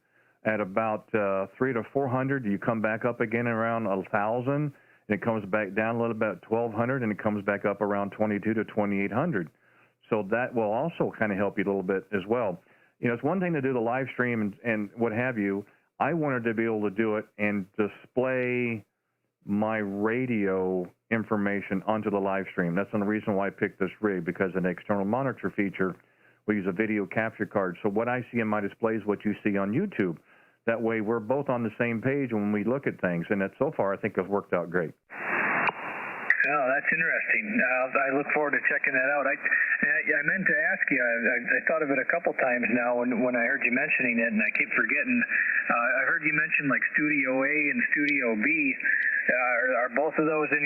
at about 300 to 400. You come back up again around 1,000, and it comes back down a little bit at 1,200, and it comes back up around 22 to 2,800. So that will also kind of help you a little bit as well. You know, it's one thing to do the live stream and what have you. I wanted to be able to do it and display my radio information onto the live stream. That's the reason why I picked this rig, because an external monitor feature, we use a video capture card. So what I see in my display is what you see on YouTube. That way we're both on the same page when we look at things, and that so far I think has worked out great. Oh, that's interesting. I look forward to checking that out. I meant to ask you, I thought of it a couple times now when I heard you mentioning it, and I keep forgetting. I heard you mention like Studio A and Studio B. Are both of those in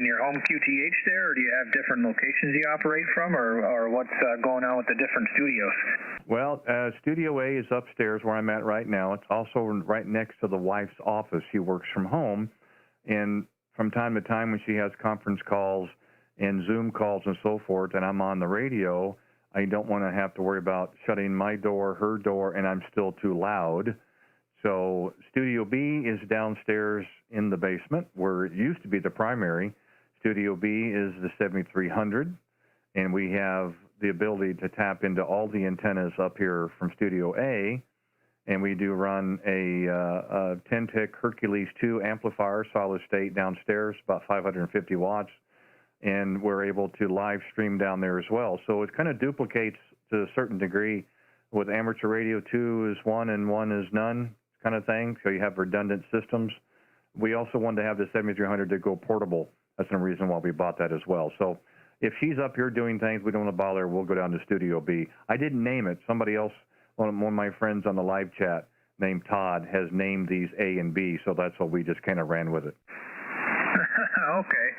your home QTH there, or do you have different locations you operate from, or what's going on with the different studios? Well, Studio A is upstairs where I'm at right now. It's also right next to the wife's office. She works from home, and from time to time when she has conference calls and Zoom calls and so forth, and I'm on the radio, I don't want to have to worry about shutting my door, her door, and I'm still too loud. So Studio B is downstairs in the basement where it used to be the primary. Studio B is the 7300, and we have the ability to tap into all the antennas up here from Studio A, and we do run a 10-tick Hercules 2 amplifier, solid state downstairs, about 550 watts, and we're able to live stream down there as well. So it kind of duplicates to a certain degree with amateur radio. 2 is 1 and 1 is none kind of thing, so you have redundant systems. We also wanted to have the 7300 to go portable. That's the reason why we bought that as well. So if she's up here doing things, we don't want to bother her, we'll go down to Studio B. I didn't name it. Somebody else, one of my friends on the live chat named Todd, has named these A and B, so that's what we just kind of ran with it. Okay.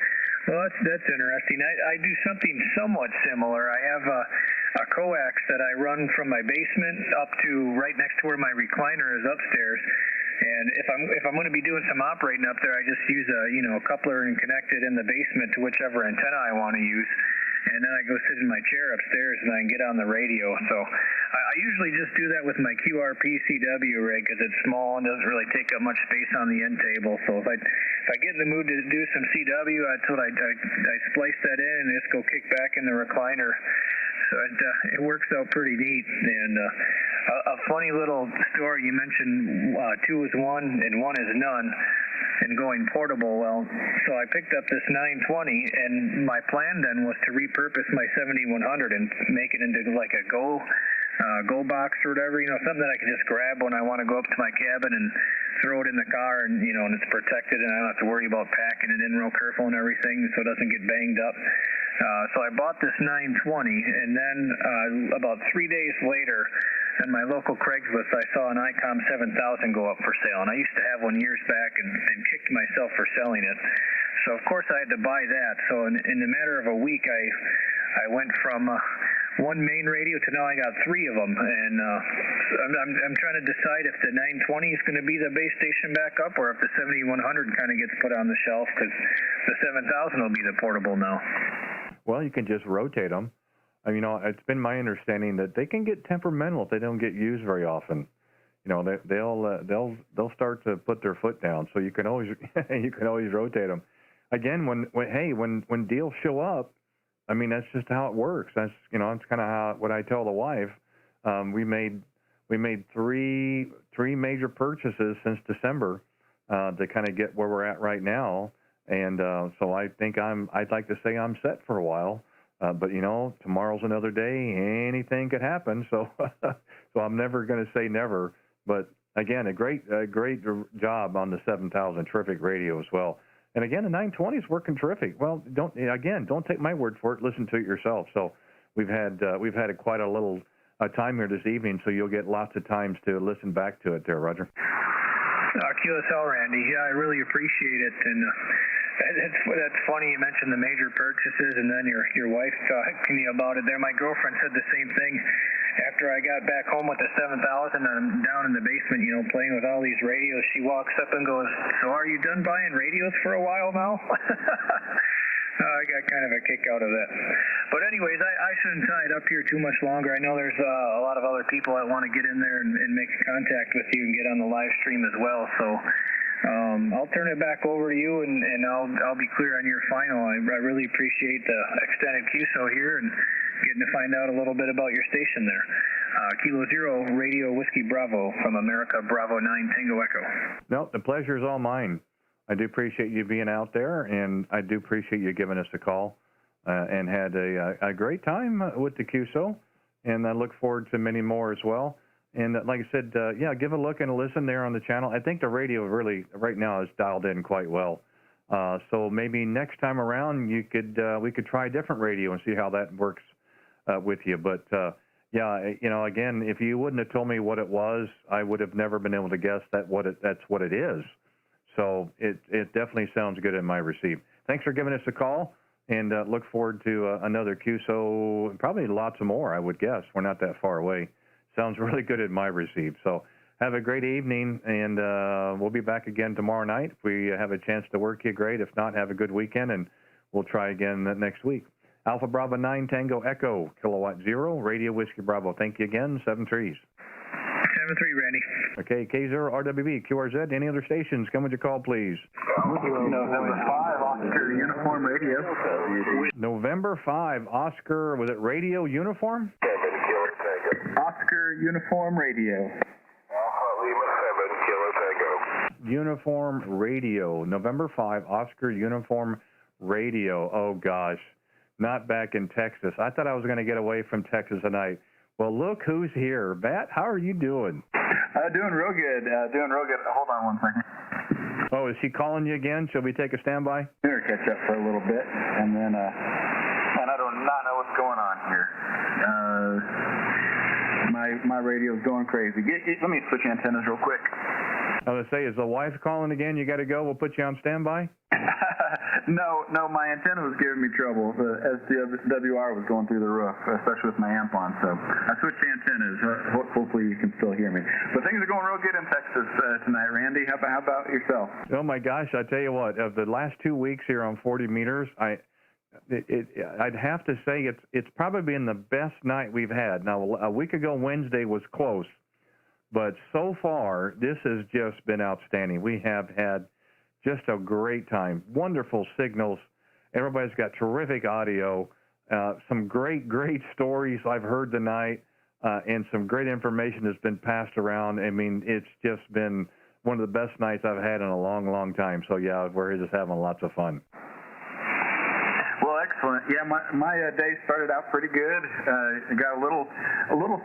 Well, that's interesting. I do something somewhat similar. I have a coax that I run from my basement up to right next to where my recliner is upstairs. And if I'm going to be doing some operating up there, I just use a coupler and connect it in the basement to whichever antenna I want to use. And then I go sit in my chair upstairs and I can get on the radio. So I usually just do that with my K0RWB rig because it's small and doesn't really take up much space on the end table. So if I get in the mood to do some CW, that's what I splice that in and just go kick back in the recliner. So it works out pretty neat. And a funny little story, you mentioned 2 is 1 and 1 is none, and going portable. Well, so I picked up this 920, and my plan then was to repurpose my 7100 and make it into like a go box or whatever, something that I can just grab when I want to go up to my cabin and throw it in the car, and and it's protected, and I don't have to worry about packing it in real careful and everything, so it doesn't get banged up. So I bought this 920, and then about 3 days later, on my local Craigslist, I saw an ICOM 7000 go up for sale, and I used to have one years back and kicked myself for selling it. So of course I had to buy that. So in a matter of a week, I went from one main radio to now I got 3 of them, and I'm trying to decide if the 920 is going to be the base station backup, or if the 7100 kind of gets put on the shelf, because the 7000 will be the portable now. Well, you can just rotate them. It's been my understanding that they can get temperamental if they don't get used very often. They'll start to put their foot down. So you can always rotate them. Again, when deals show up, that's just how it works. That's it's kind of what I tell the wife. We made three major purchases since December to kind of get where we're at right now. And so I think I'd like to say I'm set for a while. But tomorrow's another day. Anything could happen. So so I'm never going to say never. But again, a great job on the 7000. Terrific radio as well. And again, the 920 is working terrific. Well, don't take my word for it. Listen to it yourself. So we've had quite a little time here this evening. So you'll get lots of times to listen back to it there, Roger. QSL, Randy. Yeah, I really appreciate it. And That's funny you mentioned the major purchases and then your wife talking to you about it there. My girlfriend said the same thing. After I got back home with the 7000 and I'm down in the basement, playing with all these radios, she walks up and goes, "So are you done buying radios for a while now?" I got kind of a kick out of that. But anyways, I shouldn't tie it up here too much longer. I know there's a lot of other people that want to get in there and make contact with you and get on the live stream as well. So I'll turn it back over to you, and I'll be clear on your final. I really appreciate the extended QSO here and getting to find out a little bit about your station there. Kilo Zero, Radio Whiskey Bravo from America, Bravo 9, Tango Echo. No, the pleasure is all mine. I do appreciate you being out there, and I do appreciate you giving us a call, and had a great time with the QSO, and I look forward to many more as well. And like I said, give a look and a listen there on the channel. I think the radio really right now is dialed in quite well. So maybe next time around we could try a different radio and see how that works with you. But again, if you wouldn't have told me what it was, I would have never been able to guess that's what it is. So it definitely sounds good in my receive. Thanks for giving us a call, and look forward to another QSO, probably lots of more, I would guess. We're not that far away. Sounds really good in my receive. So have a great evening, and we'll be back again tomorrow night. If we have a chance to work you, great. If not, have a good weekend, and we'll try again next week. Alpha Bravo 9 Tango Echo, Kilowatt Zero, Radio Whiskey Bravo. Thank you again, 7-3s. 7-3, Randy. Okay, K0RWB, QRZ, any other stations? Come with your call, please. November 5, Oscar Uniform Radio. November 5, Oscar, was it Radio Uniform? Oscar Uniform Radio. Uniform Radio, November 5, Oscar Uniform Radio. Oh, gosh, not back in Texas. I thought I was going to get away from Texas tonight. Well, look who's here. Bat, how are you doing? Doing real good. Hold on one second. Oh, is she calling you again? Shall we take a standby? Better catch up for a little bit, and then, and I do not know what's going on here. My radio's going crazy. Let me switch antennas real quick. I was going to say, is the wife calling again? You got to go. We'll put you on standby. No, my antenna was giving me trouble. The SWR was going through the roof, especially with my amp on. So I switched antennas. Hopefully you can still hear me. But things are going real good in Texas tonight, Randy. How about yourself? Oh my gosh! I tell you what, of the last 2 weeks here on 40 meters, I'd have to say it's probably been the best night we've had. Now a week ago Wednesday was close, but so far this has just been outstanding. We have had just a great time. Wonderful signals. Everybody's got terrific audio. Some great stories I've heard tonight, and some great information has been passed around. I mean, it's just been one of the best nights I've had in a long time. So yeah, we're just having lots of fun. Well, excellent. Yeah, my day started out pretty good. It got a little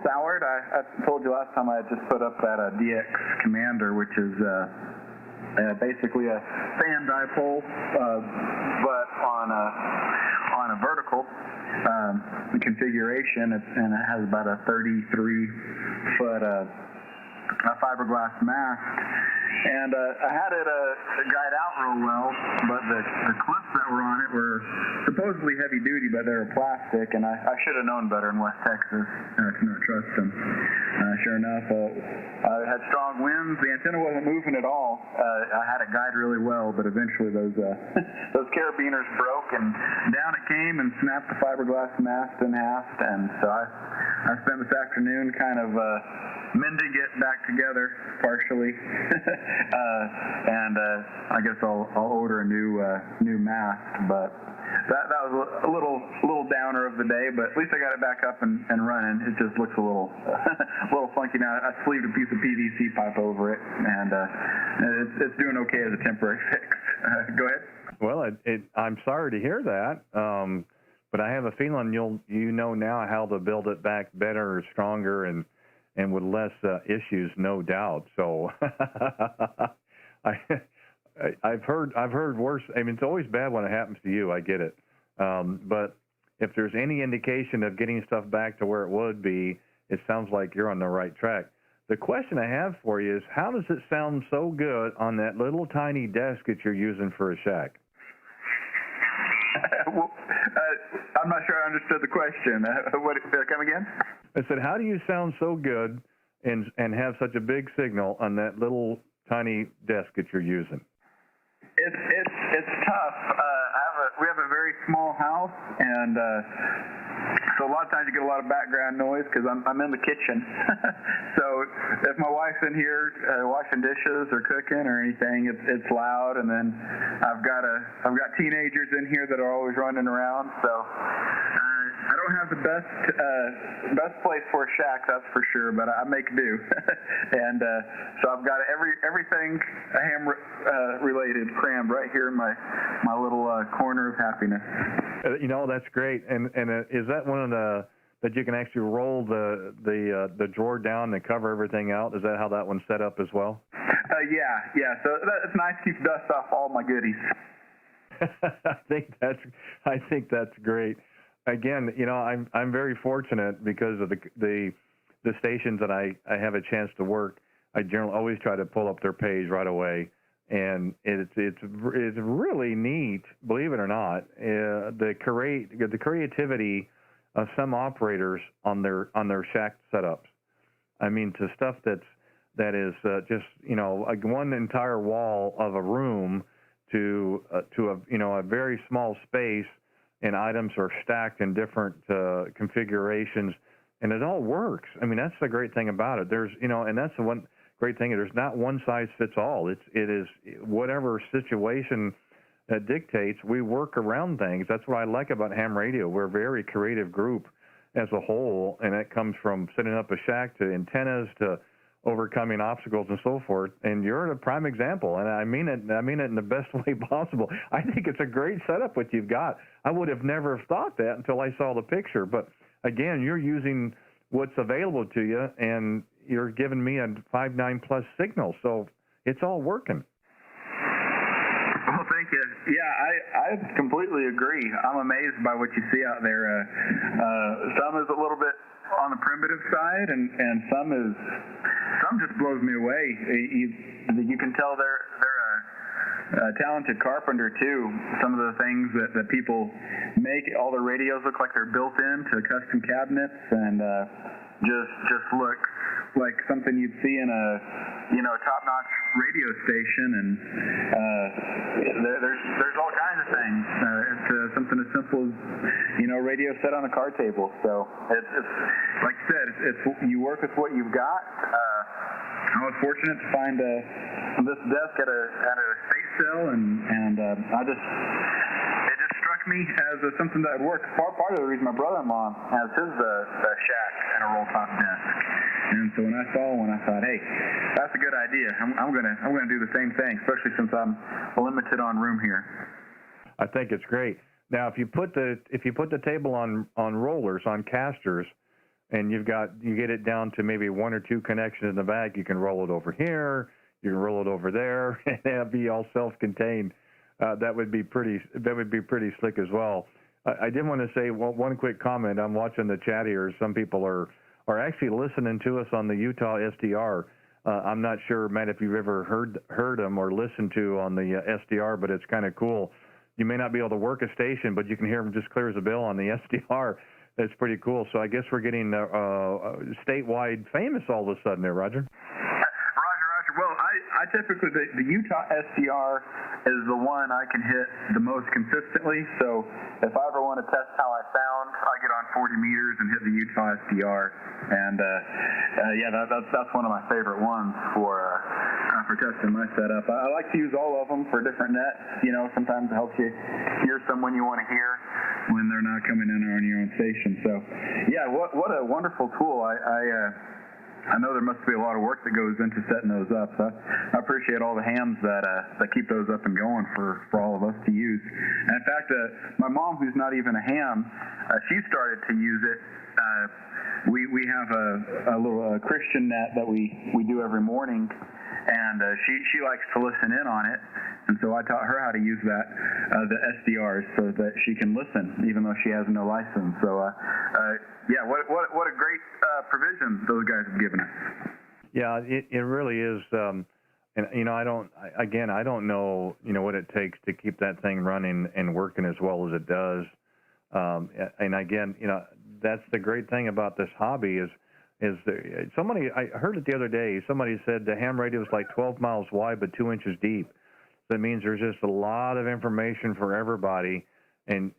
soured. I told you last time I had just put up that DX Commander, which is basically a fan dipole, but on a vertical configuration, and it has about a 33-foot fiberglass mast. And I had it guide out real well, but the clips that were on it were supposedly heavy duty, but they were plastic, and I should have known better in West Texas to not trust them. Sure enough, I had strong winds. The antenna wasn't moving at all. I had it guide really well, but eventually those carabiners broke, and down it came and snapped the fiberglass mast in half. And so I spent this afternoon kind of mending it back together partially, and I guess I'll order a new mast. But that was a little downer of the day. But at least I got it back up and running. It just looks a little funky now. I sleeved a piece of PVC pipe over it, and it's doing okay as a temporary fix. Go ahead. Well, I'm sorry to hear that. But I have a feeling you know now how to build it back better, stronger, and with less issues, no doubt. So I've heard worse. I mean, it's always bad when it happens to you. I get it. But if there's any indication of getting stuff back to where it would be, it sounds like you're on the right track. The question I have for you is, how does it sound so good on that little tiny desk that you're using for a shack? I'm not sure I understood the question. Come again? I said, how do you sound so good and have such a big signal on that little tiny desk that you're using? It's tough. We have a very small house, and so a lot of times you get a lot of background noise because I'm in the kitchen. So if my wife's in here washing dishes or cooking or anything, it's loud. And then I've got teenagers in here that are always running around. So I don't have the best place for a shack, that's for sure, but I make do. And so I've got everything ham related crammed right here in my little corner of happiness. That's great. And is that one of the that you can actually roll the drawer down and cover everything out? Is that how that one's set up as well? Yeah. So it's nice to keep dust off all my goodies. I think that's great. Again, I'm very fortunate because of the stations that I have a chance to work. I generally always try to pull up their page right away, and it's really neat, believe it or not, the creativity of some operators on their shack setups. I mean, to stuff that is just like one entire wall of a room to a very small space, and items are stacked in different configurations, and it all works. I mean, that's the great thing about it. There's and that's the one great thing. There's not one size fits all. It is whatever situation that dictates. We work around things. That's what I like about ham radio. We're a very creative group as a whole, and it comes from setting up a shack to antennas to overcoming obstacles and so forth. And you're a prime example, and I mean it in the best way possible. I think it's a great setup what you've got. I would have never thought that until I saw the picture. But again, you're using what's available to you, and you're giving me a 5.9 plus signal, so it's all working. Well, thank you. Yeah, I completely agree. I'm amazed by what you see out there. Some is a little bit on the primitive side, and some just blows me away. You can tell they're a talented carpenter too. Some of the things that people make, all their radios look like they're built into custom cabinets, and just look like something you'd see in a top-notch radio station. And there's all kinds of things. It's something as simple as radio set on a card table. So it's like I said, it's you work with what you've got. I was fortunate to find this desk at a estate sale, and it just struck me as something that would work. Part of the reason my brother-in-law has his shack and a roll-top desk, and so when I saw one, I thought, hey, that's a good idea. I'm gonna do the same thing, especially since I'm limited on room here. I think it's great. Now, if you put the table on rollers, on casters, and you get it down to maybe one or two connections in the back, you can roll it over here, you can roll it over there, and it'll be all self-contained. That would be pretty slick as well. I did want to say one quick comment. I'm watching the chat here. Some people are actually listening to us on the Utah SDR. I'm not sure, Matt, if you've ever heard them or listened to on the SDR, but it's kind of cool. You may not be able to work a station, but you can hear them just clear as a bell on the SDR. That's pretty cool. So I guess we're getting statewide famous all of a sudden there, Roger. Roger. Well, I typically, the Utah SDR is the one I can hit the most consistently. So if I ever want to test how I sound, I get on 40 meters and hit the Utah SDR. And that's one of my favorite ones for testing my setup. I like to use all of them for different nets. Sometimes it helps you hear someone you want to hear when they're not coming in on your own station. So, yeah, what a wonderful tool. I know there must be a lot of work that goes into setting those up. So I appreciate all the hams that keep those up and going for all of us to use. And in fact, my mom, who's not even a ham, she started to use it. We have a little Christian net that we do every morning, and she likes to listen in on it. And so I taught her how to use the SDRs, so that she can listen even though she has no license. So what a great provision those guys have given us. Yeah, it really is. And I don't know what it takes to keep that thing running and working as well as it does. And again, that's the great thing about this hobby is somebody, I heard it the other day, somebody said the ham radio is like 12 miles wide but 2 inches deep. That means there's just a lot of information for everybody, and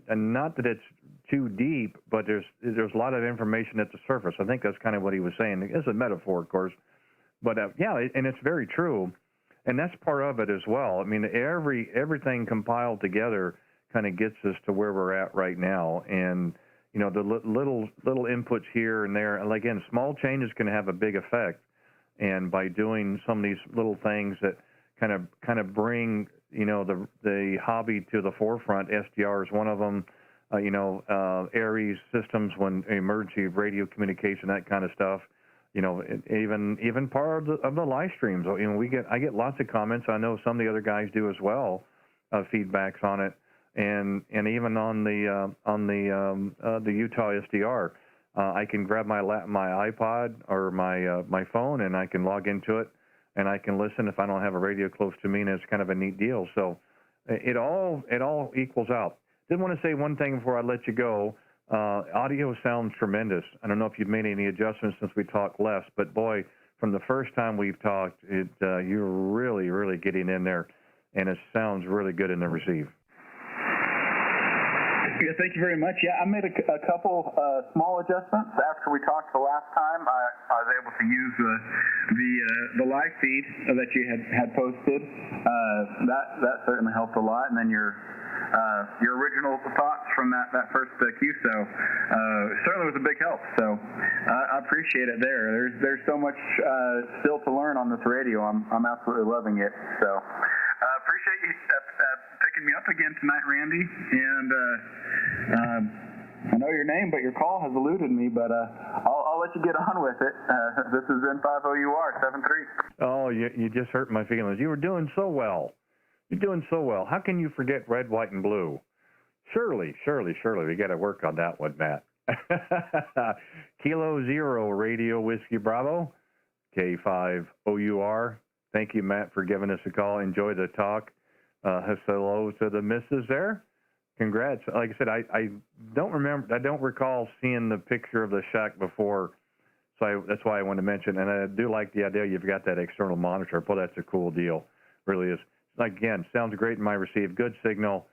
not that it's too deep, but there's a lot of information at the surface. I think that's kind of what he was saying. It's a metaphor, of course, but yeah, and it's very true, and that's part of it as well. I mean, everything compiled together kind of gets us to where we're at right now, and the little inputs here and there, and again, small changes can have a big effect, and by doing some of these little things that kind of bring the hobby to the forefront. SDR is one of them. Aries systems, when emergency radio communication, that kind of stuff. Even part of the live streams. I get lots of comments. I know some of the other guys do as well. Feedbacks on it, and even on the Utah SDR. I can grab my iPod or my phone, and I can log into it, and I can listen if I don't have a radio close to me, and it's kind of a neat deal. So it all equals out. Did want to say one thing before I let you go. Audio sounds tremendous. I don't know if you've made any adjustments since we talked last, but boy, from the first time we've talked, you're really, really getting in there, and it sounds really good in the receive. Yeah, thank you very much. Yeah, I made a couple small adjustments after we talked the last time. I was able to use the live feed that you had posted. That certainly helped a lot. And then your original thoughts from that first QSO certainly was a big help. So I appreciate it there. There's so much still to learn on this radio. I'm absolutely loving it. So appreciate you picking me up again tonight, Randy. And I know your name, but your call has eluded me. But I'll let you get on with it. This has been 50UR 73. Oh, you just hurt my feelings. You were doing so well. You're doing so well. How can you forget red, white, and blue? Surely. We got to work on that one, Matt. K0RWB Radio Whiskey Bravo, K5OUR. Thank you, Matt, for giving us a call. Enjoy the talk. Hello to the missus there. Congrats. Like I said, I don't recall seeing the picture of the shack before, so that's why I wanted to mention. And I do like the idea you've got that external monitor. Boy, that's a cool deal. Really is. Again, sounds great in my receive. Good signal.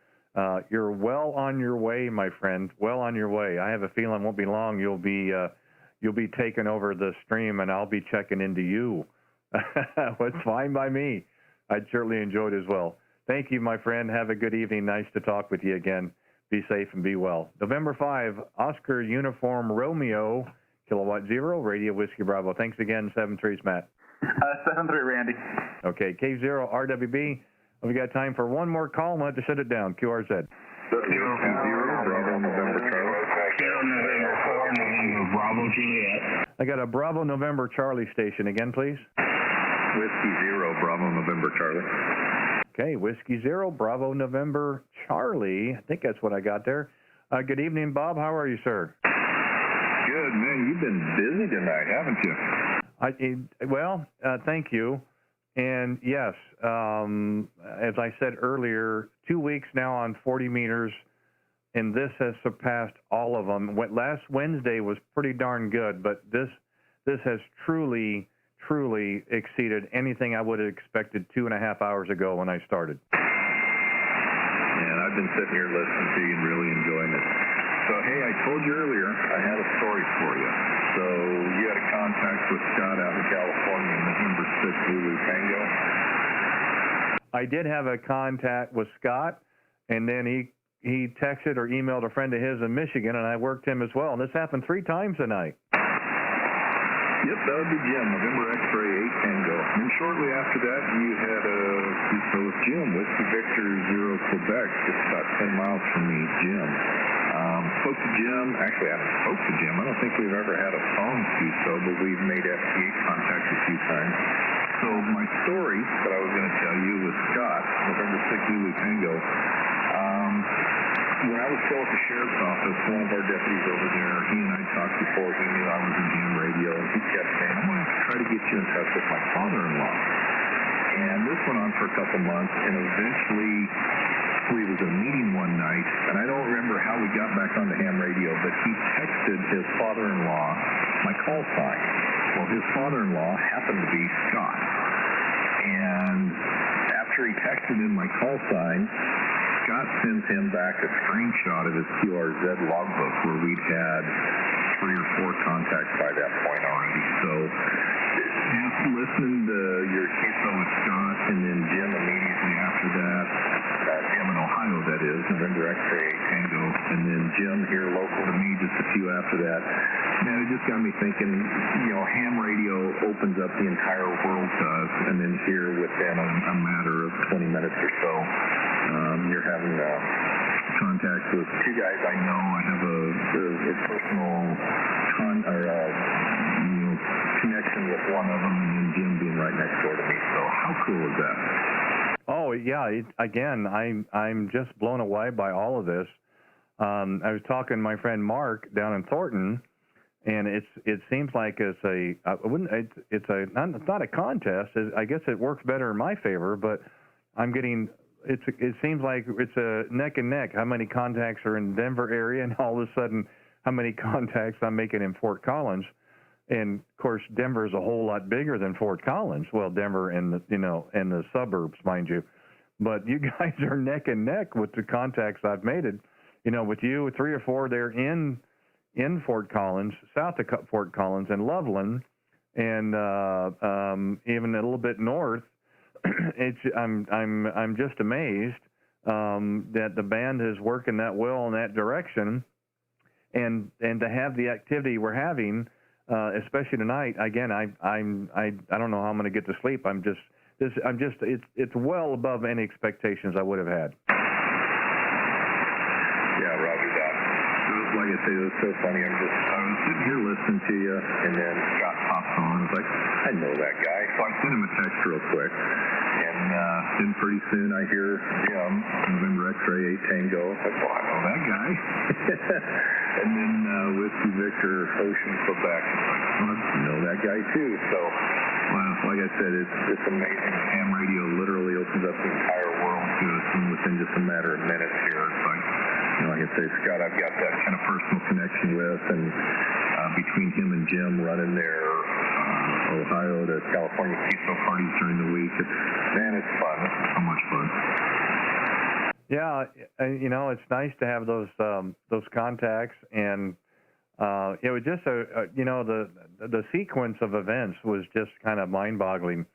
You're well on your way, my friend. Well on your way. I have a feeling it won't be long. You'll be taking over the stream, and I'll be checking into you. It's fine by me. I'd certainly enjoy it as well. Thank you, my friend. Have a good evening. Nice to talk with you again. Be safe and be well. November 5, Oscar Uniform Romeo, K0RWB Radio Whiskey Bravo. Thanks again. 7-3's Matt. 7-3, Randy. Okay, K0RWB. We got time for one more call. I'm going to have to shut it down. QRZ. Bravo November Charlie. Bravo Juliet. I got a Bravo November Charlie station again, please. Whiskey 0, Bravo November Charlie. Okay, Whiskey 0, Bravo November Charlie. I think that's what I got there. Good evening, Bob. How are you, sir? Good, man. You've been busy tonight, haven't you? Thank you. And yes, as I said earlier, 2 weeks now on 40 meters, and this has surpassed all of them. Last Wednesday was pretty darn good, but this has truly exceeded anything I would have expected 2.5 hours ago when I started. And I've been sitting here listening to you and really enjoying it. So, hey, I told you earlier I had a story for you. So you had a contact with Scott out in California in November 6 Lulu Tango? I did have a contact with Scott, and then he texted or emailed a friend of his in Michigan, and I worked him as well. And this happened 3 times tonight. Yep, that would be Jim, November X-Ray 8 Tango. And shortly after that, you had a QSO with Jim, Whiskey Victor 0 Quebec, just about 10 miles from me, Jim. Spoke to Jim. Actually, I haven't spoke to Jim. I don't think we've ever had a phone QSO, but we've made FT8 contact a few times. So my story that I was going to tell you was Scott, November 6 Lulu Tango. When I was still at the sheriff's office, one of our deputies over there, he and I talked before he knew I was in jam radio, and he kept saying, I'm going to try to get you in touch with my father-in-law. And this went on for a couple months, and eventually we was at a meeting one night, and I don't remember how we got back on the ham radio, but he texted his father-in-law my call sign. Well, his father-in-law happened to be Scott. And after he texted in my call sign, Scott sends him back a screenshot of his K0RWB logbook where we'd had 3 or 4 contacts by that point already. So just listening to your K0 with Scott and then Jim immediately after that, Jim in Ohio, that is, November X-ray Tango, and then Jim here local to me just a few after that. Man, it just got me thinking, ham radio opens up the entire world to us, and then here within a matter of 20 minutes or so, you're having contact with 2 guys I know. I have a personal connection with one of them, and then Jim being right next door to me. So how cool is that? Oh yeah, again, I'm just blown away by all of this. I was talking to my friend Mark down in Thornton, and it seems like it's not a contest. I guess it works better in my favor, but I'm getting it seems like it's a neck and neck. How many contacts are in the Denver area, and all of a sudden, how many contacts I'm making in Fort Collins. And of course, Denver is a whole lot bigger than Fort Collins. Well, Denver and and the suburbs, mind you. But you guys are neck and neck with the contacts I've made. With you, 3 or 4 there in Fort Collins, south of Fort Collins, and Loveland, and even a little bit north. I'm just amazed that the band is working that well in that direction, and to have the activity we're having. Especially tonight, again, I don't know how I'm going to get to sleep. It's well above any expectations I would have had. Yeah, roger that. Like I say, it was so funny. I was sitting here listening to you, and then Scott pops on. I was like, I know that guy. So I sent him a text real quick, and then pretty soon I hear Jim, November X-ray 8 Tango. I was like, well, I know that guy. And then Whiskey Victor, Ocean, Quebec. Well, I know that guy too. So, like I said, it's amazing. Ham radio literally opens up the entire world to us within just a matter of minutes here. It's like, like I say, Scott, I've got that kind of personal connection with, and between him and Jim running their Ohio to California K0 parties during the week, it's fun. It's so much fun. Yeah, it's nice to have those contacts, and it was just the sequence of events was just kind of mind-boggling.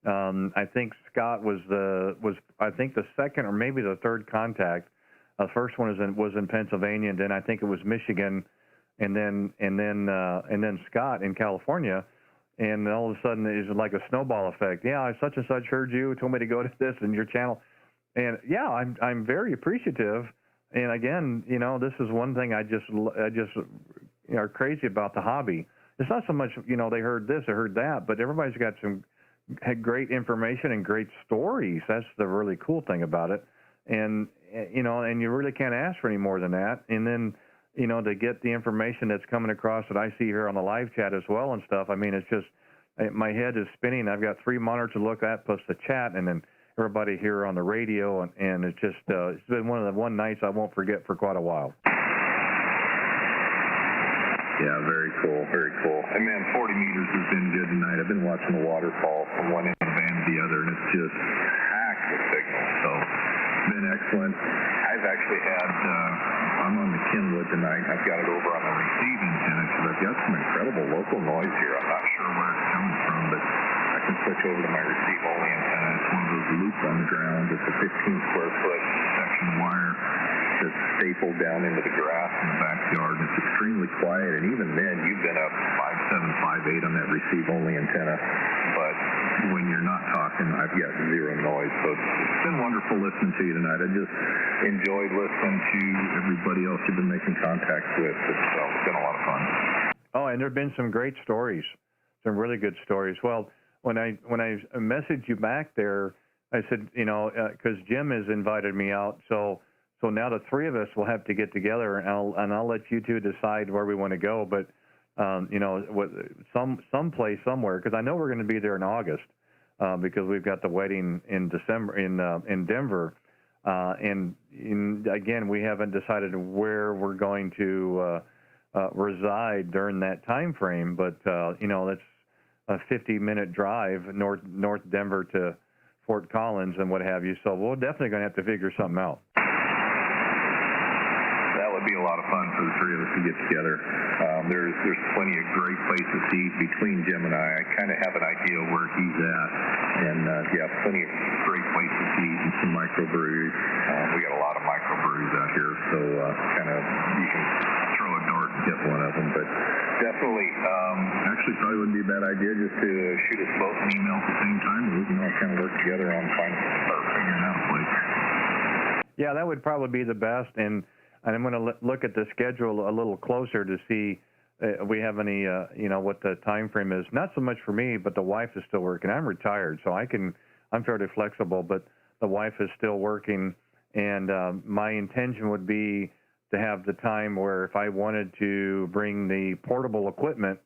I think Scott was the second or maybe the third contact. The first one was in Pennsylvania, and then I think it was Michigan, and then Scott in California. And all of a sudden, it's like a snowball effect. Yeah, such and such heard you, told me to go to this and your channel. And yeah, I'm very appreciative. And again, this is one thing I just are crazy about the hobby. It's not so much they heard this or heard that, but everybody's got had great information and great stories. That's the really cool thing about it. And and you really can't ask for any more than that. And then to get the information that's coming across that I see here on the live chat as well and stuff. I mean, it's just my head is spinning. I've got 3 monitors to look at plus the chat, and then everybody here on the radio, and it's just it's been one of the nights I won't forget for quite a while. Yeah, very cool, very cool. And man, 40 meters has been good tonight. I've been watching the waterfall from one end of the band to the other, and it's just packed with signals. So it's been excellent. I've actually had I'm on the Kenwood tonight. I've got it over on the receive antenna because I've got some incredible local noise here. I'm not sure where it's coming from, but I can switch over to my receive only antenna. It's one of those loops on the ground. It's a 15 square foot section wire that's stapled down into the grass in the backyard, and it's extremely quiet. And even then, you've been up 5.7, 5.8 on that receive only antenna, but when you're not talking, I've got zero noise. So it's been wonderful listening to you tonight. I just enjoyed listening to everybody else you've been making contact with. It's been a lot of fun. Oh, and there have been some great stories, some really good stories. Well, when I messaged you back there, I said, because Jim has invited me out, so now the 3 of us will have to get together, and I'll let you 2 decide where we want to go. But some place somewhere, because I know we're going to be there in August, because we've got the wedding in December in Denver. And again, we haven't decided where we're going to reside during that time frame, but that's a 50-minute drive north Denver to Fort Collins and what have you. So we're definitely going to have to figure something out. That would be a lot of fun for the three of us to get together. There's plenty of great places to eat between Jim and I. I kind of have an idea where he's at, and plenty of great places to eat and some microbrews. We got a lot of microbrews out here, so you can throw a dart and hit one of them. But definitely, actually, probably wouldn't be a bad idea just to shoot us both an email at the same time, and we can all kind of work together on figuring out a place. Yeah, that would probably be the best, and I'm going to look at the schedule a little closer to see we have any, what the time frame is. Not so much for me, but the wife is still working. I'm retired, so I'm fairly flexible, but the wife is still working, and my intention would be to have the time where if I wanted to bring the portable equipment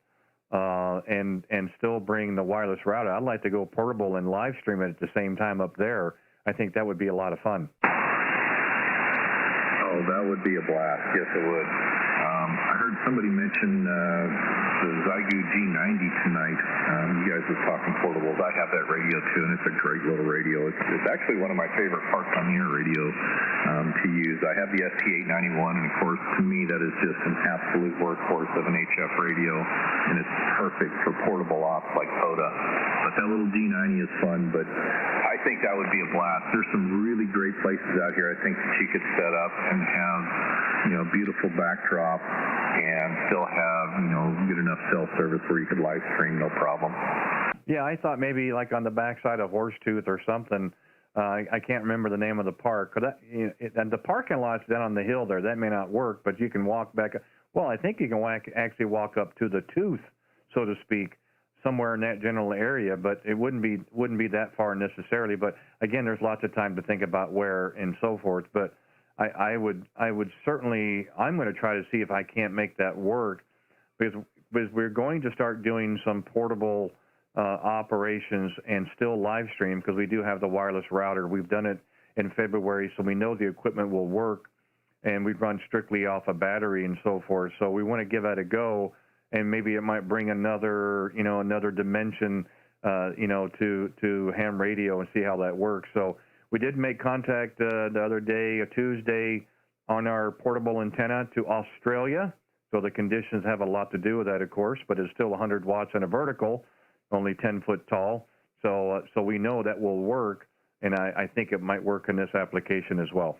and still bring the wireless router, I'd like to go portable and live stream it at the same time up there. I think that would be a lot of fun. Oh, that would be a blast. Yes, it would. I heard somebody mention the Zygu G90 tonight. You guys were talking portables. I have that radio too, and it's a great little radio. It's actually one of my favorite parts on the air radio to use. I have the ST891, and of course, to me, that is just an absolute workhorse of an HF radio, and it's perfect for portable ops like POTA. But that little G90 is fun, but I think that would be a blast. There's some really great places out here I think that you could set up and have, a beautiful backdrop and still have, good enough cell service where you could live stream no problem. Yeah, I thought maybe like on the backside of Horsetooth or something. I can't remember the name of the park. And the parking lot's down on the hill there. That may not work, but you can walk back. Well, I think you can actually walk up to the tooth, so to speak, somewhere in that general area, but it wouldn't be that far necessarily. But again, there's lots of time to think about where and so forth. But I would certainly, I'm going to try to see if I can't make that work, because we're going to start doing some portable operations and still live stream, because we do have the wireless router. We've done it in February, so we know the equipment will work, and we'd run strictly off a battery and so forth. So we want to give that a go, and maybe it might bring another dimension, to ham radio and see how that works. So we did make contact the other day, a Tuesday, on our portable antenna to Australia. So the conditions have a lot to do with that, of course, but it's still 100 watts and a vertical, only 10 foot tall. So we know that will work, and I think it might work in this application as well.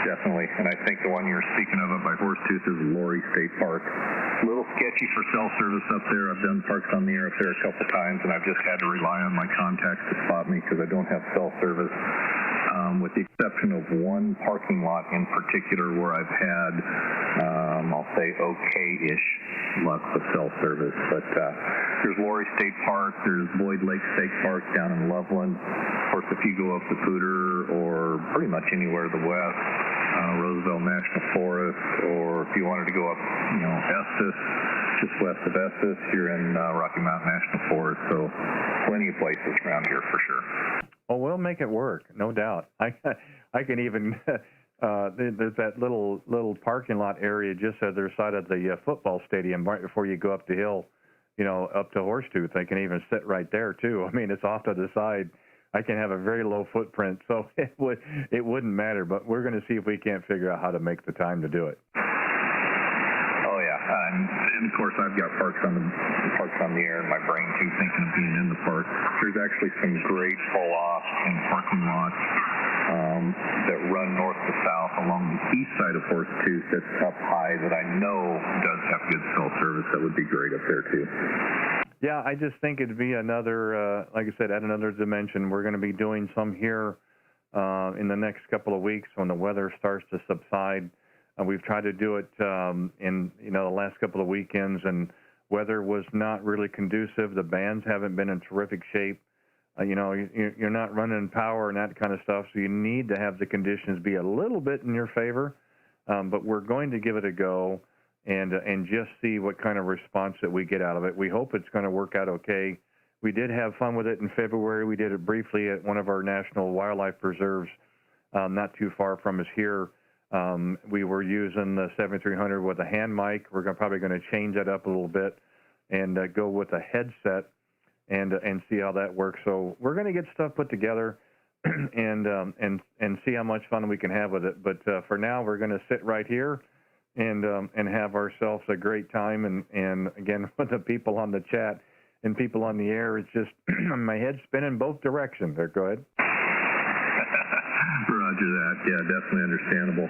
Definitely, and I think the one you're speaking of up by Horsetooth is Lorry State Park. A little sketchy for cell service up there. I've done parks on the air up there a couple times, and I've just had to rely on my contacts to spot me because I don't have cell service, with the exception of one parking lot in particular where I've had, I'll say, okay-ish luck with cell service. But there's Lorry State Park, there's Boyd Lake State Park down in Loveland. Of course, if you go up to Pooter or pretty much anywhere to the west, Roosevelt National Forest, or if you wanted to go up, Estes, just west of Estes, you're in Rocky Mountain National Forest. So plenty of places around here for sure. Oh, we'll make it work, no doubt. I can even there's that little parking lot area just at the other side of the football stadium, right before you go up the hill, up to Horsetooth. They can even sit right there too. I mean, it's off to the side. I can have a very low footprint, so it wouldn't matter. But we're going to see if we can't figure out how to make the time to do it. Oh yeah, and of course I've got parks on the air in my brain too, thinking of being in the park. There's actually some great pull-offs and parking lots that run north to south along the east side of Horsetooth that's up high that I know does have good cell service. That would be great up there too. Yeah, I just think it'd be another, like I said, at another dimension. We're going to be doing some here in the next couple of weeks when the weather starts to subside. We've tried to do it in the last couple of weekends, and weather was not really conducive. The bands haven't been in terrific shape. You're not running power and that kind of stuff, so you need to have the conditions be a little bit in your favor. But we're going to give it a go and just see what kind of response that we get out of it. We hope it's going to work out okay. We did have fun with it in February. We did it briefly at one of our national wildlife preserves, not too far from us here. We were using the 7300 with a hand mic. We're probably going to change that up a little bit and go with a headset and see how that works. So we're going to get stuff put together and see how much fun we can have with it. But for now, we're going to sit right here and have ourselves a great time. And again, with the people on the chat and people on the air, it's just my head's spinning both directions. There, go ahead. Roger that. Yeah, definitely understandable.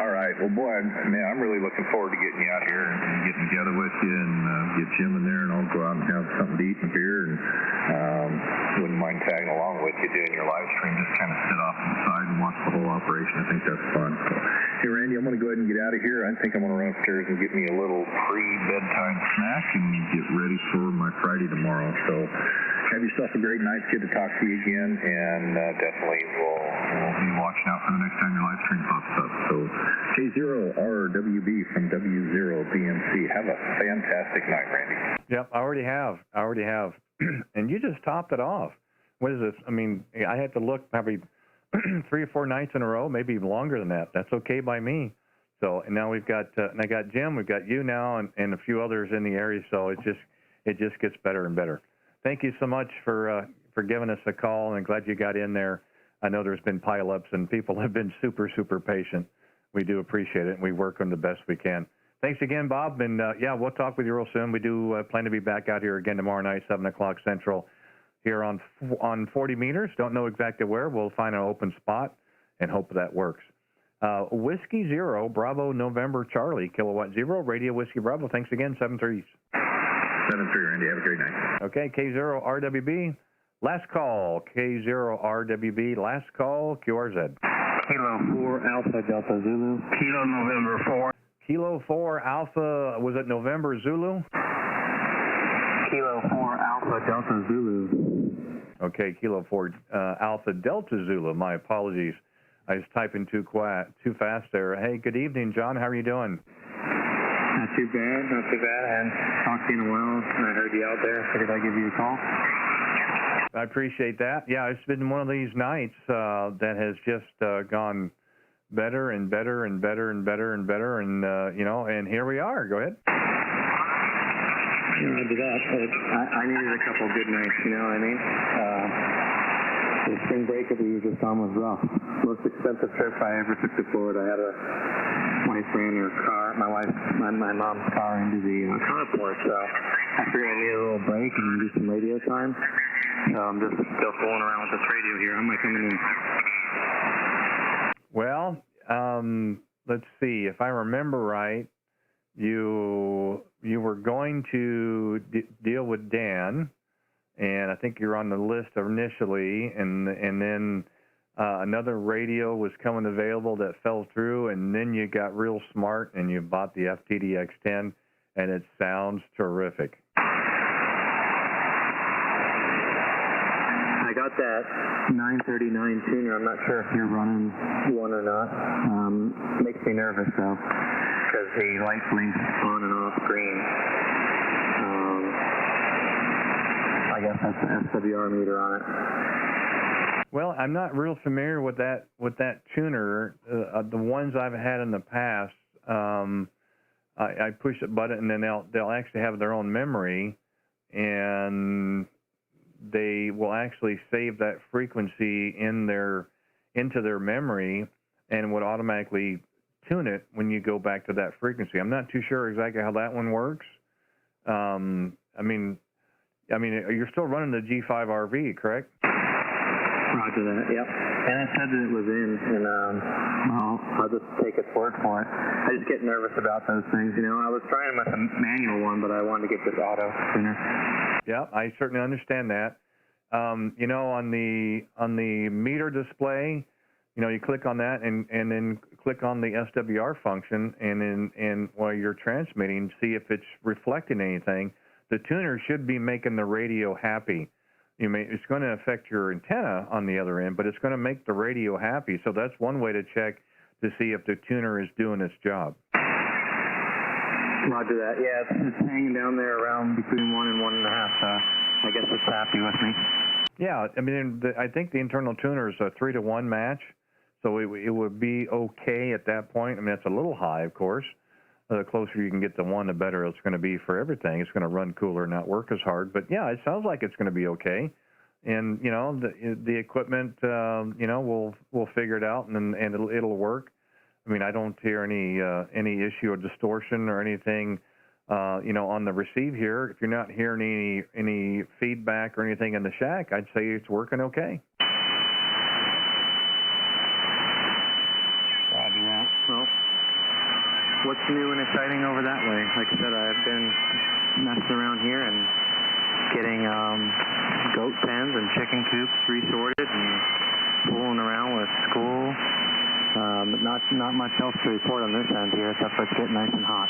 All right. Well, boy, man, I'm really looking forward to getting you out here and getting together with you and get Jim in there, and I'll go out and have something to eat and beer, and wouldn't mind tagging along with you doing your live stream. Just kind of sit off to the side and watch the whole operation. I think that's fun. So, hey, Randy, I'm going to go ahead and get out of here. I think I'm going to run upstairs and get me a little pre-bedtime snack and get ready for my Friday tomorrow. So have yourself a great night. It's good to talk to you again, and definitely we'll be watching out for the next time your live stream pops up. So K0RWB from W0BMC. Have a fantastic night, Randy. Yep, I already have. And you just topped it off. What is this? I mean, I had to look probably 3 or 4 nights in a row, maybe even longer than that. That's okay by me. So, and now we've got, and I got Jim, we've got you now, and a few others in the area. So it just gets better and better. Thank you so much for giving us a call, and glad you got in there. I know there's been pileups, and people have been super, super patient. We do appreciate it, and we work on the best we can. Thanks again, Bob, and yeah, we'll talk with you real soon. We do plan to be back out here again tomorrow night, 7 o'clock Central, here on 40 meters. Don't know exactly where. We'll find an open spot and hope that works. Whiskey Zero, Bravo November Charlie, Kilowatt Zero, Radio Whiskey Bravo. Thanks again, 7-3. 7-3, Randy. Have a great night. Okay, K0RWB. Last call, K0RWB. Last call, QRZ. Kilo 4 Alpha Delta Zulu. Kilo November 4. Kilo 4 Alpha, was it November Zulu? Kilo 4 Alpha Delta Zulu. Okay, Kilo 4 Alpha Delta Zulu. My apologies. I was typing too fast there. Hey, good evening, John. How are you doing? Not too bad. I hadn't talked to you in a while, and I heard you out there. Figured I'd give you a call. I appreciate that. Yeah, it's been one of these nights that has just gone better and better and better and better and better, and you know, and here we are. Go ahead. Roger that. I needed a couple good nights. You know what I mean? The spring break that we were just on was rough. Most expensive trip I ever took to Florida. I had my wife ran her car, my mom's car into the carport, so I figured I needed a little break and do some radio time. So I'm just still fooling around with this radio here. How am I coming in? Well, let's see. If I remember right, you were going to deal with Dan, and I think you're on the list initially, and then another radio was coming available that fell through, and then you got real smart and you bought the FTDX10, and it sounds terrific. I got that 939 tuner. I'm not sure if you're running one or not. Makes me nervous though, because the light blinks on and off green. I guess that's the SWR meter on it. Well, I'm not real familiar with that tuner. The ones I've had in the past, I push a button and then they'll actually have their own memory, and they will actually save that frequency into their memory and would automatically tune it when you go back to that frequency. I'm not too sure exactly how that one works. I mean, you're still running the G5RV, correct? Roger that, yep. And it said that it was in, and well, I'll just take its word for it. I just get nervous about those things, you know. I was trying with a manual one, but I wanted to get this auto sooner. Yeah, I certainly understand that. You know, on the meter display, you know, you click on that and then click on the SWR function, and while you're transmitting, see if it's reflecting anything. The tuner should be making the radio happy. It's going to affect your antenna on the other end, but it's going to make the radio happy. So that's one way to check to see if the tuner is doing its job. Roger that. Yeah, it's hanging down there around between 1 and 1.5 I guess it's happy with me. Yeah, I mean, I think the internal tuner is a 3-to-1 match, so it would be okay at that point. I mean, that's a little high, of course. The closer you can get to 1, the better it's going to be for everything. It's going to run cooler, not work as hard. But yeah, it sounds like it's going to be okay. And you know, the equipment, you know, we'll figure it out, and it'll work. I mean, I don't hear any issue or distortion or anything, you know, on the receive here. If you're not hearing any feedback or anything in the shack, I'd say it's working okay. Roger that. Well, what's new and exciting over that way? Like I said, I've been messing around here and getting goat pens and chicken coops resorted and fooling around with school. But not much else to report on this end here, except for it's getting nice and hot.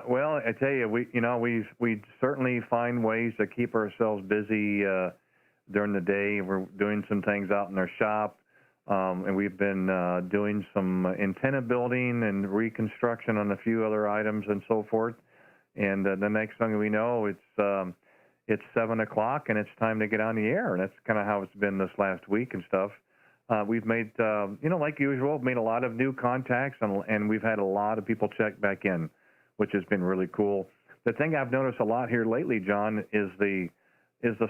Well, I tell you, we certainly find ways to keep ourselves busy during the day. We're doing some things out in our shop, and we've been doing some antenna building and reconstruction on a few other items and so forth. And the next thing we know, it's 7 o'clock and it's time to get on the air. And that's kind of how it's been this last week and stuff. We've made, you know, like usual, made a lot of new contacts, and we've had a lot of people check back in, which has been really cool. The thing I've noticed a lot here lately, John, is the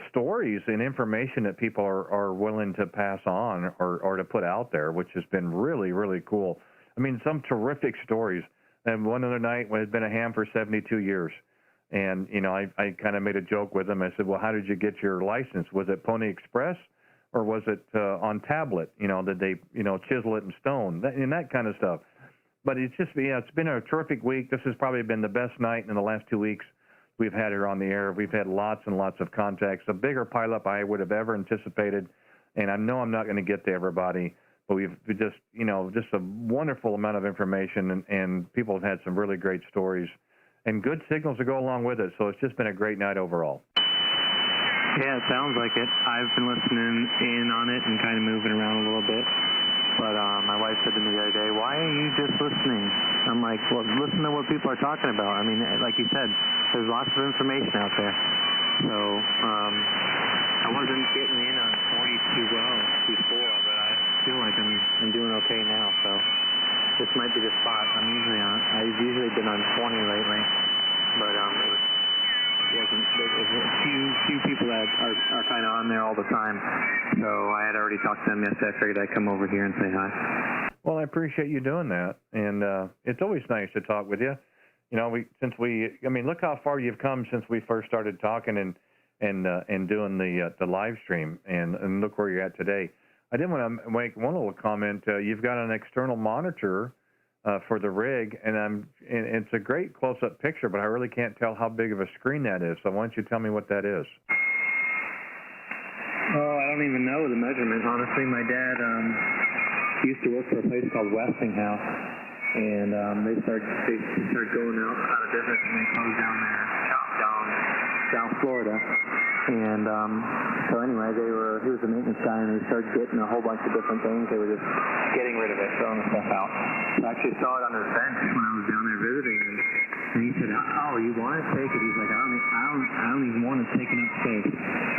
stories and information that people are willing to pass on or to put out there, which has been really, really cool. I mean, some terrific stories. And one other night, when it had been a ham for 72 years. And, you know, I kind of made a joke with him. I said, well, how did you get your license? Was it Pony Express or was it on tablet? You know, did they, you know, chisel it in stone? And that kind of stuff. But it's just, yeah, it's been a terrific week. This has probably been the best night in the last 2 weeks we've had here on the air. We've had lots and lots of contacts, a bigger pileup I would have ever anticipated. And I know I'm not going to get to everybody. But we've just, you know, just a wonderful amount of information, and people have had some really great stories and good signals to go along with it. So it's just been a great night overall. Yeah, it sounds like it. I've been listening in on it and kind of moving around a little bit. But my wife said to me the other day, why are you just listening? I'm like, well, listen to what people are talking about. I mean, like you said, there's lots of information out there. So I wasn't getting in on 40 too well before, but I feel like I'm doing okay now. So this might be the spot. I've usually been on 20 lately, but it was a few people that are kind of on there all the time. So I had already talked to them yesterday. I figured I'd come over here and say hi. Well, I appreciate you doing that, and it's always nice to talk with you. You know, I mean, look how far you've come since we first started talking and doing the live stream, and look where you're at today. I did want to make one little comment. You've got an external monitor for the rig, and it's a great close-up picture, but I really can't tell how big of a screen that is. So why don't you tell me what that is? Oh, I don't even know the measurement. Honestly, my dad used to work for a place called Westinghouse, and they started going out of business, and they closed down their shop down South Florida. And so anyway, he was a maintenance guy, and they started getting a whole bunch of different things. They were just getting rid of it, throwing the stuff out. I actually saw it on his bench when I was down there visiting him. And he said, oh, you want to take it? He's like, I don't even want it taking up space.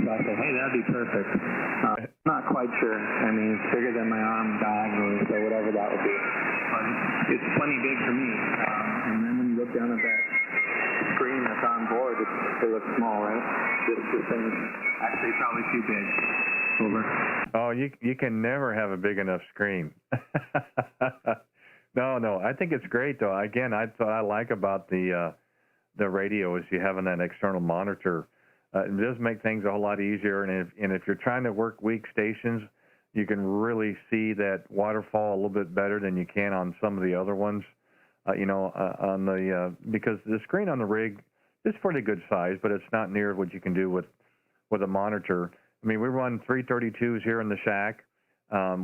So I said, hey, that'd be perfect. I'm not quite sure. I mean, it's bigger than my arm diagonally, so whatever that would be. But it's plenty big for me. And then when you look down at that screen that's on board, it looks small, right? This thing's actually probably too big. Over. Oh, you can never have a big enough screen. No, I think it's great though. Again, what I like about the radio is you having that external monitor. It does make things a whole lot easier, and if you're trying to work weak stations, you can really see that waterfall a little bit better than you can on some of the other ones. You know, on the because the screen on the rig is pretty good size, but it's not near what you can do with a monitor. I mean, we run 332s here in the shack.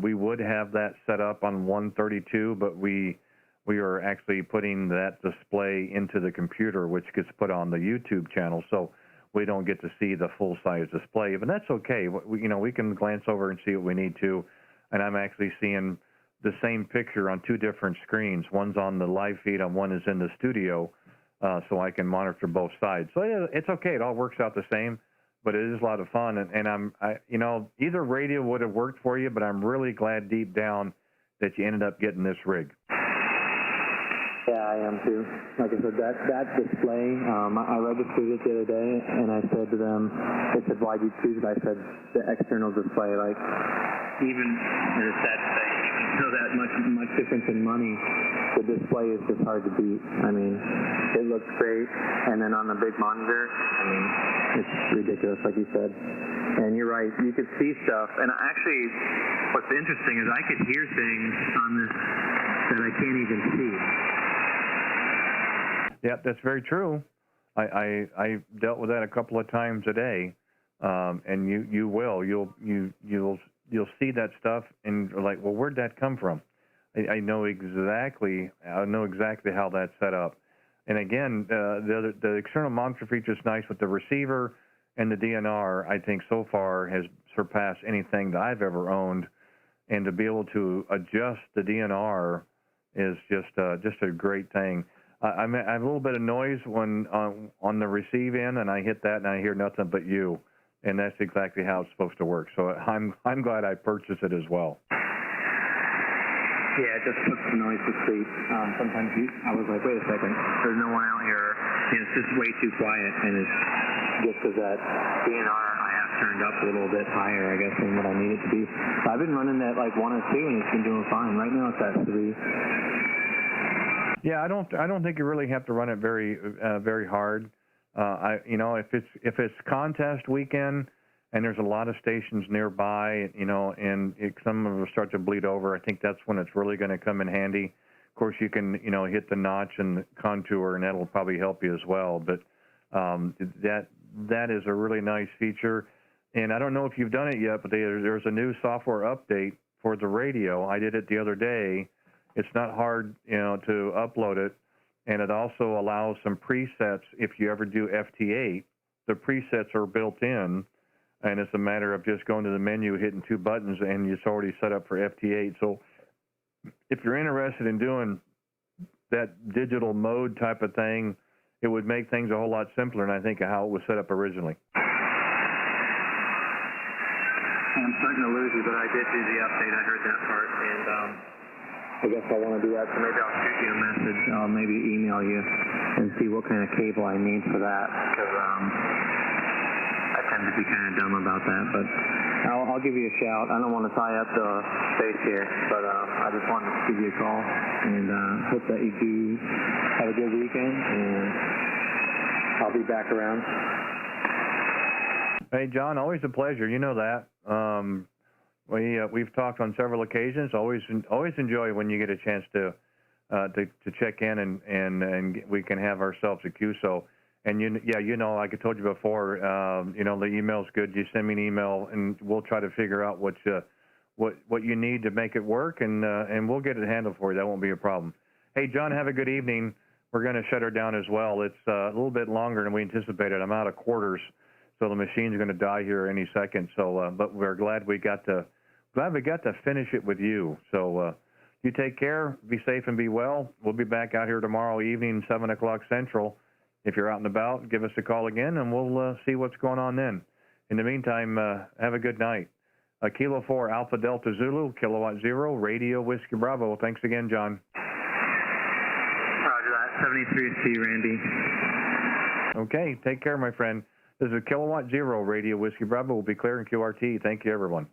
We would have that set up on 132, but we are actually putting that display into the computer, which gets put on the YouTube channel, so we don't get to see the full-size display. But that's okay. We can glance over and see what we need to, and I'm actually seeing the same picture on two different screens. One's on the live feed, and one is in the studio. so I can monitor both sides. So it's okay. It all works out the same, but it is a lot of fun. And either radio would have worked for you, but I'm really glad deep down that you ended up getting this rig. Yeah, I am too. Like I said, that display, I registered it the other day, and I said to them, they said, why'd you choose it? I said, the external display, like, even, it's sad to say, even though that much difference in money, the display is just hard to beat. I mean, it looks great, and then on the big monitor, I mean, it's ridiculous, like you said. And you're right, you could see stuff, and actually, what's interesting is I could hear things on this that I can't even see. Yeah, that's very true. I dealt with that a couple of times a day, and you'll see that stuff and you're like, well, where'd that come from? I know exactly how that's set up. And again, the external monitor feature is nice with the receiver, and the DNR, I think so far has surpassed anything that I've ever owned. And to be able to adjust the DNR is just a great thing. I have a little bit of noise when on the receive end, and I hit that and I hear nothing but you, and that's exactly how it's supposed to work. So I'm glad I purchased it as well. Yeah, it just puts the noise to sleep. Sometimes I was like, wait a second, there's no one out here, and it's just way too quiet, and it's just because that DNR I have turned up a little bit higher, I guess, than what I need it to be. So I've been running that like 1 or 2, and it's been doing fine. Right now it's at 3. Yeah, I don't think you really have to run it very hard. If it's contest weekend and there's a lot of stations nearby, and some of them start to bleed over, I think that's when it's really going to come in handy. Of course, you can hit the notch and the contour, and that'll probably help you as well. But that is a really nice feature. And I don't know if you've done it yet, but there's a new software update for the radio. I did it the other day. It's not hard, to upload it, and it also allows some presets. If you ever do FT8, the presets are built in, and it's a matter of just going to the menu, hitting 2 buttons, and it's already set up for FT8. So if you're interested in doing that digital mode type of thing, it would make things a whole lot simpler, and I think, of how it was set up originally. I'm starting to lose you, but I did do the update. I heard that part, and I guess I want to do that, so maybe I'll shoot you a message. I'll maybe email you and see what kind of cable I need for that, because I tend to be kind of dumb about that, but I'll give you a shout. I don't want to tie up the space here, but I just wanted to give you a call, and hope that you do have a good weekend, and I'll be back around. Hey, John, always a pleasure. You know that. We've talked on several occasions. Always enjoy when you get a chance to check in and we can have ourselves a QSO. And like I told you before, the email's good. You send me an email and we'll try to figure out what you need to make it work, and we'll get it handled for you. That won't be a problem. Hey, John, have a good evening. We're going to shut her down as well. It's a little bit longer than we anticipated. I'm out of quarters, so the machine's going to die here any second. So, but we're glad we got to finish it with you. So, you take care, be safe, and be well. We'll be back out here tomorrow evening, 7 o'clock Central. If you're out and about, give us a call again, and we'll see what's going on then. In the meantime, have a good night. Kilo 4 Alpha Delta Zulu, Kilowatt 0, Radio Whiskey Bravo. Thanks again, John. Roger that. 73C, Randy. Okay, take care, my friend. This is Kilowatt 0, Radio Whiskey Bravo. We'll be clearing QRT. Thank you, everyone.